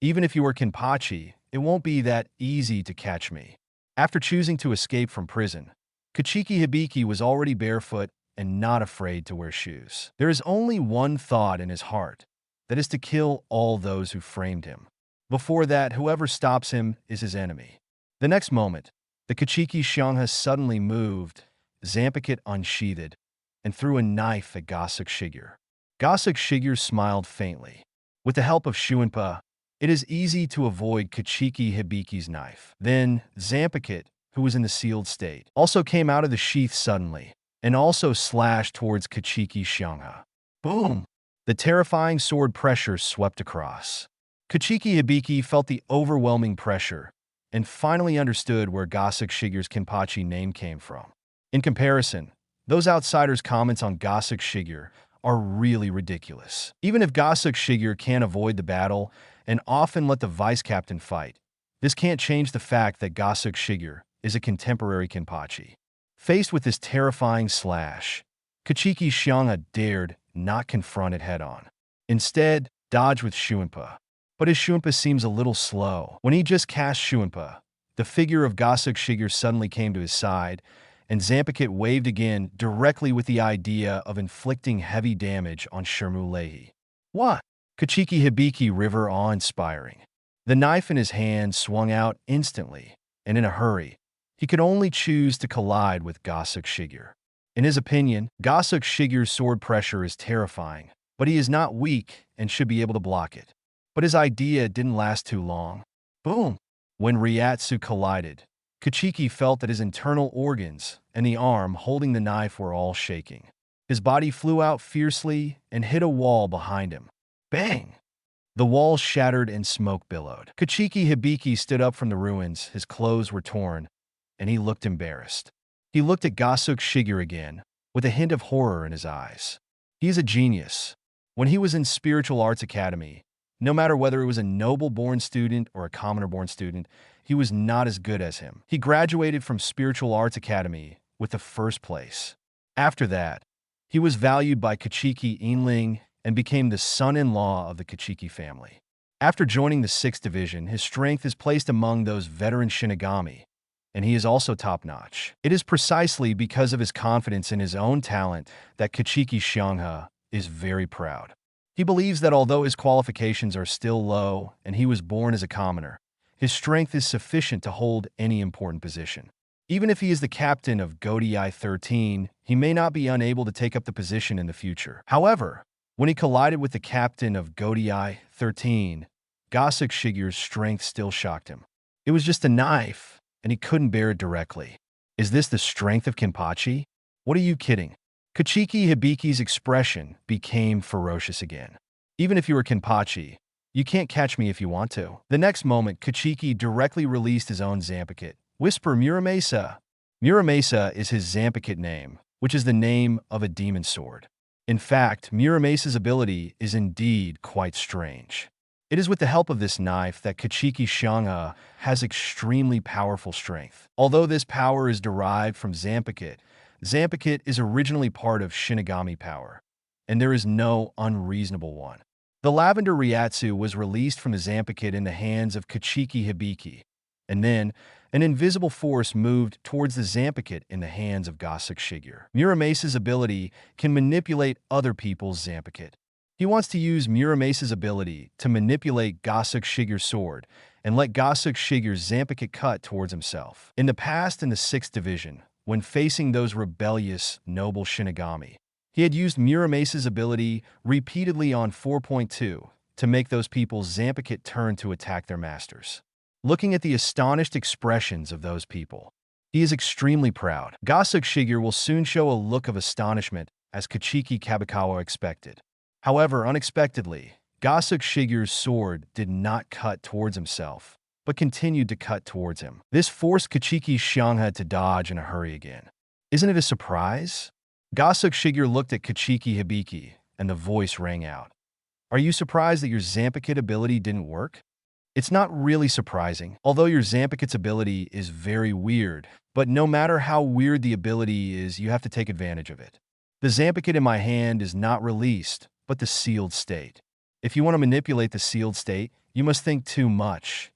"Even if you are Kenpachi, it won't be that easy to catch me." After choosing to escape from prison, Kichiki Hibiki was already barefoot and not afraid to wear shoes. There is only one thought in his heart, that is to kill all those who framed him. Before that, whoever stops him is his enemy. The next moment, the Kichiki Shigure suddenly moved, Zanpakuto unsheathed, and threw a knife at Gosuke Shigure. Gosuke Shigure smiled faintly. With the help of Shuinpa, it is easy to avoid Kichiki Hibiki's knife. Then, Zanpakuto, who was in the sealed state, also came out of the sheath suddenly, and also slashed towards Kichiki Shigure. Boom! The terrifying sword pressure swept across. Kichiki Hibiki felt the overwhelming pressure, and finally understood where Gosuke Shigure's Kenpachi name came from. In comparison, those outsiders' comments on Gosuke Shigure are really ridiculous. Even if Gosuke Shigure can't avoid the battle and often let the vice-captain fight, this can't change the fact that Gosuke Shigure is a contemporary Kenpachi. Faced with this terrifying slash, Kichiki Shigure dared not confront it head-on. Instead, dodged with Shuinpa. But his Shuinpa seems a little slow. When he just cast Shuinpa, the figure of Gosuke Shigure suddenly came to his side, and Zanpakuto waved again directly with the idea of inflicting heavy damage on Shirmulehi. What? Kichiki Hibiki river awe-inspiring. The knife in his hand swung out instantly, and in a hurry. He could only choose to collide with Gosuke Shigure. In his opinion, Gosuke Shigure's sword pressure is terrifying, but he is not weak and should be able to block it. But his idea didn't last too long. Boom! When Ryatsu collided, Kachiki felt that his internal organs and the arm holding the knife were all shaking. His body flew out fiercely and hit a wall behind him. Bang! The wall shattered and smoke billowed. Kachiki Hibiki stood up from the ruins, his clothes were torn, and he looked embarrassed. He looked at Gosuke Shigure again, with a hint of horror in his eyes. He is a genius. When he was in Spiritual Arts Academy, no matter whether it was a noble-born student or a commoner-born student, he was not as good as him. He graduated from Spiritual Arts Academy with the first place. After that, he was valued by Kachiki Inling and became the son-in-law of the Kachiki family. After joining the 6th Division, his strength is placed among those veteran Shinigami, and he is also top-notch. It is precisely because of his confidence in his own talent that Kachiki Shangha is very proud. He believes that although his qualifications are still low and he was born as a commoner, his strength is sufficient to hold any important position. Even if he is the captain of Godii 13, he may not be unable to take up the position in the future. However, when he collided with the captain of Godii 13, Gosuke Shigure's strength still shocked him. It was just a knife, and he couldn't bear it directly. Is this the strength of Kenpachi? What are you kidding? Kachiki Hibiki's expression became ferocious again. Even if you were Kenpachi, you can't catch me if you want to. The next moment, Kachiki directly released his own Zampakit. Whisper Muramasa. Muramasa is his Zampakit name, which is the name of a demon sword. In fact, Muramasa's ability is indeed quite strange. It is with the help of this knife that Kachiki Shangha has extremely powerful strength. Although this power is derived from Zampakit, Zampakit is originally part of Shinigami power, and there is no unreasonable one. The Lavender Ryatsu was released from the Zampakit in the hands of Kachiki Hibiki, and then an invisible force moved towards the Zampakit in the hands of Gosuke Shigure. Muramasa's ability can manipulate other people's Zampakit. He wants to use Muramasa's ability to manipulate Gosuke Shigure's sword and let Gosuke Shigure's Zampakit cut towards himself. In the past, in the 6th Division, when facing those rebellious, noble Shinigami, he had used Muramasa's ability repeatedly on 4.2 to make those people's Zampakit turn to attack their masters. Looking at the astonished expressions of those people, he is extremely proud. Gosuke Shigure will soon show a look of astonishment as Kachiki Kabikawa expected. However, unexpectedly, Gosuke Shigure's sword did not cut towards himself, but continued to cut towards him. This forced Kachiki Shangha to dodge in a hurry again. Isn't it a surprise? Gosuke Shigure looked at Kachiki Hibiki, and the voice rang out. Are you surprised that your Zampakit ability didn't work? It's not really surprising, although your Zampakit's ability is very weird, but no matter how weird the ability is, you have to take advantage of it. The Zampakit in my hand is not released, but the sealed state. If you want to manipulate the sealed state, you must think too much.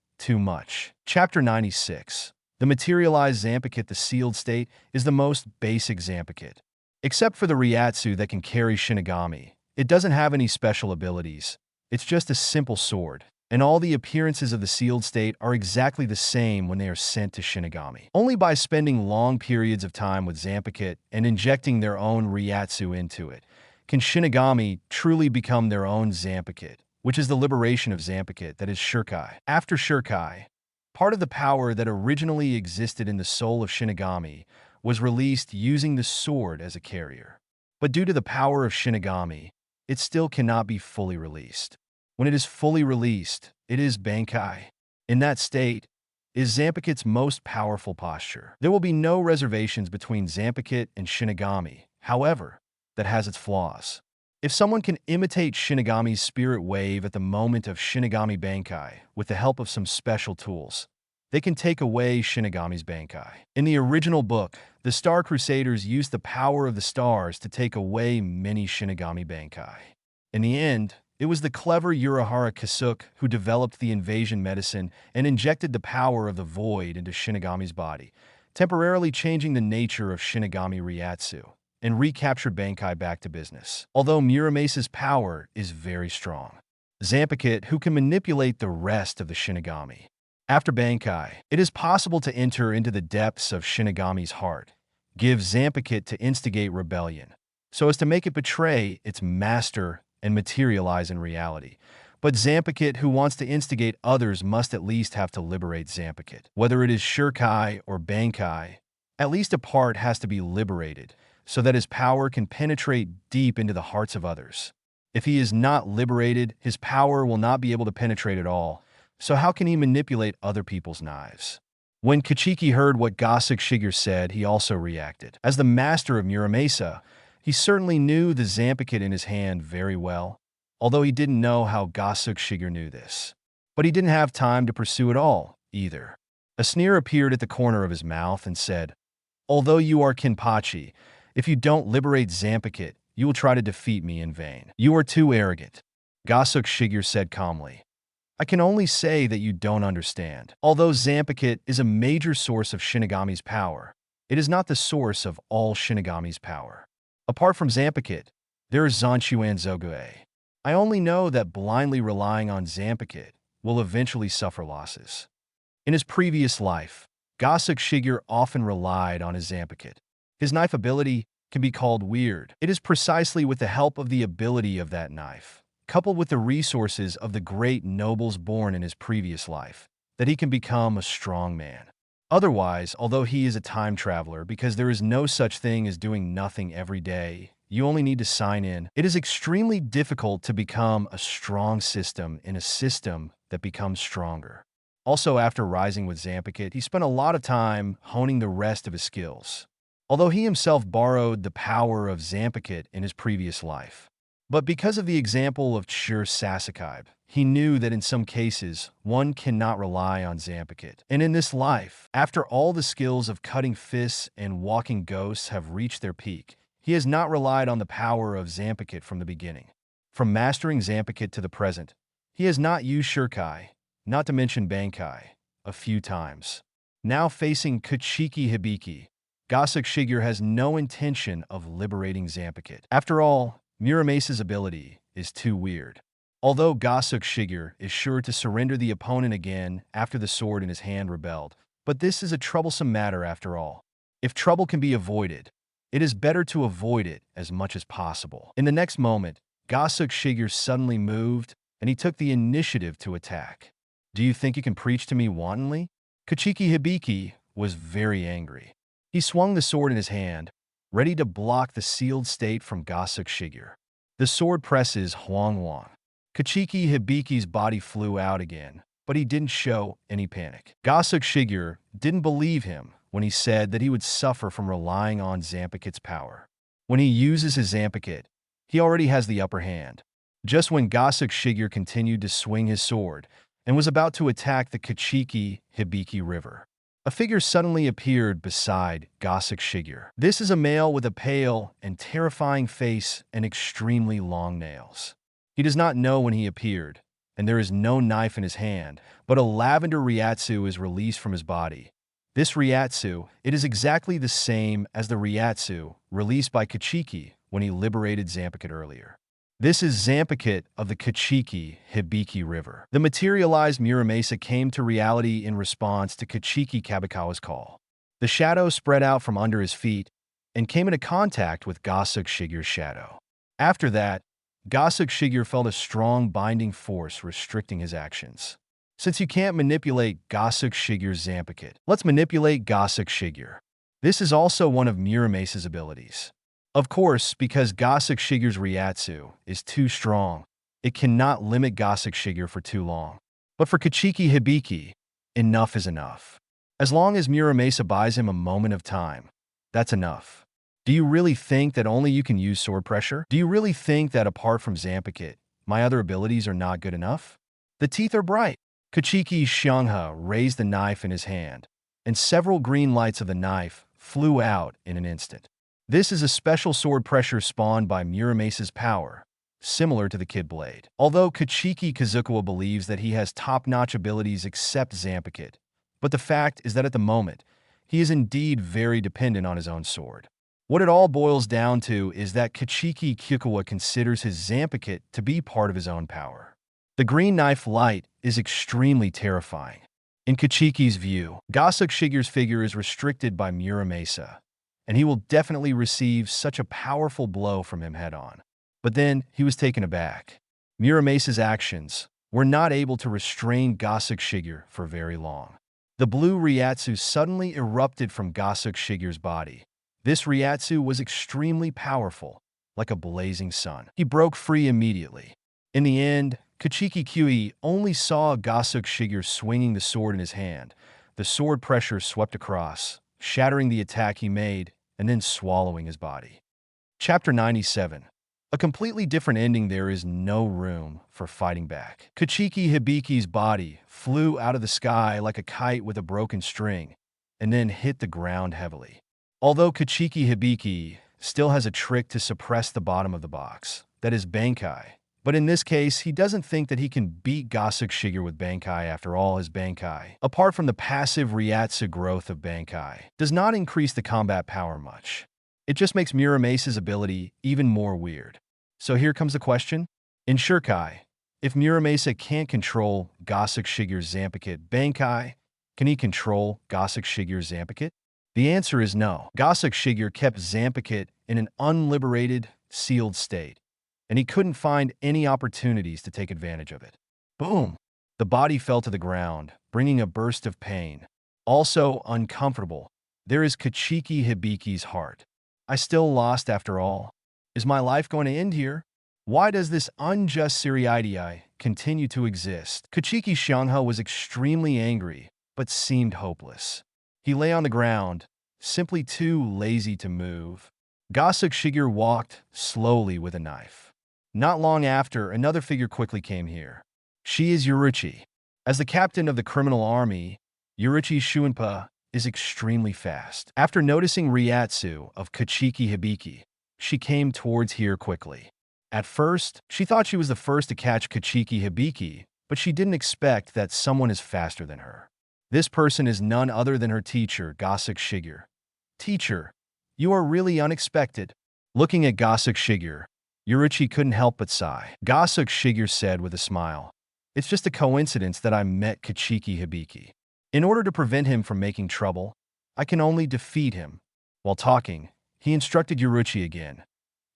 Chapter 96. The materialized Zampakit, the sealed state, is the most basic Zampakit. Except for the Ryatsu that can carry Shinigami, it doesn't have any special abilities. It's just a simple sword, and all the appearances of the sealed state are exactly the same when they are sent to Shinigami. Only by spending long periods of time with Zampakit and injecting their own Ryatsu into it can Shinigami truly become their own Zampakit, which is the liberation of Zampakit, that is Shirkai. After Shirkai, part of the power that originally existed in the soul of Shinigami was released using the sword as a carrier. But due to the power of Shinigami, it still cannot be fully released. When it is fully released, it is Bankai. In that state, is Zampakit's most powerful posture. There will be no reservations between Zampakit and Shinigami. However, that has its flaws. If someone can imitate Shinigami's spirit wave at the moment of Shinigami Bankai with the help of some special tools, they can take away Shinigami's Bankai. In the original book, the Star Crusaders used the power of the stars to take away many Shinigami Bankai. In the end, it was the clever Urahara Kasuke who developed the invasion medicine and injected the power of the void into Shinigami's body, temporarily changing the nature of Shinigami Ryatsu, and recaptured Bankai back to business. Although Muramasa's power is very strong, Zampakit who can manipulate the rest of the Shinigami. After Bankai, it is possible to enter into the depths of Shinigami's heart, give Zanpakuto to instigate rebellion, so as to make it betray its master and materialize in reality. But Zanpakuto, who wants to instigate others, must at least have to liberate Zanpakuto. Whether it is Shirkai or Bankai, at least a part has to be liberated, so that his power can penetrate deep into the hearts of others. If he is not liberated, his power will not be able to penetrate at all, so how can he manipulate other people's knives? When Kichiki heard what Gosuke Shigure said, he also reacted. As the master of Muramasa, he certainly knew the Zanpakuto in his hand very well, although he didn't know how Gosuke Shigure knew this. But he didn't have time to pursue it all, either. A sneer appeared at the corner of his mouth and said, "Although you are Kenpachi, if you don't liberate Zanpakuto, you will try to defeat me in vain. You are too arrogant." Gosuke Shigure said calmly, "I can only say that you don't understand. Although Zanpakuto is a major source of Shinigami's power, it is not the source of all Shinigami's power. Apart from Zanpakuto, there is Zanshu and Zogue. I only know that blindly relying on Zanpakuto will eventually suffer losses." In his previous life, Gosuke Shigure often relied on his Zanpakuto. His knife ability can be called weird. It is precisely with the help of the ability of that knife, coupled with the resources of the great nobles born in his previous life, that he can become a strong man. Otherwise, although he is a time traveler, because there is no such thing as doing nothing every day, you only need to sign in. It is extremely difficult to become a strong system in a system that becomes stronger. Also, after rising with Zanpakuto, he spent a lot of time honing the rest of his skills, although he himself borrowed the power of Zanpakuto in his previous life. But because of the example of Chur Sasuke, he knew that in some cases, one cannot rely on Zanpakuto. And in this life, after all the skills of cutting fists and walking ghosts have reached their peak, he has not relied on the power of Zanpakuto from the beginning. From mastering Zanpakuto to the present, he has not used Shirkai, not to mention Bankai, a few times. Now facing Kichiki Hibiki, Gosuke Shigure has no intention of liberating Zanpakuto. After all, Muramasa's ability is too weird. Although Gosuke Shigure is sure to surrender the opponent again after the sword in his hand rebelled, but this is a troublesome matter after all. If trouble can be avoided, it is better to avoid it as much as possible. In the next moment, Gosuke Shigure suddenly moved, and he took the initiative to attack. "Do you think you can preach to me wantonly?" Kichiki Hibiki was very angry. He swung the sword in his hand, ready to block the sealed state from Gosuke Shigure. The sword presses Huang Wang. Kichiki Hibiki's body flew out again, but he didn't show any panic. Gosuke Shigure didn't believe him when he said that he would suffer from relying on Zanpakuto's power. When he uses his Zanpakuto, he already has the upper hand. Just when Gosuke Shigure continued to swing his sword and was about to attack the Kichiki Hibiki River, a figure suddenly appeared beside Gosuke Shigure. This is a male with a pale and terrifying face and extremely long nails. He does not know when he appeared, and there is no knife in his hand, but a lavender Ryatsu is released from his body. This Ryatsu, it is exactly the same as the Ryatsu released by Kichiki when he liberated Zanpakuto earlier. This is Zanpakuto of the Kichiki Hibiki River. The materialized Muramasa came to reality in response to Kichiki Kabikawa's call. The shadow spread out from under his feet and came into contact with Gosuke Shigure's shadow. After that, Gosuke Shigure felt a strong binding force restricting his actions. Since you can't manipulate Gosuke Shigure's Zanpakuto, let's manipulate Gosuke Shigure. This is also one of Muramasa's abilities. Of course, because Gosuke Shigure's Ryatsu is too strong, it cannot limit Gosuke Shigure for too long. But for Kichiki Hibiki, enough is enough. As long as Muramasa buys him a moment of time, that's enough. Do you really think that only you can use sword pressure? Do you really think that apart from Zanpakuto, my other abilities are not good enough? The teeth are bright. Kichiki Xianghe raised the knife in his hand, and several green lights of the knife flew out in an instant. This is a special sword pressure spawned by Muramasa's power, similar to the Kid Blade. Although Kichiki Kazukawa believes that he has top-notch abilities except Zanpakuto, but the fact is that at the moment, he is indeed very dependent on his own sword. What it all boils down to is that Kichiki Kazukawa considers his Zanpakuto to be part of his own power. The green knife light is extremely terrifying. In Kichiki's view, Gosuke Shigure's figure is restricted by Muramasa, and he will definitely receive such a powerful blow from him head-on. But then he was taken aback. Muramesa's actions were not able to restrain Gosuke Shigure for very long. The blue Ryatsu suddenly erupted from Gosuke Shigure's body. This Ryatsu was extremely powerful, like a blazing sun. He broke free immediately. In the end, Kachiki Kyui only saw Gosuke Shigure swinging the sword in his hand. The sword pressure swept across, shattering the attack he made, and then swallowing his body. Chapter 97. A completely different ending. There is no room for fighting back. Kachiki Hibiki's body flew out of the sky like a kite with a broken string, and then hit the ground heavily. Although Kachiki Hibiki still has a trick to suppress the bottom of the box, that is Bankai, but in this case, he doesn't think that he can beat Gosuke Shigure with Bankai. After all, his Bankai, apart from the passive Ryatsu growth of Bankai, does not increase the combat power much. It just makes Muramesa's ability even more weird. So here comes the question. In Shurkai, if Muramesa can't control Gosuke Shigure's Zanpakuto Bankai, can he control Gosuke Shigure's Zanpakuto? The answer is no. Gosuke Shigure kept Zanpakuto in an unliberated, sealed state, and he couldn't find any opportunities to take advantage of it. Boom! The body fell to the ground, bringing a burst of pain. Also uncomfortable, there is Kachiki Hibiki's heart. I still lost after all. Is my life going to end here? Why does this unjust seriidii continue to exist? Kachiki Shangha was extremely angry, but seemed hopeless. He lay on the ground, simply too lazy to move. Gosuke Shigure walked slowly with a knife. Not long after, another figure quickly came here. She is Yuruchi. As the captain of the criminal army, Yuruchi Shuinpa is extremely fast. After noticing Ryatsu of Kachiki Hibiki, she came towards here quickly. At first, she thought she was the first to catch Kachiki Hibiki, but she didn't expect that someone is faster than her. This person is none other than her teacher, Gosuke Shigure. Teacher, you are really unexpected. Looking at Gosuke Shigure, Yuruchi couldn't help but sigh. Gosuke Shigure said with a smile, "It's just a coincidence that I met Kachiki Hibiki. In order to prevent him from making trouble, I can only defeat him." While talking, he instructed Yuruchi again.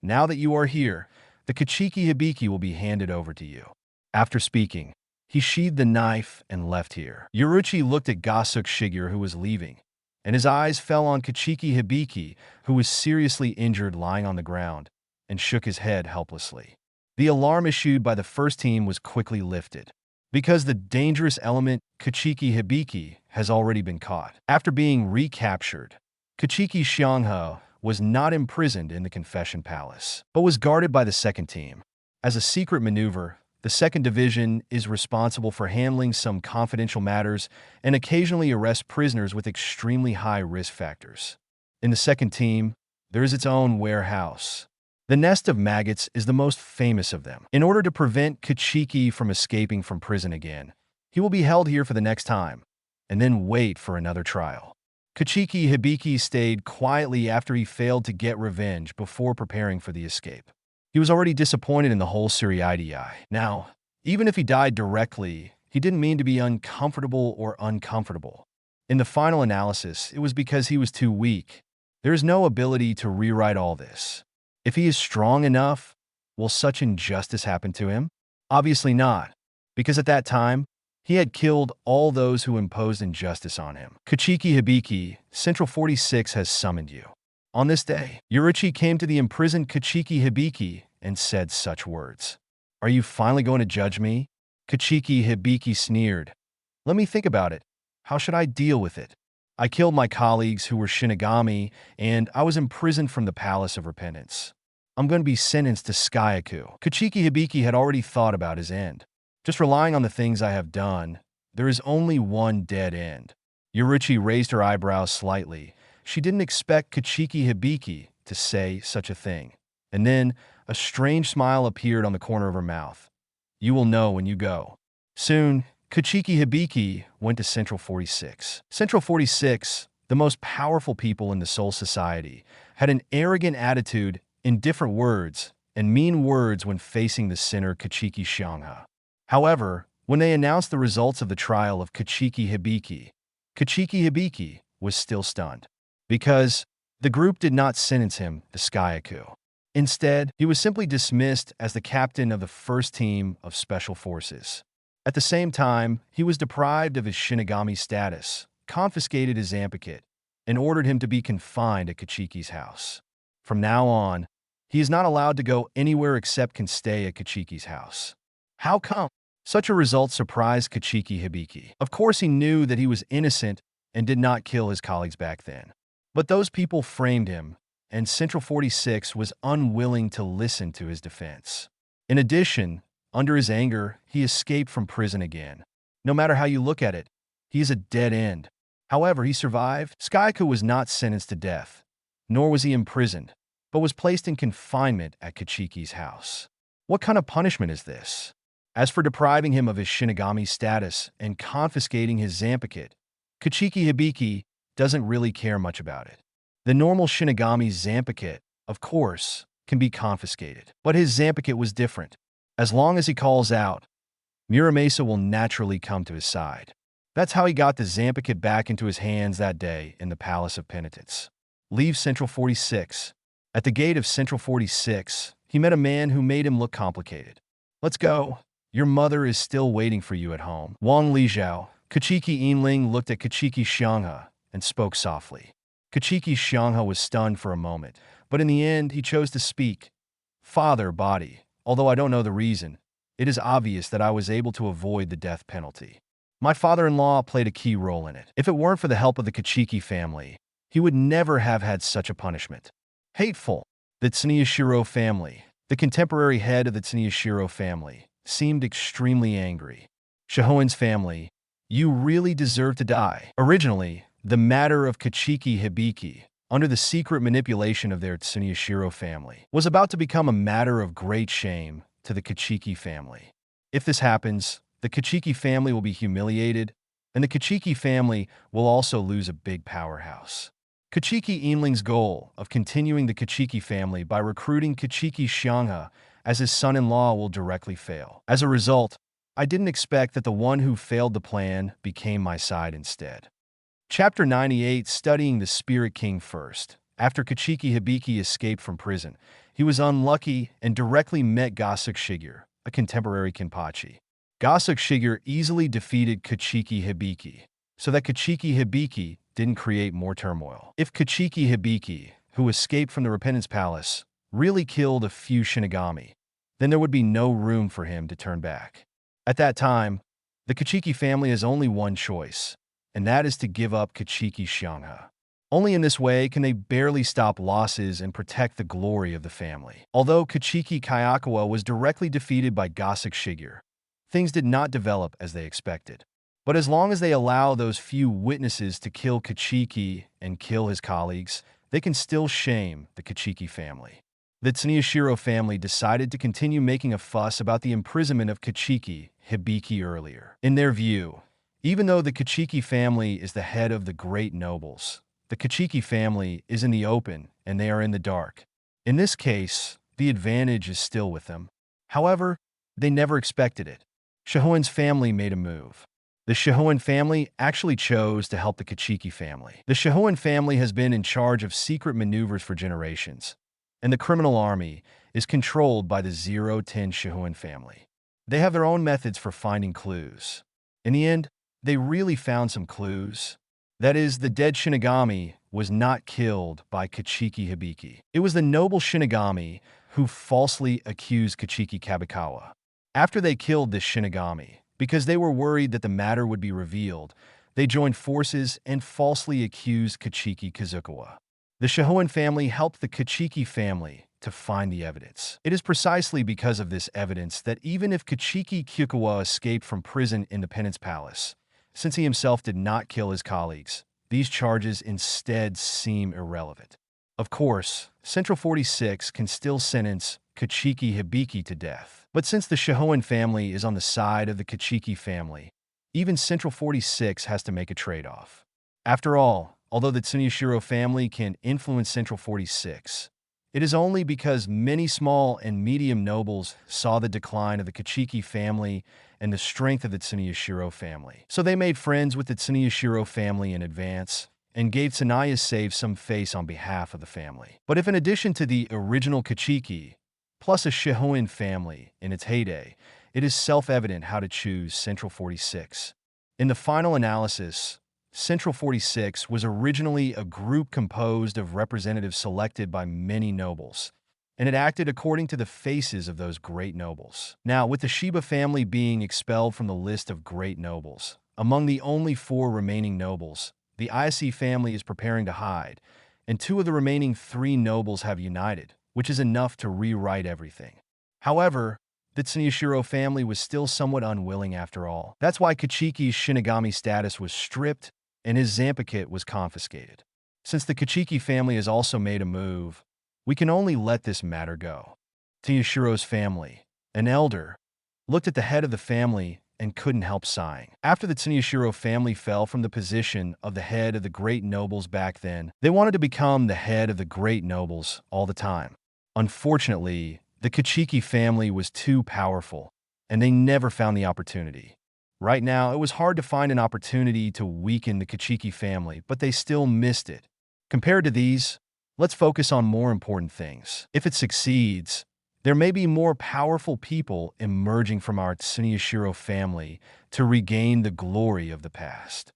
"Now that you are here, the Kachiki Hibiki will be handed over to you." After speaking, he sheathed the knife and left here. Yuruchi looked at Gosuke Shigure, who was leaving, and his eyes fell on Kachiki Hibiki, who was seriously injured lying on the ground, and shook his head helplessly. The alarm issued by the first team was quickly lifted, because the dangerous element Kachiki Hibiki has already been caught. After being recaptured, Kachiki Xianghe was not imprisoned in the Confession Palace, but was guarded by the second team. As a secret maneuver, the second division is responsible for handling some confidential matters and occasionally arrest prisoners with extremely high risk factors. In the second team, there is its own warehouse. The nest of maggots is the most famous of them. In order to prevent Kachiki from escaping from prison again, he will be held here for the next time, and then wait for another trial. Kachiki Hibiki stayed quietly after he failed to get revenge before preparing for the escape. He was already disappointed in the whole seriidii. Now, even if he died directly, he didn't mean to be uncomfortable or uncomfortable. In the final analysis, it was because he was too weak. There is no ability to rewrite all this. If he is strong enough, will such injustice happen to him? Obviously not, because at that time, he had killed all those who imposed injustice on him. Kachiki Hibiki, Central 46 has summoned you. On this day, Yuruchi came to the imprisoned Kachiki Hibiki and said such words. "Are you finally going to judge me?" Kachiki Hibiki sneered. "Let me think about it. How should I deal with it? I killed my colleagues who were Shinigami, and I was imprisoned from the Palace of Repentance. I'm going to be sentenced to Skyaku." Kachiki Hibiki had already thought about his end. "Just relying on the things I have done, there is only one dead end." Yuruchi raised her eyebrows slightly. She didn't expect Kachiki Hibiki to say such a thing. And then a strange smile appeared on the corner of her mouth. "You will know when you go." Soon, Kachiki Hibiki went to Central 46. Central 46, the most powerful people in the Soul Society, had an arrogant attitude in different words and mean words when facing the sinner Kachiki Xianghe. However, when they announced the results of the trial of Kachiki Hibiki was still stunned. Because The group did not sentence him to Skyaku. Instead, he was simply dismissed as the captain of the first team of special forces. At the same time, he was deprived of his Shinigami status, confiscated his Zanpakuto, and ordered him to be confined at Kachiki's house. From now on, he is not allowed to go anywhere except can stay at Kachiki's house. How come? Such a result surprised Kachiki Hibiki. Of course, he knew that he was innocent and did not kill his colleagues back then. But those people framed him, and Central 46 was unwilling to listen to his defense. In addition, under his anger, he escaped from prison again. No matter how you look at it, he is a dead end. However, he survived. Skyaku was not sentenced to death, nor was he imprisoned, but was placed in confinement at Kachiki's house. What kind of punishment is this? As for depriving him of his Shinigami status and confiscating his Zanpakuto, Kachiki Hibiki doesn't really care much about it. The normal Shinigami's Zanpakuto, of course, can be confiscated, but his Zanpakuto was different. As long as he calls out, Muramasa will naturally come to his side. That's how he got the Zanpakuto back into his hands that day in the Palace of Penitence. Leave Central 46. At the gate of Central 46, he met a man who made him look complicated. Let's go. Your mother is still waiting for you at home. Wang Lijiao. Kachiki Yinling looked at Kachiki Xianghe and spoke softly. Kachiki Xianghe was stunned for a moment, but in the end he chose to speak. Father, body. Although I don't know the reason, it is obvious that I was able to avoid the death penalty. My father-in-law played a key role in it. If it weren't for the help of the Kachiki family, he would never have had such a punishment. Hateful. The Tsuneyashiro family, the contemporary head of the Tsuneyashiro family, seemed extremely angry. Shihoin's family, you really deserve to die. Originally, the matter of Kachiki Hibiki, under the secret manipulation of their Tsuneyashiro family, was about to become a matter of great shame to the Kachiki family. If this happens, the Kachiki family will be humiliated, and the Kachiki family will also lose a big powerhouse. Kachiki Yinling's goal of continuing the Kachiki family by recruiting Kachiki Xianghe as his son-in-law will directly fail. As a result, I didn't expect that the one who failed the plan became my side instead. Chapter 98, Studying the Spirit King First. After Kachiki Hibiki escaped from prison, he was unlucky and directly met Gosuke Shigure, a contemporary Kenpachi. Gosuke Shigure easily defeated Kachiki Hibiki, so that Kachiki Hibiki didn't create more turmoil. If Kachiki Hibiki, who escaped from the Repentance Palace, really killed a few Shinigami, then there would be no room for him to turn back. At that time, the Kachiki family has only one choice, and that is to give up Kachiki Xianghe. Only in this way can they barely stop losses and protect the glory of the family. Although Kachiki Kayakawa was directly defeated by Gosuke Shigure, things did not develop as they expected. But as long as they allow those few witnesses to kill Kachiki and kill his colleagues, they can still shame the Kachiki family. The Tsuneyashiro family decided to continue making a fuss about the imprisonment of Kachiki Hibiki earlier. In their view, even though the Kachiki family is the head of the great nobles, the Kachiki family is in the open and they are in the dark. In this case, the advantage is still with them. However, they never expected it. Shihoin's family made a move. The Shihoin family actually chose to help the Kachiki family. The Shihoin family has been in charge of secret maneuvers for generations, and the criminal army is controlled by the 010 Shihoin family. They have their own methods for finding clues. In the end, they really found some clues. That is, the dead Shinigami was not killed by Kachiki Hibiki. It was the noble Shinigami who falsely accused Kachiki Kabikawa. After they killed this Shinigami, because they were worried that the matter would be revealed, they joined forces and falsely accused Kachiki Kazukawa. The Shihoin family helped the Kachiki family to find the evidence. It is precisely because of this evidence that even if Kachiki Kyukawa escaped from prison in the Penance Palace, since he himself did not kill his colleagues, these charges instead seem irrelevant. Of course, Central 46 can still sentence Kachiki Hibiki to death. But since the Shihoin family is on the side of the Kachiki family, even Central 46 has to make a trade-off. After all, although the Tsuneyashiro family can influence Central 46, it is only because many small and medium nobles saw the decline of the Kachiki family and the strength of the Tsuneyashiro family. So they made friends with the Tsuneyashiro family in advance, and gave Tsunaya's save some face on behalf of the family. But if in addition to the original Kachiki, plus a Shihoin family in its heyday, it is self-evident how to choose Central 46. In the final analysis, Central 46 was originally a group composed of representatives selected by many nobles, and it acted according to the faces of those great nobles. Now, with the Shiba family being expelled from the list of great nobles, among the only 4 remaining nobles, the Ayase family is preparing to hide, and 2 of the remaining 3 nobles have united, which is enough to rewrite everything. However, the Tsuneshiro family was still somewhat unwilling after all. That's why Kachiki's Shinigami status was stripped and his Zanpakuto was confiscated. Since the Kachiki family has also made a move, we can only let this matter go. Tsuneiro's family, an elder, looked at the head of the family and couldn't help sighing. After the Tsuneshiro family fell from the position of the head of the great nobles back then, they wanted to become the head of the great nobles all the time. Unfortunately, the Kachiki family was too powerful, and they never found the opportunity. Right now, it was hard to find an opportunity to weaken the Kachiki family, but they still missed it. Compared to these, let's focus on more important things. If it succeeds, there may be more powerful people emerging from our Tsuneshiro family to regain the glory of the past.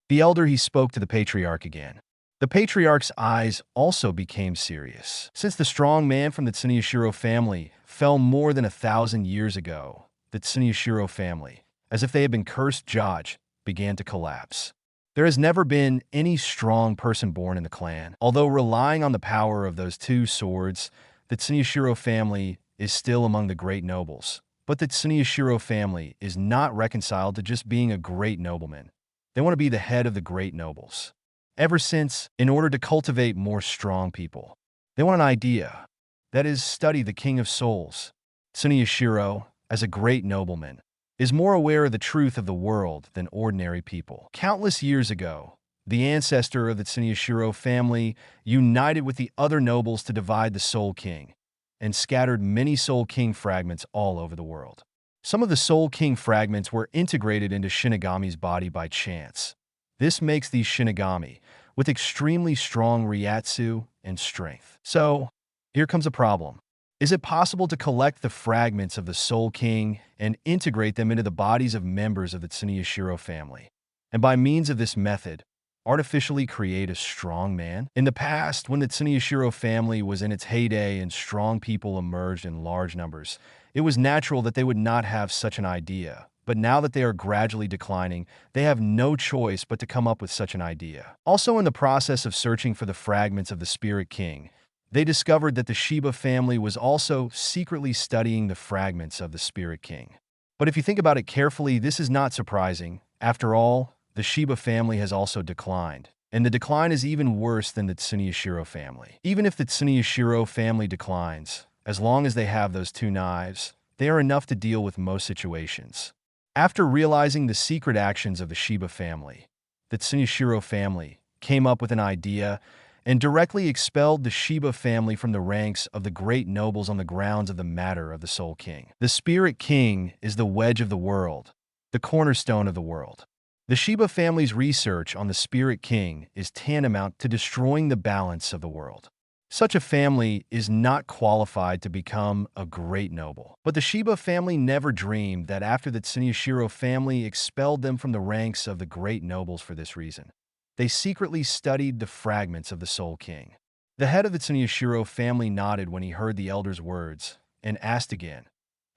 The elder, he spoke to the patriarch again. The patriarch's eyes also became serious. Since the strong man from the Tsuneshiro family fell more than 1,000 years ago, the Tsuneshiro family, as if they had been cursed judge, began to collapse. There has never been any strong person born in the clan. Although relying on the power of those 2 swords, the Tsuneshiro family is still among the great nobles. But the Tsuneshiro family is not reconciled to just being a great nobleman. They want to be the head of the great nobles. Ever since, in order to cultivate more strong people, they want an idea. That is, study the King of Souls. Tsuneshiro, as a great nobleman, is more aware of the truth of the world than ordinary people. Countless years ago, the ancestor of the Tsuneshiro family united with the other nobles to divide the Soul King, and scattered many Soul King fragments all over the world. Some of the Soul King fragments were integrated into Shinigami's body by chance. This makes these Shinigami with extremely strong Ryatsu and strength. So, here comes a problem. Is it possible to collect the fragments of the Soul King and integrate them into the bodies of members of the Tsuneshiro family, and by means of this method, artificially create a strong man? In the past, when the Tsuneshiro family was in its heyday and strong people emerged in large numbers, it was natural that they would not have such an idea. But now that they are gradually declining, they have no choice but to come up with such an idea. Also, in the process of searching for the fragments of the Spirit King, they discovered that the Shiba family was also secretly studying the fragments of the Spirit King. But if you think about it carefully, this is not surprising. After all, the Shiba family has also declined, and the decline is even worse than the Tsuneshiro family. Even if the Tsuneshiro family declines, as long as they have those 2 knives, they are enough to deal with most situations. After realizing the secret actions of the Shiba family, the Tsuneshiro family came up with an idea and directly expelled the Shiba family from the ranks of the great nobles on the grounds of the matter of the Soul King. The Spirit King is the wedge of the world, the cornerstone of the world. The Shiba family's research on the Spirit King is tantamount to destroying the balance of the world. Such a family is not qualified to become a great noble. But the Shiba family never dreamed that after the Tsuneshiro family expelled them from the ranks of the great nobles for this reason, they secretly studied the fragments of the Soul King. The head of the Tsuneshiro family nodded when he heard the elder's words, and asked again,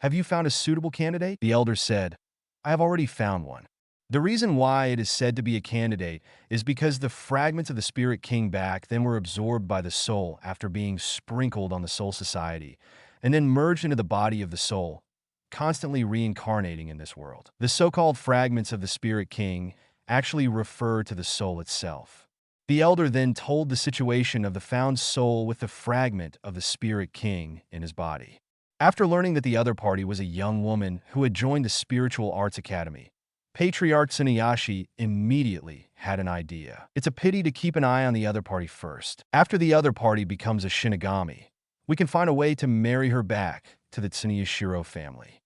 "Have you found a suitable candidate?" The elder said, "I have already found one." The reason why it is said to be a candidate is because the fragments of the Spirit King back then were absorbed by the soul after being sprinkled on the Soul Society, and then merged into the body of the soul, constantly reincarnating in this world. The so-called fragments of the Spirit King actually refer to the soul itself. The elder then told the situation of the found soul with the fragment of the Spirit King in his body. After learning that the other party was a young woman who had joined the Spiritual Arts Academy, Patriarch Tsuneyashi immediately had an idea. It's a pity to keep an eye on the other party first. After the other party becomes a Shinigami, we can find a way to marry her back to the Tsuneshiro family.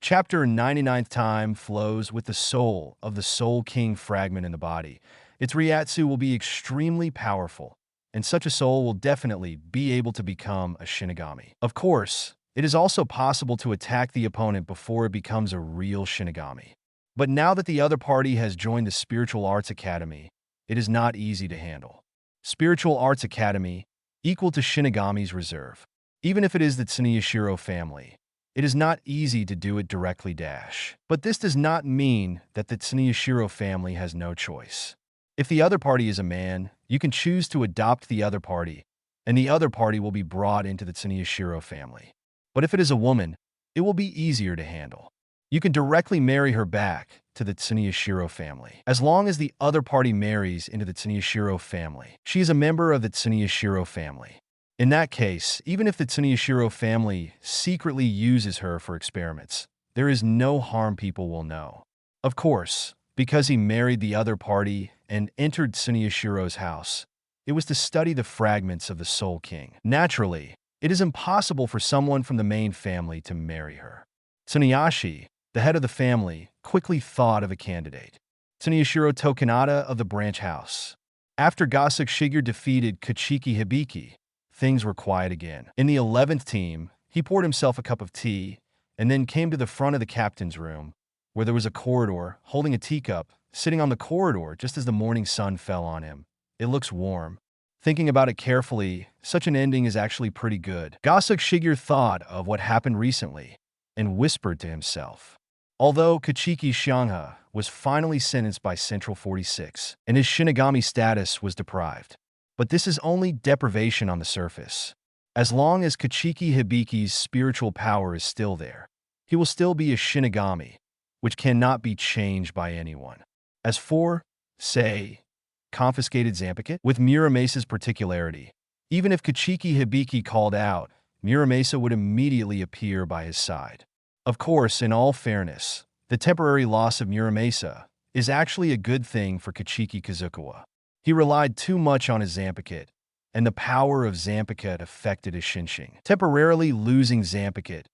Chapter 99th time flows with the soul of the Soul King fragment in the body, its Ryatsu will be extremely powerful, and such a soul will definitely be able to become a Shinigami. Of course, it is also possible to attack the opponent before it becomes a real Shinigami. But now that the other party has joined the Spiritual Arts Academy, it is not easy to handle. Spiritual Arts Academy, equal to Shinigami's Reserve. Even if it is the Tsuneyashiro family, it is not easy to do it directly dash. But this does not mean that the Tsuneyashiro family has no choice. If the other party is a man, you can choose to adopt the other party, and the other party will be brought into the Tsuneyashiro family. But if it is a woman, it will be easier to handle. You can directly marry her back to the Tsuneyashiro family. As long as the other party marries into the Tsuneyashiro family, she is a member of the Tsuneyashiro family. In that case, even if the Tsuneyashiro family secretly uses her for experiments, there is no harm people will know. Of course, because he married the other party and entered Tsuneyashiro's house, it was to study the fragments of the Soul King. Naturally, it is impossible for someone from the main family to marry her. Tsuneyashi, the head of the family, quickly thought of a candidate. Tsuneyashiro Tokunada of the branch house. After Gosuke Shigure defeated Kachiki Hibiki, things were quiet again. In the 11th team, he poured himself a cup of tea and then came to the front of the captain's room, where there was a corridor, holding a teacup, sitting on the corridor just as the morning sun fell on him. It looks warm. Thinking about it carefully, such an ending is actually pretty good. Gosuke Shigure thought of what happened recently and whispered to himself. Although Kachiki Xiangha was finally sentenced by Central 46, and his Shinigami status was deprived. But this is only deprivation on the surface. As long as Kachiki Hibiki's spiritual power is still there, he will still be a Shinigami, which cannot be changed by anyone. As for, say, confiscated Zanpakuto, with Muramesa's particularity, even if Kachiki Hibiki called out, Muramesa would immediately appear by his side. Of course, in all fairness, the temporary loss of Muramesa is actually a good thing for Kachiki Kazukawa. He relied too much on his Zanpakuto, and the power of Zanpakuto affected his Shinshin. Temporarily losing Zanpakuto,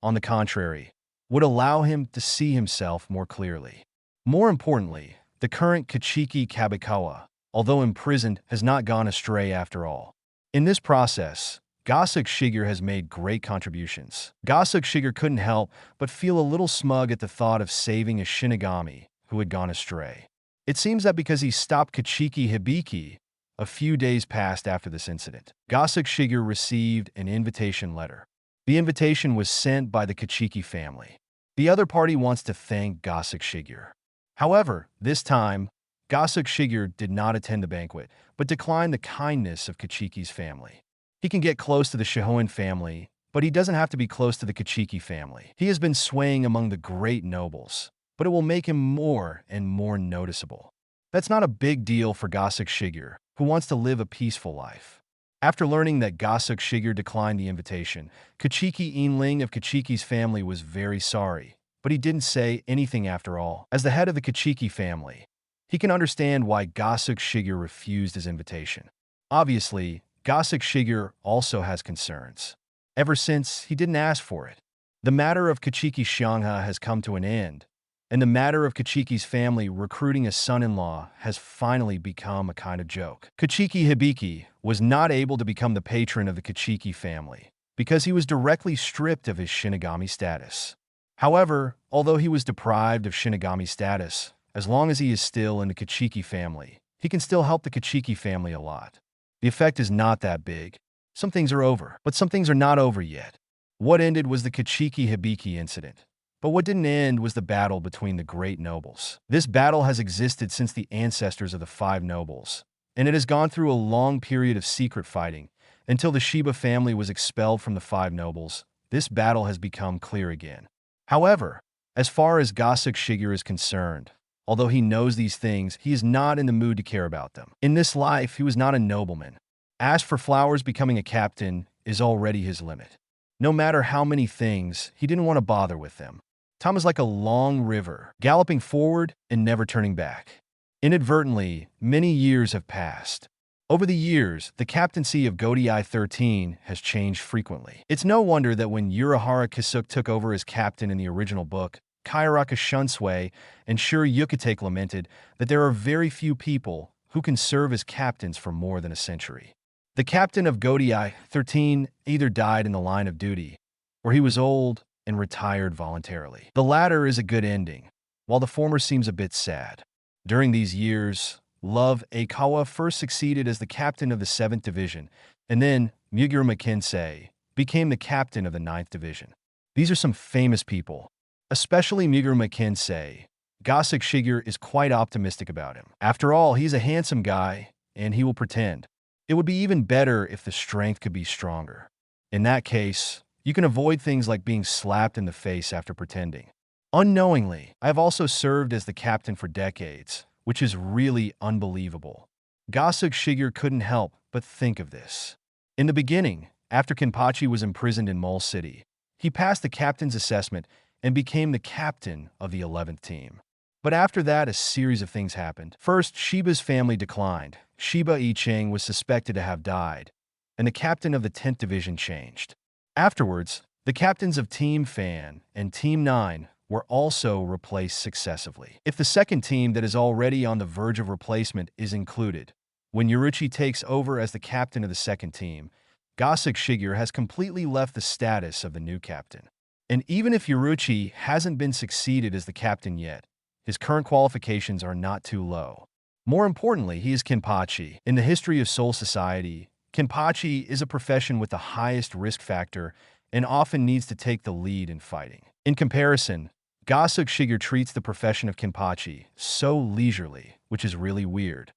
on the contrary, would allow him to see himself more clearly. More importantly, the current Kachiki Kabikawa, although imprisoned, has not gone astray after all. In this process, Gosuke Shigure has made great contributions. Gosuke Shigure couldn't help but feel a little smug at the thought of saving a Shinigami who had gone astray. It seems that because he stopped Kachiki Hibiki, a few days passed after this incident, Gosuke Shigure received an invitation letter. The invitation was sent by the Kachiki family. The other party wants to thank Gosuke Shigure. However, this time, Gosuke Shigure did not attend the banquet, but declined the kindness of Kachiki's family. He can get close to the Shihoin family, but he doesn't have to be close to the Kachiki family. He has been swaying among the great nobles, but it will make him more and more noticeable. That's not a big deal for Gosuke Shigure, who wants to live a peaceful life. After learning that Gosuke Shigure declined the invitation, Kachiki Inling of Kachiki's family was very sorry, but he didn't say anything after all. As the head of the Kachiki family, he can understand why Gosuke Shigure refused his invitation. Obviously, Gosuke Shigure also has concerns, ever since he didn't ask for it. The matter of Kachiki Xiangha has come to an end, and the matter of Kachiki's family recruiting a son-in-law has finally become a kind of joke. Kachiki Hibiki was not able to become the patron of the Kachiki family because he was directly stripped of his Shinigami status. However, although he was deprived of Shinigami status, as long as he is still in the Kachiki family, he can still help the Kachiki family a lot. The effect is not that big. Some things are over, but some things are not over yet. What ended was the Kachiki Hibiki incident. But what didn't end was the battle between the great nobles. This battle has existed since the ancestors of the 5 nobles, and it has gone through a long period of secret fighting. Until the Shiba family was expelled from the 5 nobles, this battle has become clear again. However, as far as Gosuke Shigure is concerned, although he knows these things, he is not in the mood to care about them. In this life, he was not a nobleman. As for flowers, becoming a captain is already his limit. No matter how many things, he didn't want to bother with them. Time is like a long river, galloping forward and never turning back. Inadvertently, many years have passed. Over the years, the captaincy of Godei 13 has changed frequently. It's no wonder that when Urahara Kisuke took over as captain in the original book, Kaiaraka Shunsui and Shuri Yukitake lamented that there are very few people who can serve as captains for more than a century. The captain of Godai 13 either died in the line of duty, or he was old and retired voluntarily. The latter is a good ending, while the former seems a bit sad. During these years, Love Aikawa first succeeded as the captain of the 7th Division, and then Muguru McKinsey became the captain of the 9th Division. These are some famous people, especially Muguru McKinsey. Gosuke Shigure is quite optimistic about him. After all, he's a handsome guy, and he will pretend. It would be even better if the strength could be stronger. In that case, you can avoid things like being slapped in the face after pretending. Unknowingly, I have also served as the captain for decades, which is really unbelievable. Gosuke Shigure couldn't help but think of this. In the beginning, after Kenpachi was imprisoned in Mole City, he passed the captain's assessment and became the captain of the 11th team. But after that, a series of things happened. First, Shiba's family declined. Shiba Iching was suspected to have died, and the captain of the 10th Division changed. Afterwards, the captains of Team Fan and Team 9 were also replaced successively. If the second team that is already on the verge of replacement is included, when Yoruichi takes over as the captain of the second team, Gosuke Shigure has completely left the status of the new captain. And even if Yoruichi hasn't been succeeded as the captain yet, his current qualifications are not too low. More importantly, he is Kenpachi. In the history of Soul Society, Kenpachi is a profession with the highest risk factor and often needs to take the lead in fighting. In comparison, Gosuke Shigure treats the profession of Kenpachi so leisurely, which is really weird.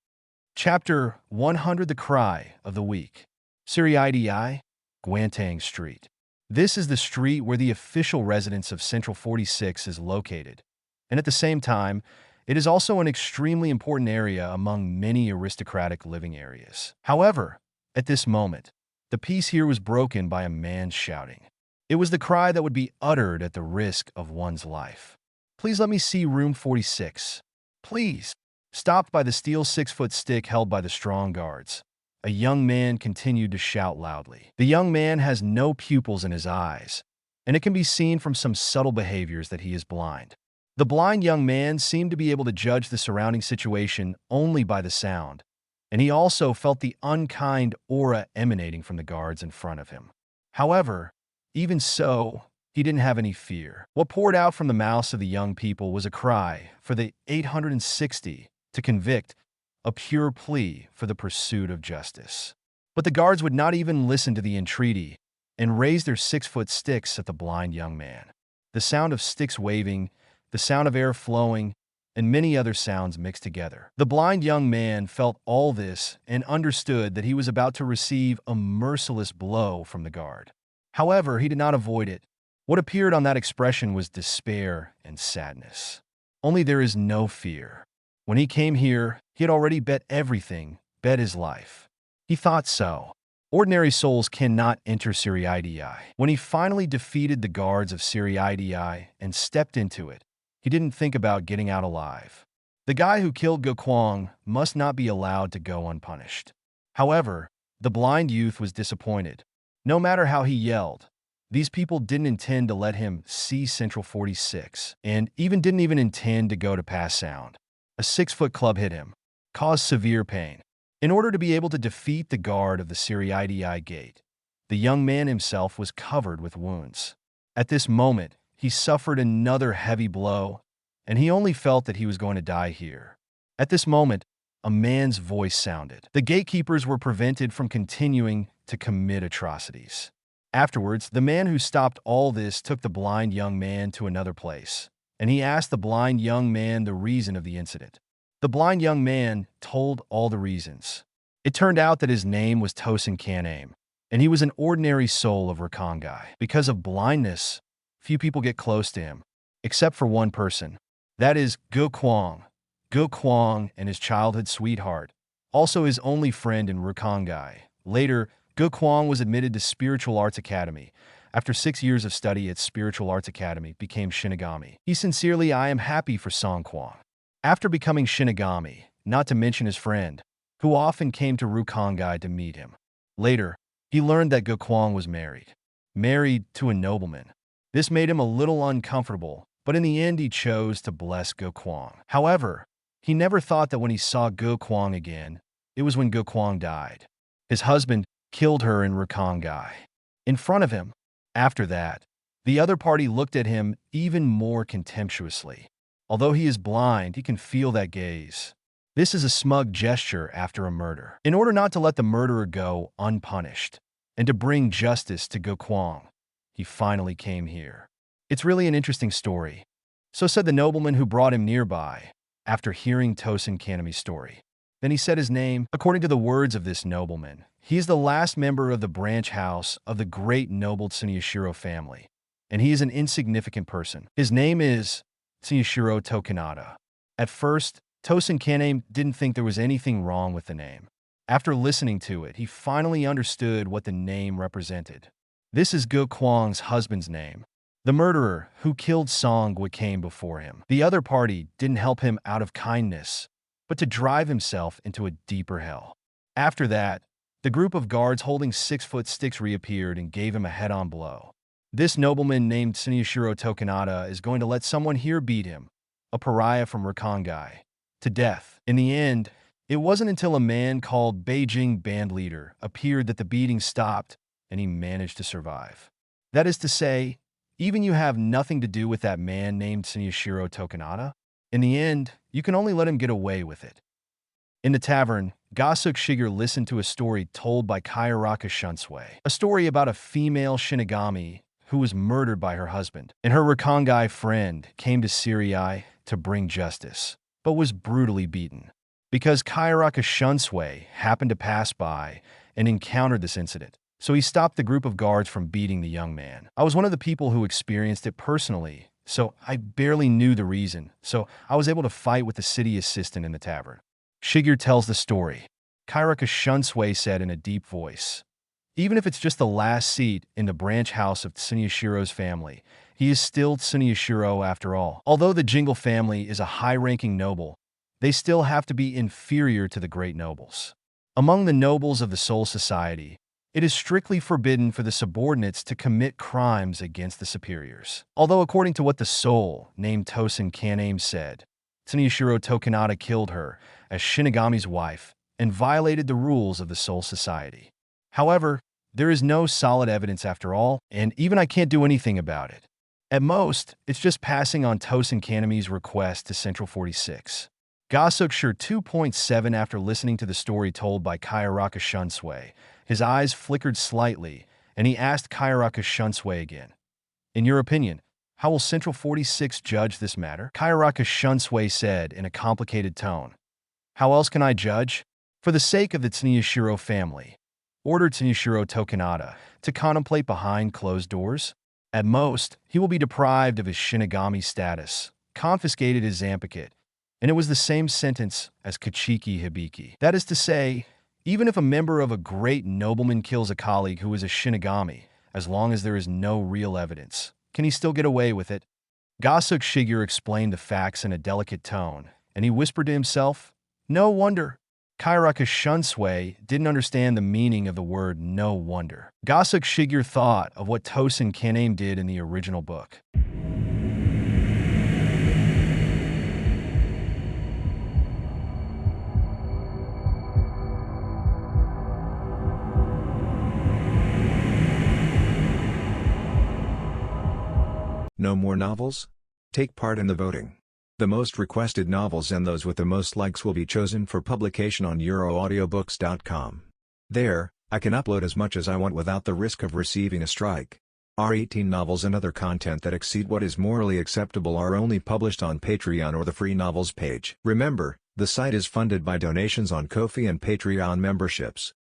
Chapter 100: The Cry of the Weak. Suriidai, Guantang Street. This is the street where the official residence of Central 46 is located, and at the same time, it is also an extremely important area among many aristocratic living areas. However, at this moment, the peace here was broken by a man shouting. It was the cry that would be uttered at the risk of one's life. "Please let me see room 46. Please." Stopped by the steel 6-foot stick held by the strong guards, a young man continued to shout loudly. The young man has no pupils in his eyes, and it can be seen from some subtle behaviors that he is blind. The blind young man seemed to be able to judge the surrounding situation only by the sound, and he also felt the unkind aura emanating from the guards in front of him. However, even so, he didn't have any fear. What poured out from the mouths of the young people was a cry for the 860 to convict, a pure plea for the pursuit of justice. But the guards would not even listen to the entreaty and raised their 6-foot sticks at the blind young man. The sound of sticks waving, the sound of air flowing, and many other sounds mixed together. The blind young man felt all this and understood that he was about to receive a merciless blow from the guard. However, he did not avoid it. What appeared on that expression was despair and sadness. Only there is no fear. When he came here, he had already bet everything, bet his life. He thought so. Ordinary souls cannot enter Suriidai. When he finally defeated the guards of Suriidai and stepped into it, he didn't think about getting out alive. The guy who killed Gokwang must not be allowed to go unpunished. However, the blind youth was disappointed. No matter how he yelled, these people didn't intend to let him see Central 46, and didn't even intend to go to pass sound. A 6-foot club hit him, caused severe pain. In order to be able to defeat the guard of the Suriidai gate, the young man himself was covered with wounds. At this moment, he suffered another heavy blow, and he only felt that he was going to die here. At this moment, a man's voice sounded. The gatekeepers were prevented from continuing to commit atrocities. Afterwards, the man who stopped all this took the blind young man to another place, and he asked the blind young man the reason of the incident. The blind young man told all the reasons. It turned out that his name was Tosin Kaname, and he was an ordinary soul of Rakangai. Because of blindness, few people get close to him, except for one person. That is Gokwang. Gokwang and his childhood sweetheart, also his only friend in Rakangai. Later, Gokwang was admitted to Spiritual Arts Academy. After 6 years of study at Spiritual Arts Academy, became Shinigami. He sincerely, I am happy for Song Kwang. After becoming Shinigami, not to mention his friend, who often came to Rakangai to meet him. Later, he learned that Gokwang was married to a nobleman. This made him a little uncomfortable, but in the end he chose to bless Gokwang. However, He never thought that when he saw Go Kwang again, it was when Go Kwang died. His husband killed her in Rakongai. In front of him. After that, the other party looked at him even more contemptuously. Although he is blind, he can feel that gaze. This is a smug gesture after a murder. In order not to let the murderer go unpunished, and to bring justice to Go Kwang, he finally came here. It's really an interesting story. So said the nobleman who brought him nearby, after hearing Tosin Kanami's story. Then he said his name. According to the words of this nobleman, he is the last member of the branch house of the great noble Tsunoyashiro family, and he is an insignificant person. His name is Tsunoyashiro Tokunada. At first, Tosin Kaname didn't think there was anything wrong with the name. After listening to it, he finally understood what the name represented. This is Go Kwang's husband's name, the murderer who killed Song Gwakame before him. The other party didn't help him out of kindness, but to drive himself into a deeper hell. After that, the group of guards holding 6-foot sticks reappeared and gave him a head-on blow. This nobleman named Tsunoyashiro Tokunada is going to let someone here beat him, a pariah from Rakongai, to death. In the end, it wasn't until a man called Beijing Bandleader appeared that the beating stopped and he managed to survive. That is to say, even you have nothing to do with that man named Tsunoyashiro Tokunada, in the end, you can only let him get away with it. In the tavern, Gosuke Shigure listened to a story told by Kayaraka Shunsui, a story about a female Shinigami who was murdered by her husband, and her Rakongai friend came to Sirii to bring justice, but was brutally beaten. Because Kayaraka Shunsui happened to pass by and encountered this incident, so he stopped the group of guards from beating the young man. I was one of the people who experienced it personally, so I barely knew the reason, so I was able to fight with the city assistant in the tavern. Shigure tells the story. Kayaraka Shunsui said in a deep voice, "Even if it's just the last seat in the branch house of Tsunoyashiro's family, he is still Tsunoyashiro after all. Although the Jingle family is a high-ranking noble, they still have to be inferior to the great nobles. Among the nobles of the Soul Society, it is strictly forbidden for the subordinates to commit crimes against the superiors. Although according to what the soul, named Tosin Kaname, said, Tsunoyashiro Tokunada killed her as Shinigami's wife and violated the rules of the Soul Society. However, there is no solid evidence after all, and even I can't do anything about it. At most, it's just passing on Tosin Kaname's request to Central 46. Gosuke Shigure 2.7 After listening to the story told by Kayaraka Shunsui, his eyes flickered slightly, and he asked Kayaraka Shunsui again, "In your opinion, how will Central 46 judge this matter?" Kayaraka Shunsui said in a complicated tone, "How else can I judge? For the sake of the Tsunoyashiro family, order Tsunoyashiro Tokunada to contemplate behind closed doors. At most, he will be deprived of his Shinigami status, confiscated his Zanpakuto, and it was the same sentence as Kachiki Hibiki. That is to say, even if a member of a great nobleman kills a colleague who is a Shinigami, as long as there is no real evidence, can he still get away with it?" Gosuke Shigure explained the facts in a delicate tone, and he whispered to himself, "No wonder." Kayaraka Shunsui didn't understand the meaning of the word "no wonder." Gosuke Shigure thought of what Tosin Kaname did in the original book. No more novels? Take part in the voting. The most requested novels and those with the most likes will be chosen for publication on euroaudiobooks.com. There, I can upload as much as I want without the risk of receiving a strike. Our 18 novels and other content that exceed what is morally acceptable are only published on Patreon or the free novels page. Remember, the site is funded by donations on Ko-fi and Patreon memberships.